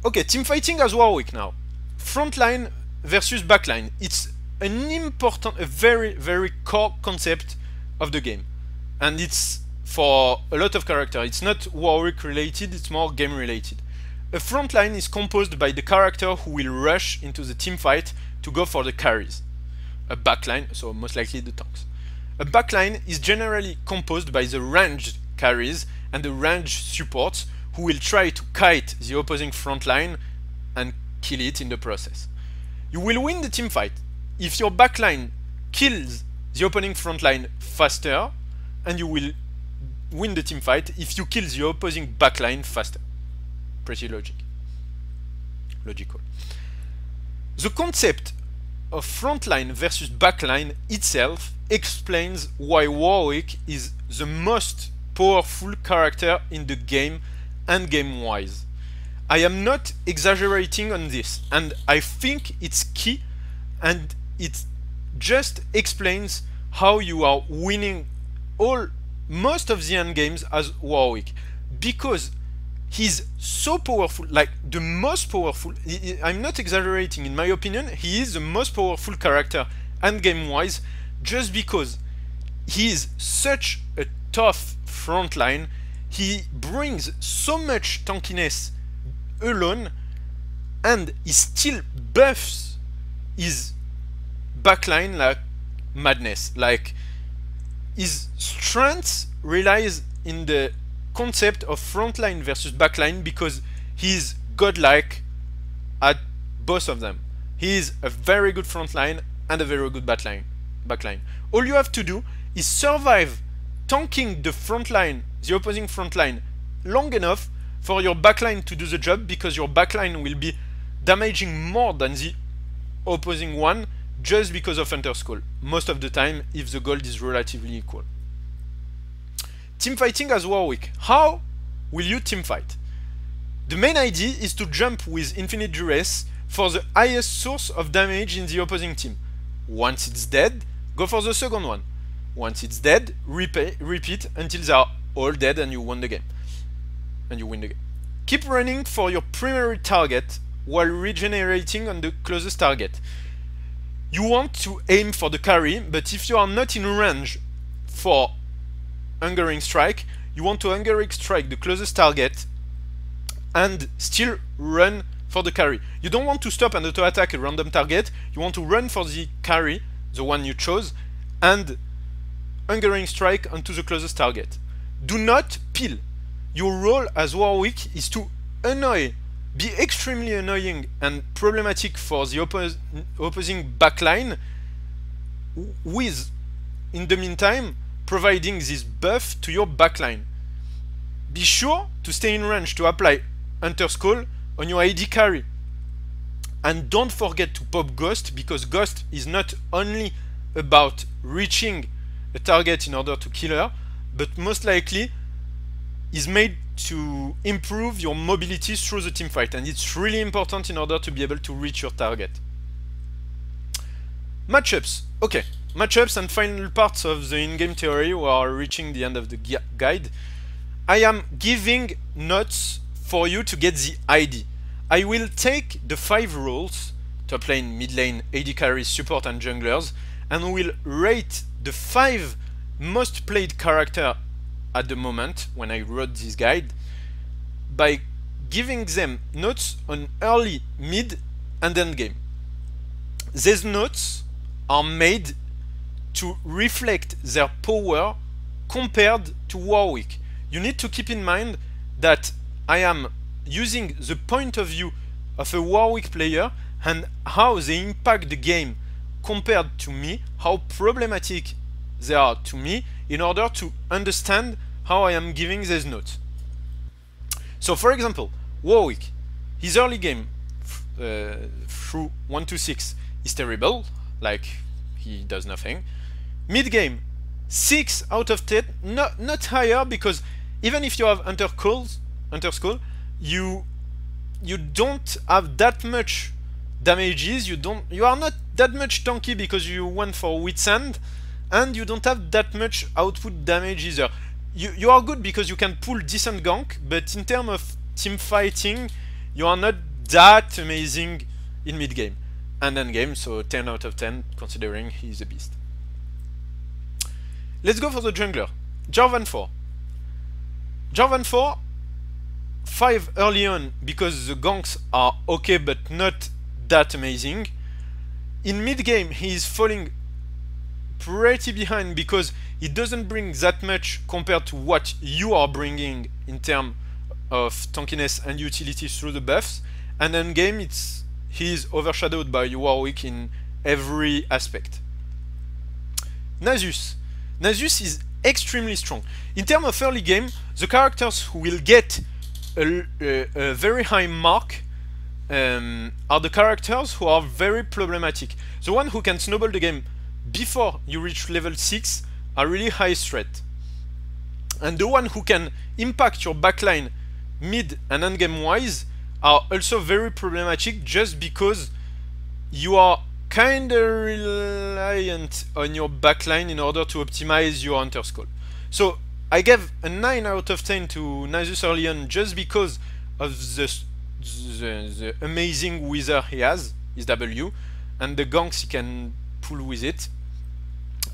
Okay, team fighting as Warwick now. Frontline versus backline. It's an important, a very core concept of the game, and it's for a lot of characters. It's not Warwick related, it's more game related. A frontline is composed by the character who will rush into the team fight to go for the carries. A backline, so most likely the tanks. A backline is generally composed by the ranged carries and the ranged supports who will try to kite the opposing frontline and kill it in the process. You will win the team fight if your backline kills the opposing frontline faster, and you will win the team fight if you kill the opposing backline faster. Pretty logical. The concept of frontline versus backline itself explains why Warwick is the most powerful character in the game and game-wise. I am not exaggerating on this, and I think it's key, and it just explains how you are winning most of the end games as Warwick, because he's so powerful, like the most powerful. I'm not exaggerating, in my opinion, he is the most powerful character end game-wise, just because he is such a tough frontline. He brings so much tankiness alone, and he still buffs his backline like madness. Like, his strength relies in the concept of frontline versus backline, because he's godlike at both of them. He is a very good frontline and a very good backline. All you have to do is survive tanking the frontline, the opposing frontline, long enough for your backline to do the job, because your backline will be damaging more than the opposing one just because of Hunter's Call, most of the time if the gold is relatively equal. Team fighting as Warwick. How will you team fight? The main idea is to jump with infinite duress for the highest source of damage in the opposing team. Once it's dead, go for the second one. Once it's dead, repeat until they are all dead and you win the game. Keep running for your primary target while regenerating on the closest target. You want to aim for the carry, but if you are not in range for Hungering Strike, you want to Hungering Strike the closest target and still run for the carry. You don't want to stop and auto-attack a random target. You want to run for the carry, the one you chose, and Hungering Strike onto the closest target. Do not peel. Your role as Warwick is to be extremely annoying and problematic for the opposing backline with, in the meantime, providing this buff to your backline. Be sure to stay in range to apply Hunter's Call on your AD carry. And don't forget to pop Ghost, because Ghost is not only about reaching a target in order to kill her, but most likely is made to improve your mobility through the teamfight, and it's really important in order to be able to reach your target. Matchups. Okay, matchups and final parts of the in-game theory. We are reaching the end of the guide. I am giving notes for you to get the ID. I will take the 5 roles to apply in mid lane, AD carry, support and junglers, and will rate the 5 most played character at the moment when I wrote this guide by giving them notes on early, mid and end game. These notes are made to reflect their power compared to Warwick. You need to keep in mind that I am using the point of view of a Warwick player and how they impact the game compared to me, how problematic they are to me, in order to understand how I am giving these notes. So for example, Warwick, his early game through 1 to 6 is terrible, like he does nothing. Mid game, 6 out of 10, not higher, because even if you have Hunter's Call, you don't have that much damages, you are not that much tanky because you went for Wit's End, and you don't have that much output damage either. You are good because you can pull decent gank, but in terms of team fighting, you are not that amazing in mid game and end game, so 10 out of 10 considering he's a beast. Let's go for the jungler. Jarvan 4. Jarvan 4, 5 early on because the ganks are okay but not that amazing. In mid game he is falling pretty behind because it doesn't bring that much compared to what you are bringing in terms of tankiness and utility through the buffs, and end game he is overshadowed by Warwick in every aspect. Nasus is extremely strong. In terms of early game, the characters who will get a very high mark are the characters who are very problematic. The one who can snowball the game before you reach level 6 are really high threat. And the one who can impact your backline mid and end game wise are also very problematic, just because you are kinda reliant on your backline in order to optimize your Hunter's Call. So I gave a 9 out of 10 to Nasus early on just because of the amazing wither he has, his W, and the ganks he can pull with it.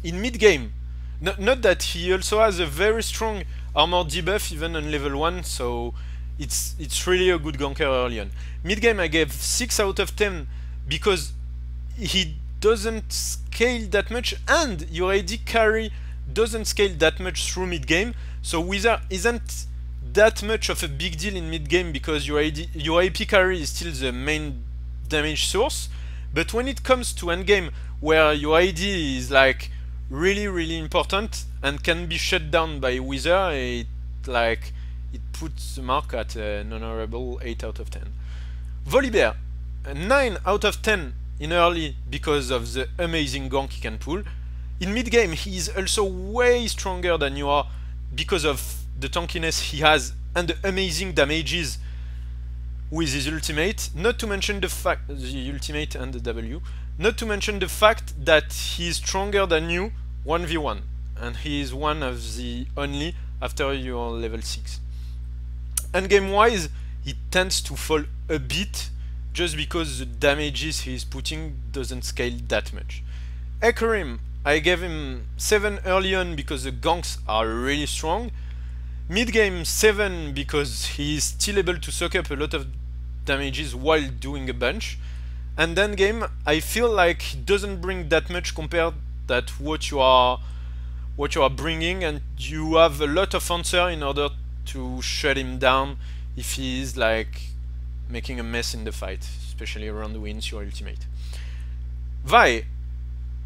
In mid game, not that he also has a very strong armor debuff even on level 1, so it's really a good ganker early on. Mid game I gave 6 out of 10 because he doesn't scale that much, and your AD carry doesn't scale that much through mid game, so wither isn't that much of a big deal in mid game because your AP carry is still the main damage source. But when it comes to end game, where your AD is like really important and can be shut down by wither, it puts the mark at an honorable 8 out of 10. Volibear, 9 out of 10 in early because of the amazing gank he can pull. In mid game he is also way stronger than you are because of the tankiness he has and the amazing damages with his ultimate, not to mention the fact, the ultimate and the W, not to mention the fact that he is stronger than you 1v1, and he is one of the only after your level 6. Endgame wise, he tends to fall a bit just because the damages he is putting doesn't scale that much. Ekarim, I gave him 7 early on because the ganks are really strong. Mid game 7 because he is still able to soak up a lot of damages while doing a bunch. And then game, I feel like he doesn't bring that much compared to what you are bringing, and you have a lot of answer in order to shut him down if he is like making a mess in the fight, especially around the wins your ultimate. Vi,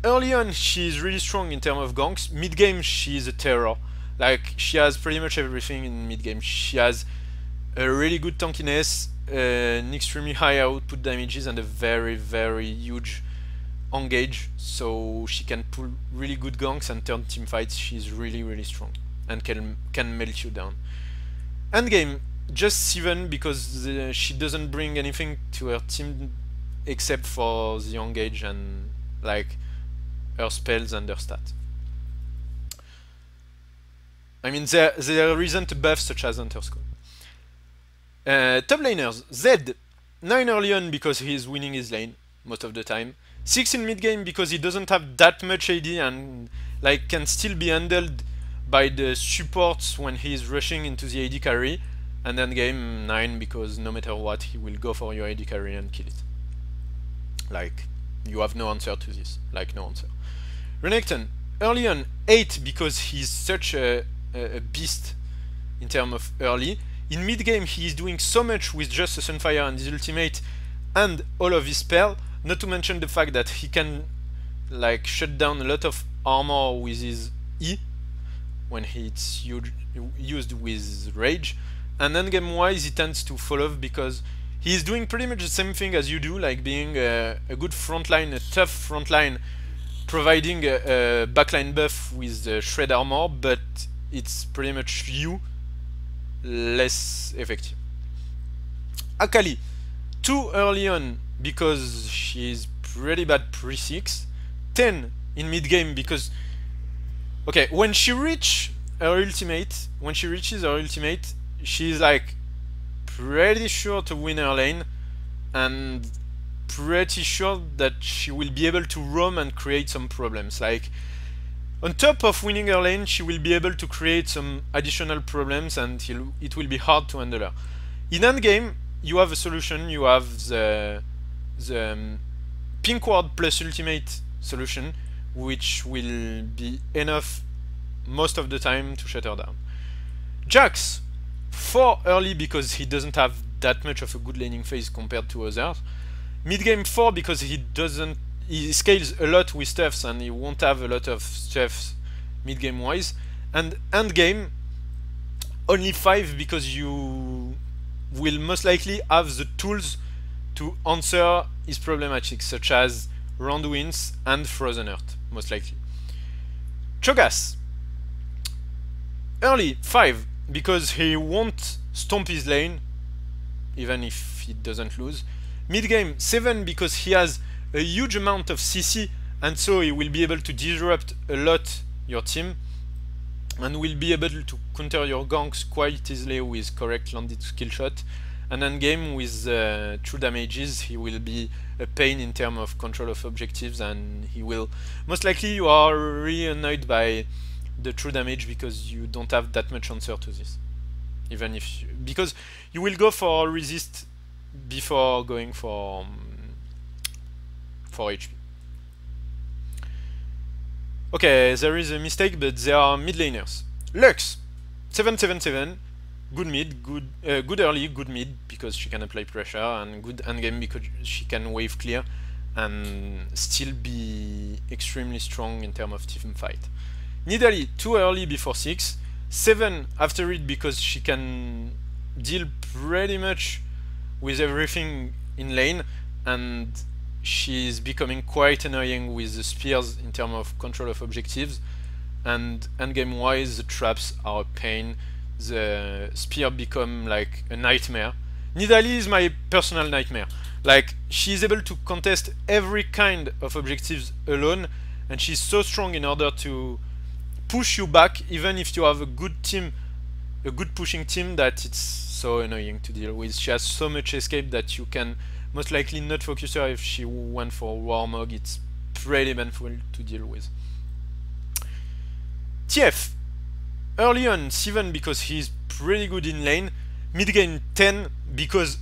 early on she's really strong in terms of ganks. Mid game she's a terror. Like she has pretty much everything in mid game. She has a really good tankiness, an extremely high output damages, and a very huge engage. So she can pull really good ganks and turn team fights. She's really strong and can melt you down. Endgame just 7 because she doesn't bring anything to her team except for the engage and like her spells and her stats. I mean, there isn't a buff such as Underscore. Top laners, Zed, 9 early on because he is winning his lane most of the time. 6 in mid game because he doesn't have that much AD and like can still be handled by the supports when he is rushing into the AD carry. And then game 9 because no matter what he will go for your AD carry and kill it. Like, you have no answer to this. Like, no answer. Renekton, early on 8 because he's such a beast in terms of early. In mid game he is doing so much with just a Sunfire and his ultimate and all of his spell, not to mention the fact that he can like shut down a lot of armor with his E when it's used with rage. And then game wise he tends to fall off because he is doing pretty much the same thing as you do, like being a good frontline, a tough frontline, providing a backline buff with shred armor, but it's pretty much you less effective. Akali, too early on because she's pretty bad pre-6. 10 in mid game because okay, when she reaches her ultimate, she's like pretty sure to win her lane and pretty sure that she will be able to roam and create some problems. Like on top of winning her lane, she will be able to create some additional problems and it will be hard to handle her. In endgame, you have a solution. You have the pink ward plus ultimate solution, which will be enough most of the time to shut her down. Jax, 4 early because he doesn't have that much of a good laning phase compared to others. Mid game 4 because he scales a lot with stuffs and he won't have a lot of stuffs mid game wise. And end game only 5 because you will most likely have the tools to answer his problematics, such as round wins and frozen earth, most likely. Cho'Gath, early 5 because he won't stomp his lane even if he doesn't lose. Mid game 7 because he has a huge amount of CC and so he will be able to disrupt a lot your team and will be able to counter your ganks quite easily with correct landed skill shot. And then game with true damages, he will be a pain in terms of control of objectives, and he will most likely, you are really annoyed by the true damage because you don't have that much answer to this, even if because you will go for resist before going for HP. Okay, there is a mistake, but they are mid laners. Lux, 777, good mid, good early, good mid because she can apply pressure, and good endgame because she can wave clear and still be extremely strong in terms of team fight. Nidalee, too early before 6, 7 after it because she can deal pretty much with everything in lane, and she's becoming quite annoying with the spears in terms of control of objectives, and endgame wise the traps are a pain. The spear become like a nightmare. Nidalee is my personal nightmare. Like, she's able to contest every kind of objectives alone, and she's so strong in order to push you back even if you have a good team, a good pushing team, that it's so annoying to deal with. She has so much escape that you can most likely not focus her if she went for Warmog. It's pretty painful to deal with. TF, early on 7 because he's pretty good in lane, mid game 10 because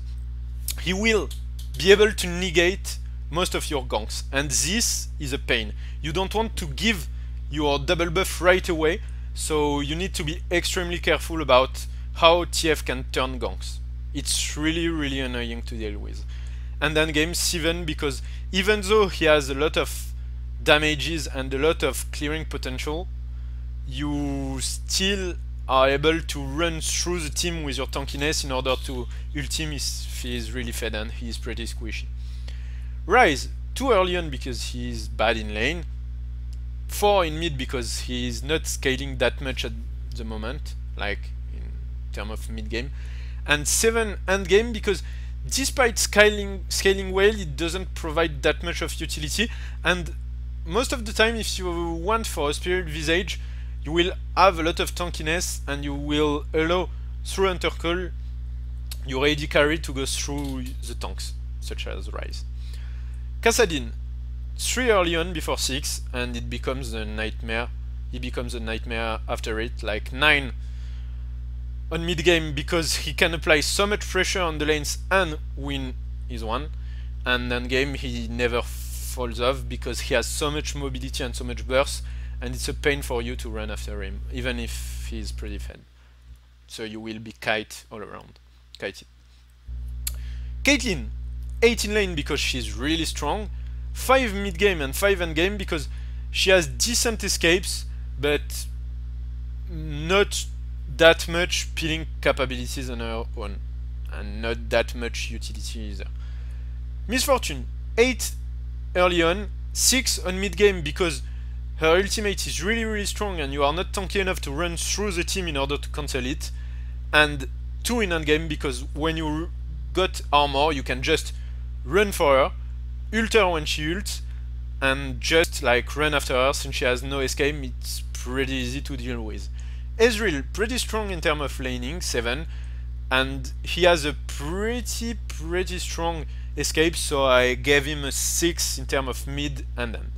he will be able to negate most of your ganks, and this is a pain. You don't want to give your double buff right away, so you need to be extremely careful about how TF can turn ganks. It's really annoying to deal with. And then game 7 because even though he has a lot of damages and a lot of clearing potential, you still are able to run through the team with your tankiness in order to ult him if he is really fed and he is pretty squishy. Rise, too early on because he is bad in lane, 4 in mid because he is not scaling that much at the moment, like in terms of mid game, and 7 end game because despite scaling well, it doesn't provide that much of utility, and most of the time if you want for a Spirit Visage, you will have a lot of tankiness and you will allow through Intercall your AD carry to go through the tanks, such as Rise. Kassadin, 3 early on before 6, and it becomes a nightmare. He becomes a nightmare after it, like 9 on mid game because he can apply so much pressure on the lanes and win his one, and end game he never falls off because he has so much mobility and so much burst, and it's a pain for you to run after him, even if he's pretty fed. So you will be kite all around. Kited. Caitlyn, 8 in lane because she's really strong, 5 mid game and 5 end game because she has decent escapes, but not that much peeling capabilities on her own, and not that much utility either. Misfortune, 8 early on, 6 on mid game because her ultimate is really strong and you are not tanky enough to run through the team in order to cancel it, and 2 in end game because when you got armor you can just run for her, ult her when she ults, and just like run after her since she has no escape. It's pretty easy to deal with. Ezreal, pretty strong in terms of laning, 7, and he has a pretty strong escape, so I gave him a 6 in terms of mid and end.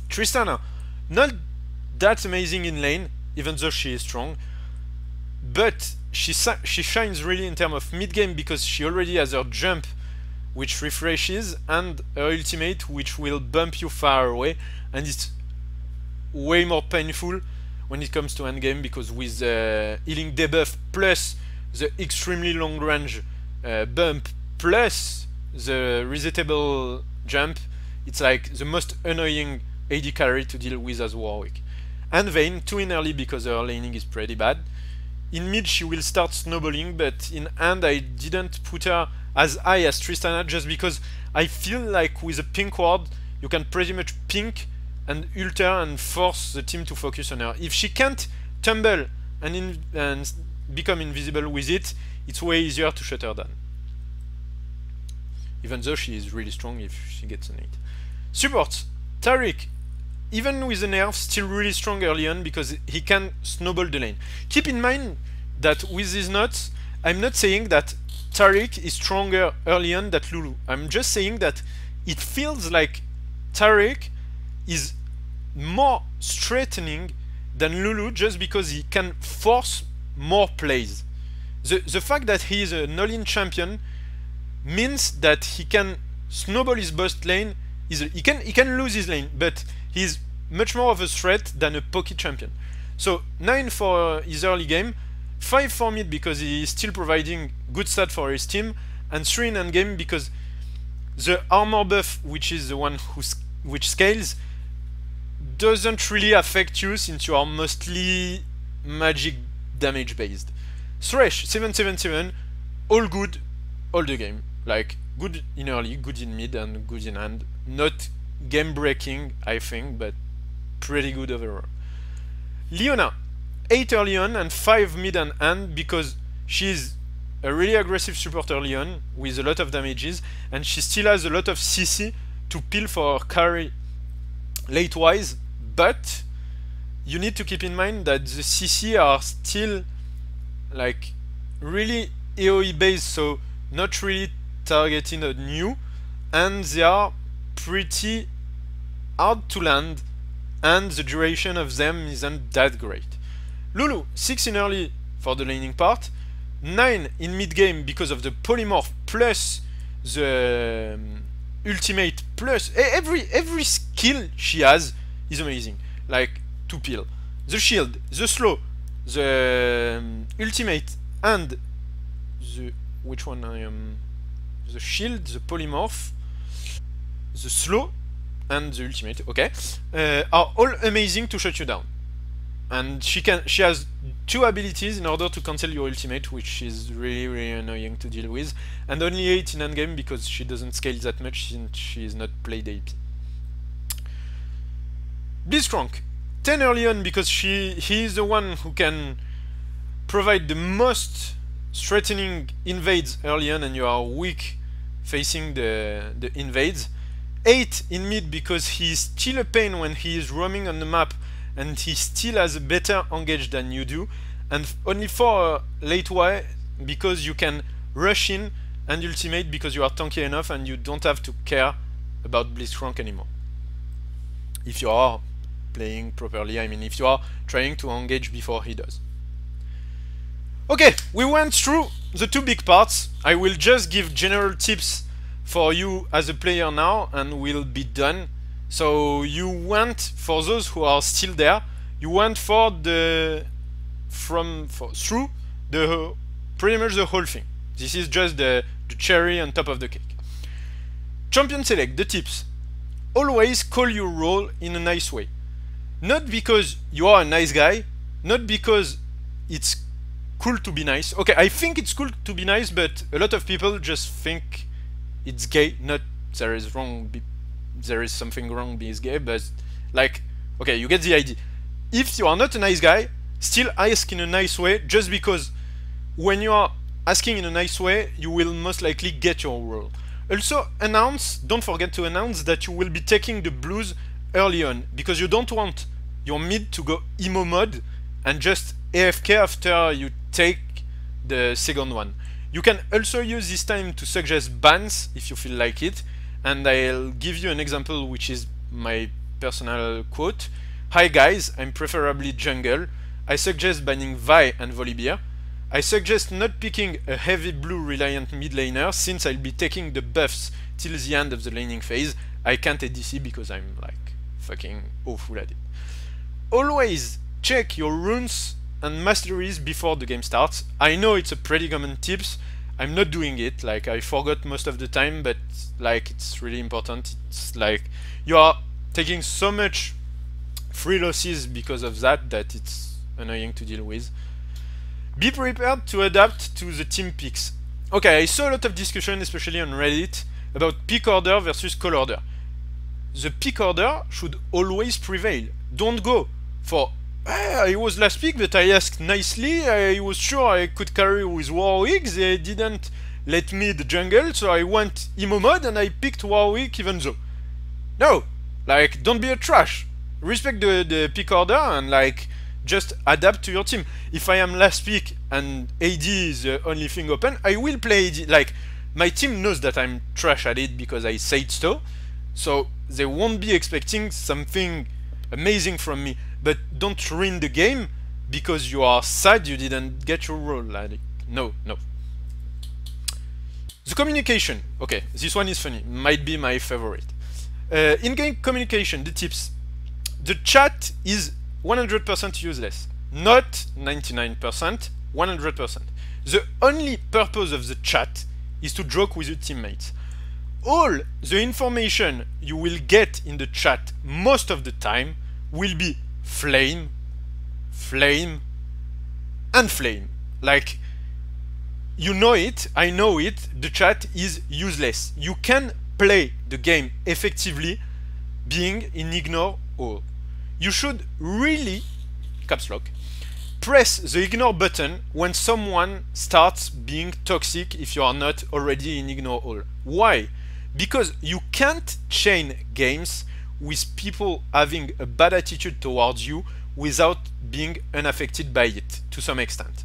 Tristana, not that amazing in lane, even though she is strong, but she shines really in terms of mid game because she already has her jump, which refreshes, and her ultimate, which will bump you far away, and it's way more painful when it comes to endgame because with the healing debuff plus the extremely long range bump plus the resetable jump, it's like the most annoying AD carry to deal with as Warwick. And Vayne, 2 in early because her laning is pretty bad. In mid she will start snowballing, but in end I didn't put her as high as Tristana just because I feel like with a pink ward you can pretty much pink and ult her and force the team to focus on her. If she can't tumble and become invisible with it, it's way easier to shut her down. Even though she is really strong if she gets an 8. Support, Taric, even with the nerf, still really strong early on because he can snowball the lane. Keep in mind that with these notes, I'm not saying that Taric is stronger early on than Lulu. I'm just saying that it feels like Taric is more threatening than Lulu just because he can force more plays. The fact that he is an all-in champion means that he can snowball his bot lane easily. He can lose his lane, but he's much more of a threat than a pocket champion. So 9 for his early game, 5 for mid because he is still providing good stat for his team, and 3 in end game because the armor buff, which is the one which scales, doesn't really affect you since you are mostly magic damage based. Thresh, 777, all good all the game. Like good in early, good in mid, and good in end. Not game breaking, I think, but pretty good overall. Leona, 8 early on and 5 mid and end because she's a really aggressive support early on with a lot of damages, and she still has a lot of CC to peel for her carry late wise, but you need to keep in mind that the CC are still like really AoE based, so not really targeting on you, and they are pretty hard to land, and the duration of them isn't that great. Lulu, 6 in early for the laning part, 9 in mid game because of the polymorph plus the ultimate plus every skill she has is amazing. Like to peel, the shield, the slow, the ultimate, and the which one I am, the shield, the polymorph, the slow, and the ultimate, okay, are all amazing to shut you down. And she has 2 abilities in order to cancel your ultimate, which is really annoying to deal with, and only 8 in endgame because she doesn't scale that much since she is not played AP. Blitzcrank, 10 early on because he is the one who can provide the most threatening invades early on, and you are weak facing the invades. 8 in mid because he is still a pain when he is roaming on the map, and he still has a better engage than you do. And only 4 late Y because you can rush in and ultimate because you are tanky enough and you don't have to care about Blitzcrank anymore. If you are playing properly, I mean if you are trying to engage before he does. Okay, we went through the 2 big parts. I will just give general tips for you as a player now and we'll be done. So you went, for those who are still there, you went for through the pretty much the whole thing. This is just the cherry on top of the cake. Champion select, the tips. Always call your role in a nice way. Not because you are a nice guy, not because it's cool to be nice. Okay, I think it's cool to be nice, but a lot of people just think it's gay. Not there is something wrong being gay, but like, okay, you get the idea. If you are not a nice guy, still ask in a nice way, just because when you are asking in a nice way, you will most likely get your role. Also, don't forget to announce that you will be taking the blues early on, because you don't want your mid to go emo mode and just AFK after you take the second one. You can also use this time to suggest bans if you feel like it, and I'll give you an example which is my personal quote. Hi guys, I'm preferably jungle. I suggest banning Vi and Volibear. I suggest not picking a heavy blue reliant mid laner since I'll be taking the buffs till the end of the laning phase. I can't ADC because I'm like fucking awful at it. Always check your runes and masteries before the game starts. I know it's a pretty common tips. I'm not doing it, like I forgot most of the time, but like it's really important. It's like you are taking so much free losses because of that it's annoying to deal with. Be prepared to adapt to the team picks. Okay, I saw a lot of discussion, especially on Reddit, about pick order versus call order. The pick order should always prevail. Don't go for I was last pick, but I asked nicely. I was sure I could carry with Warwick. They didn't let me the jungle, so I went emo mode and I picked Warwick even though. No! Like, don't be a trash. Respect the pick order and like just adapt to your team. If I am last pick and AD is the only thing open, I will play AD. Like, my team knows that I'm trash at it because I said so they won't be expecting something amazing from me. But don't ruin the game because you are sad you didn't get your role. Like, no. The communication. Okay, this one is funny. Might be my favorite. In-game communication, the tips. The chat is 100% useless. Not 99%, 100%. The only purpose of the chat is to joke with your teammates. All the information you will get in the chat most of the time will be flame, and flame. Like, you know it, I know it, the chat is useless. You can play the game effectively being in ignore all. You should really, caps lock, press the ignore button when someone starts being toxic if you are not already in ignore all. Why? Because you can't chain games with people having a bad attitude towards you without being unaffected by it to some extent.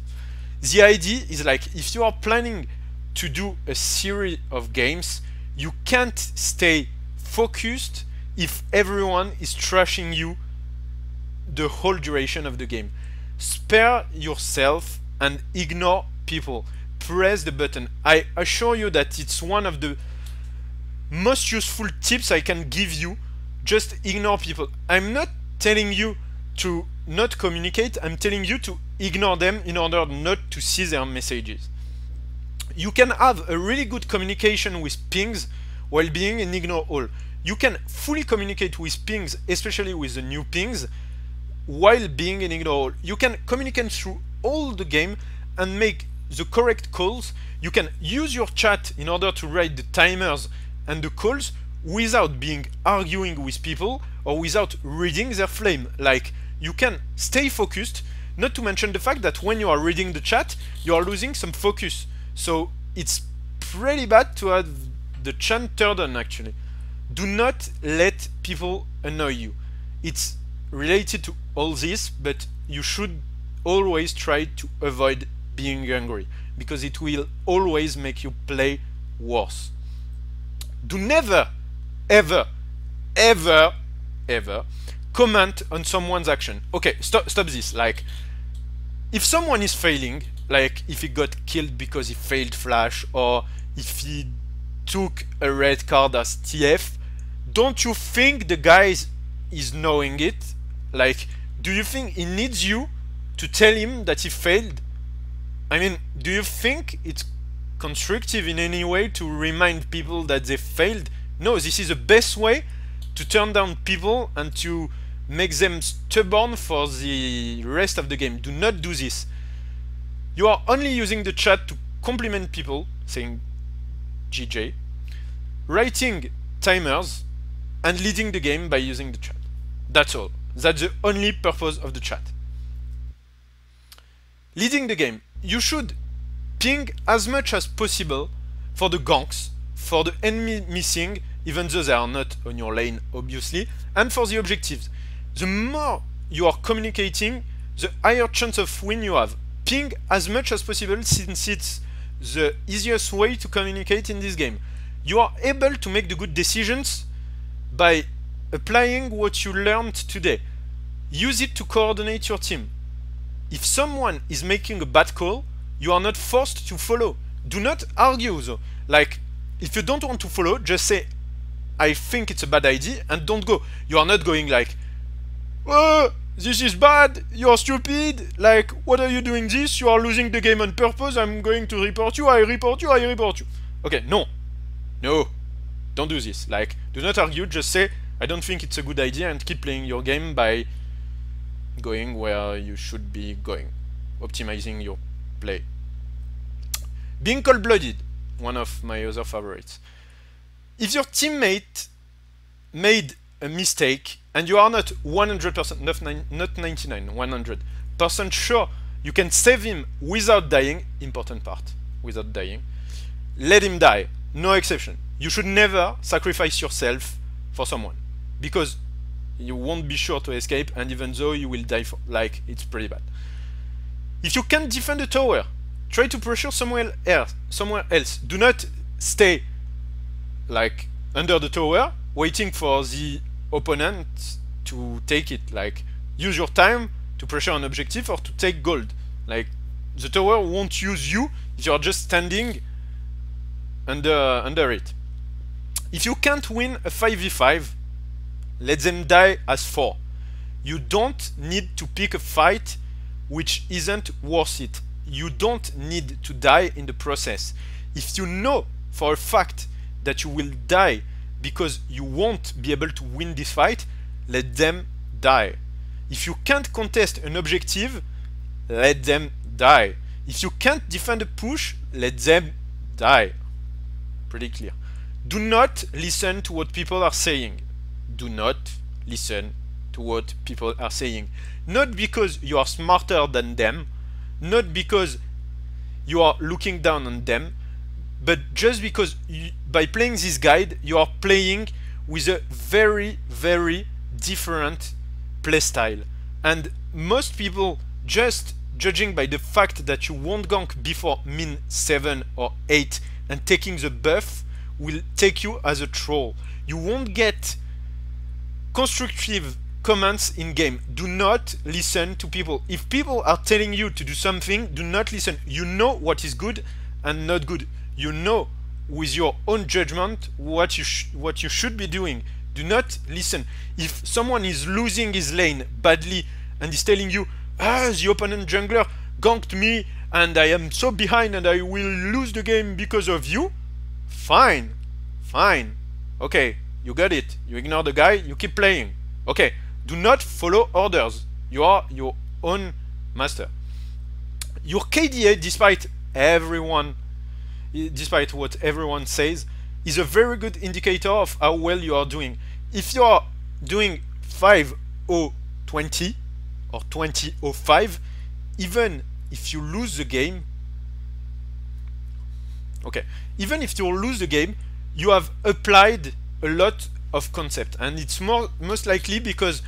The idea is like, if you are planning to do a series of games, you can't stay focused if everyone is trashing you the whole duration of the game. Spare yourself and ignore people. Press the button. I assure you that it's one of the most useful tips I can give you. Just ignore people. I'm not telling you to not communicate, I'm telling you to ignore them in order not to see their messages. You can have a really good communication with pings while being in ignore all. you can fully communicate with pings, especially with the new pings, while being in ignore all. You can communicate through all the game and make the correct calls. You can use your chat in order to write the timers and the calls without being arguing with people or without reading their flame. Like, you can stay focused, not to mention the fact that when you are reading the chat, you are losing some focus. So it's pretty bad to have the chat turned on, actually. Do not let people annoy you. It's related to all this, but you should always try to avoid being angry, because it will always make you play worse. Do never, ever, ever, ever comment on someone's action. Okay, stop this. Like, if someone is failing, like if he got killed because he failed flash, or if he took a red card as TF, don't you think the guy is knowing it? Like, do you think he needs you to tell him that he failed? I mean, do you think it's constructive in any way to remind people that they failed? No, this is the best way to turn down people and to make them stubborn for the rest of the game. Do not do this. You are only using the chat to compliment people, saying GJ, writing timers, and leading the game by using the chat. That's all. That's the only purpose of the chat. Leading the game. You should ping as much as possible for the ganks, for the enemy missing, even though they are not on your lane, obviously, and for the objectives. The more you are communicating, the higher chance of win you have. Ping as much as possible, since it's the easiest way to communicate in this game. You are able to make the good decisions by applying what you learned today. Use it to coordinate your team. If someone is making a bad call, you are not forced to follow. Do not argue though. Like, if you don't want to follow, just say, I think it's a bad idea, and don't go. You are not going like, oh, this is bad, you're stupid, like, what are you doing this? You are losing the game on purpose, I'm going to report you, I report you, I report you. Okay, no. No. Don't do this. Like, do not argue, just say, I don't think it's a good idea, and keep playing your game by going where you should be going. Optimizing your play. Being cold-blooded. One of my other favorites. If your teammate made a mistake and you are not 100%, not 99, 100% sure you can save him without dying, important part, without dying, let him die, no exception. You should never sacrifice yourself for someone, because you won't be sure to escape, and even though you will die, like, it's pretty bad. If you can't defend a tower, try to pressure somewhere else. Do not stay like under the tower waiting for the opponent to take it. Like, use your time to pressure an objective or to take gold. Like, the tower won't use you if you're just standing under it. If you can't win a 5v5, let them die as 4. You don't need to pick a fight which isn't worth it. You don't need to die in the process. If you know for a fact that you will die because you won't be able to win this fight, let them die. If you can't contest an objective, let them die. If you can't defend a push, let them die. Pretty clear. Do not listen to what people are saying. Do not listen to what people are saying. Not because you are smarter than them, not because you are looking down on them, but just because by playing this guide, you are playing with a very, very different playstyle. And most people, just judging by the fact that you won't gank before min 7 or 8 and taking the buff, will take you as a troll. You won't get constructive comments in game. Do not listen to people. If people are telling you to do something, do not listen. You know what is good and not good. You know with your own judgment what you should be doing. Do not listen. If someone is losing his lane badly and is telling you, the opponent jungler ganked me and I am so behind and I will lose the game because of you, fine, okay, you got it. You ignore the guy, you keep playing. Okay, do not follow orders. You are your own master. Your KDA, despite what everyone says, is a very good indicator of how well you are doing. If you are doing 5-0-20 or 20-05, even if you lose the game, okay, even if you lose the game, you have applied a lot of concept, and it's most likely because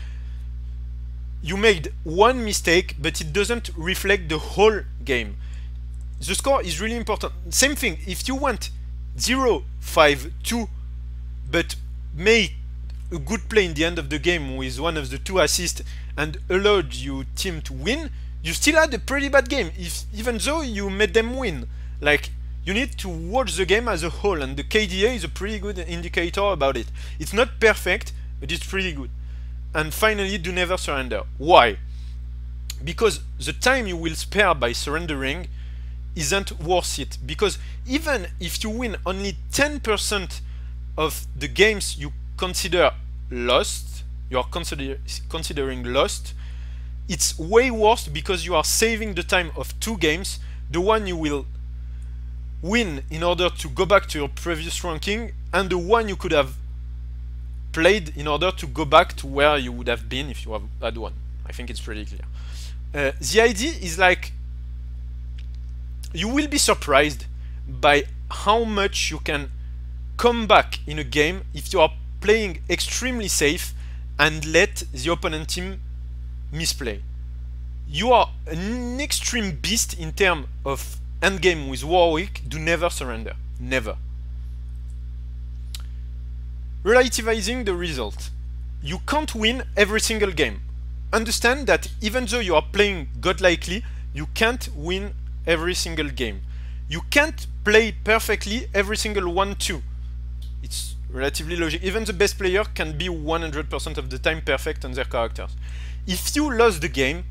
you made one mistake, but it doesn't reflect the whole game. The score is really important. Same thing, if you went 0-5-2, but made a good play in the end of the game with one of the 2 assists and allowed your team to win, you still had a pretty bad game, even though you made them win. Like, you need to watch the game as a whole, and the KDA is a pretty good indicator about it. It's not perfect, but it's pretty good. And finally, do never surrender. Why? Because the time you will spare by surrendering isn't worth it. Because even if you win only 10% of the games you consider lost, you are considering lost, it's way worse because you are saving the time of 2 games, the one you will win in order to go back to your previous ranking, and the one you could have played in order to go back to where you would have been if you have had one. I think it's pretty clear. The idea is like, you will be surprised by how much you can come back in a game if you are playing extremely safe and let the opponent team misplay. You are an extreme beast in terms of endgame with Warwick. Do never surrender. Never. Relativizing the result. You can't win every single game. Understand that even though you are playing godlikely, you can't win every single game. You can't play perfectly every single one too. It's relatively logical. Even the best player can be 100% of the time perfect on their characters. If you lost the game,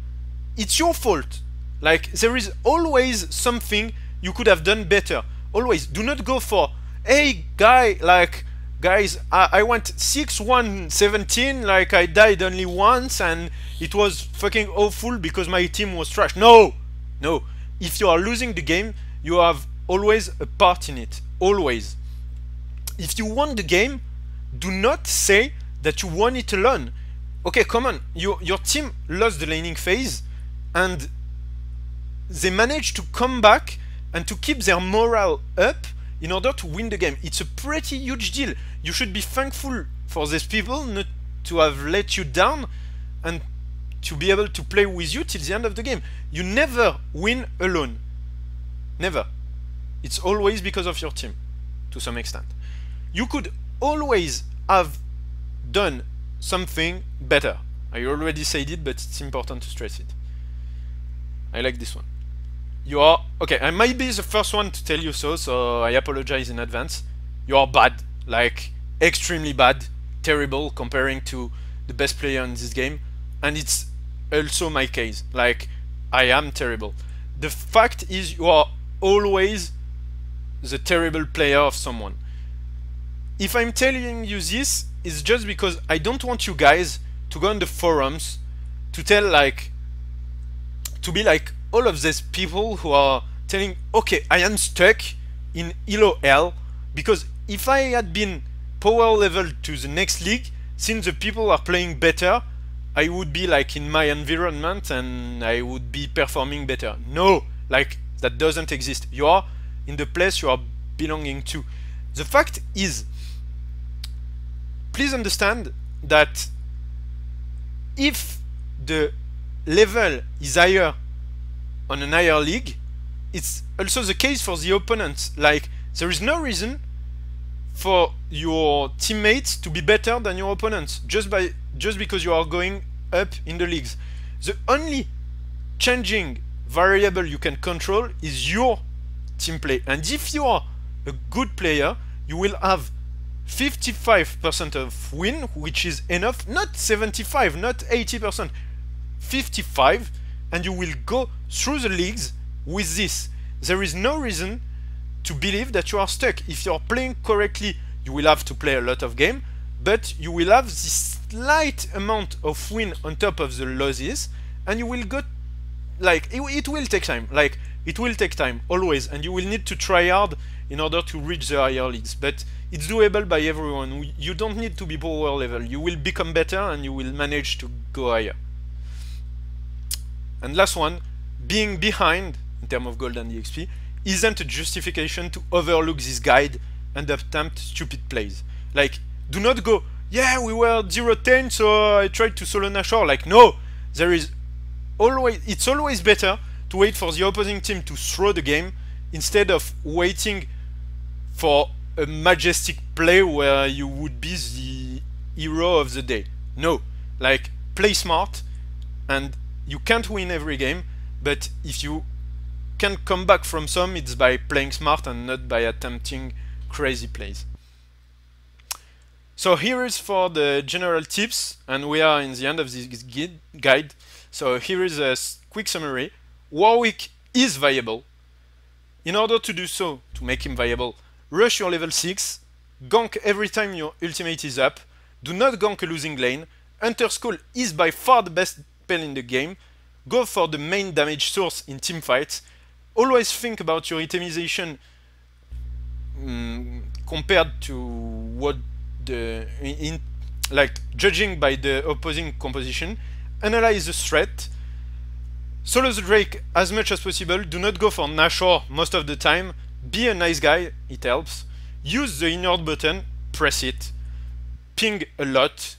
it's your fault. Like, there is always something you could have done better. Always. Do not go for, hey guys, I went 6-1-17, like I died only once and it was fucking awful because my team was trash. No! No. If you are losing the game, you have always a part in it. Always. If you won the game, do not say that you won it alone. Okay, come on. Your team lost the laning phase and they managed to come back and to keep their morale up in order to win the game. It's a pretty huge deal. You should be thankful for these people not to have let you down and to be able to play with you till the end of the game. You never win alone. Never. It's always because of your team, to some extent. You could always have done something better. I already said it, but it's important to stress it. I like this one. You are... Okay, I might be the first one to tell you so I apologize in advance. You are bad. Like, extremely bad. Terrible comparing to the best player in this game. And it's also my case. Like, I am terrible. The fact is, you are always the terrible player of someone. If I'm telling you this, it's just because I don't want you guys to go on the forums to tell, like, to be like all of these people who are telling, okay, I am stuck in Elo L, because if I had been power level to the next league, since the people are playing better, I would be like in my environment and I would be performing better. No, like, that doesn't exist. You are in the place you are belonging to. The fact is, please understand that if the level is higher on an higher league, it's also the case for the opponents. Like, there is no reason for your teammates to be better than your opponents just because you are going up in the leagues. The only changing variable you can control is your team play, and if you are a good player, you will have 55% of win, which is enough. Not 75, not 80%, 55, and you will go through the leagues with this. There is no reason to believe that you are stuck. If you are playing correctly, you will have to play a lot of games, but you will have this slight amount of win on top of the losses, and you will go, like, it will take time, like, it will take time, always, and you will need to try hard in order to reach the higher leagues, but it's doable by everyone. You don't need to be power level, you will become better and you will manage to go higher. And last one, being behind, in terms of gold and EXP, isn't a justification to overlook this guide and attempt stupid plays. Like, do not go, yeah, we were 0-10, so I tried to solo Nashor. Like, no, there is always, it's always better to wait for the opposing team to throw the game instead of waiting for a majestic play where you would be the hero of the day. No, like, play smart, and you can't win every game, but if you can come back from some, it's by playing smart and not by attempting crazy plays. So here is for the general tips, and we are in the end of this guide. So here is a quick summary. Warwick is viable. In order to do so, to make him viable, rush your level 6, gank every time your ultimate is up, do not gank a losing lane, Hunter Skull is by far the best spell in the game, go for the main damage source in team fights, always think about your itemization compared to what the like judging by the opposing composition, analyze the threat, solo the Drake as much as possible, do not go for Nashor most of the time, be a nice guy, it helps, use the inward button, press it, ping a lot,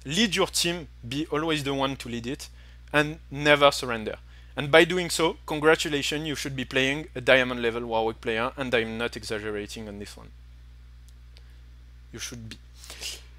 lead your team, be always the one to lead it, and never surrender. And by doing so, congratulations, you should be playing a diamond level Warwick player, and I'm not exaggerating on this one. You should be.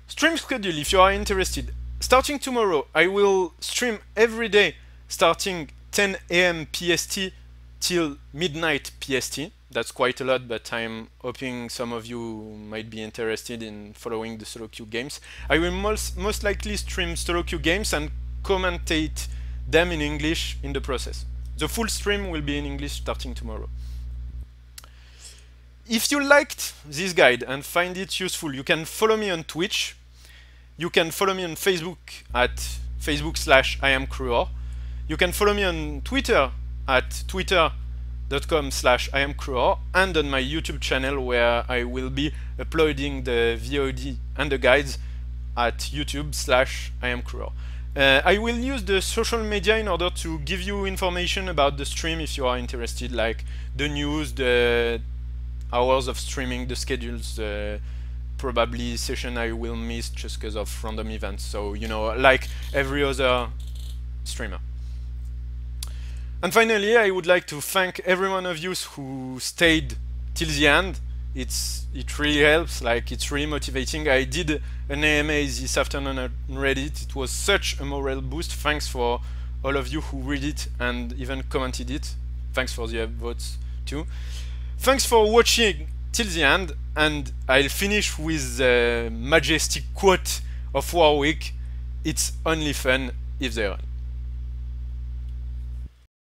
Stream schedule, if you are interested. Starting tomorrow, I will stream every day starting 10 AM PST till midnight PST. That's quite a lot, but I'm hoping some of you might be interested in following the solo queue games. I will most likely stream solo queue games and commentate them in English in the process. The full stream will be in English starting tomorrow. If you liked this guide and find it useful, you can follow me on Twitch. You can follow me on Facebook at facebook.com/IamCruor. You can follow me on Twitter at twitter.com/IamCruor, and on my YouTube channel, where I will be uploading the VOD and the guides at youtube.com/IamCruor. I will use the social media in order to give you information about the stream if you are interested, like the news, the hours of streaming, the schedules, probably session I will miss just because of random events. So, you know, like every other streamer. And finally, I would like to thank every one of you who stayed till the end. It really helps, like it's really motivating. I did an AMA this afternoon on Reddit. It was such a morale boost. Thanks for all of you who read it and even commented it. Thanks for the votes too. Thanks for watching till the end, and I'll finish with the majestic quote of Warwick: "It's only fun if they run."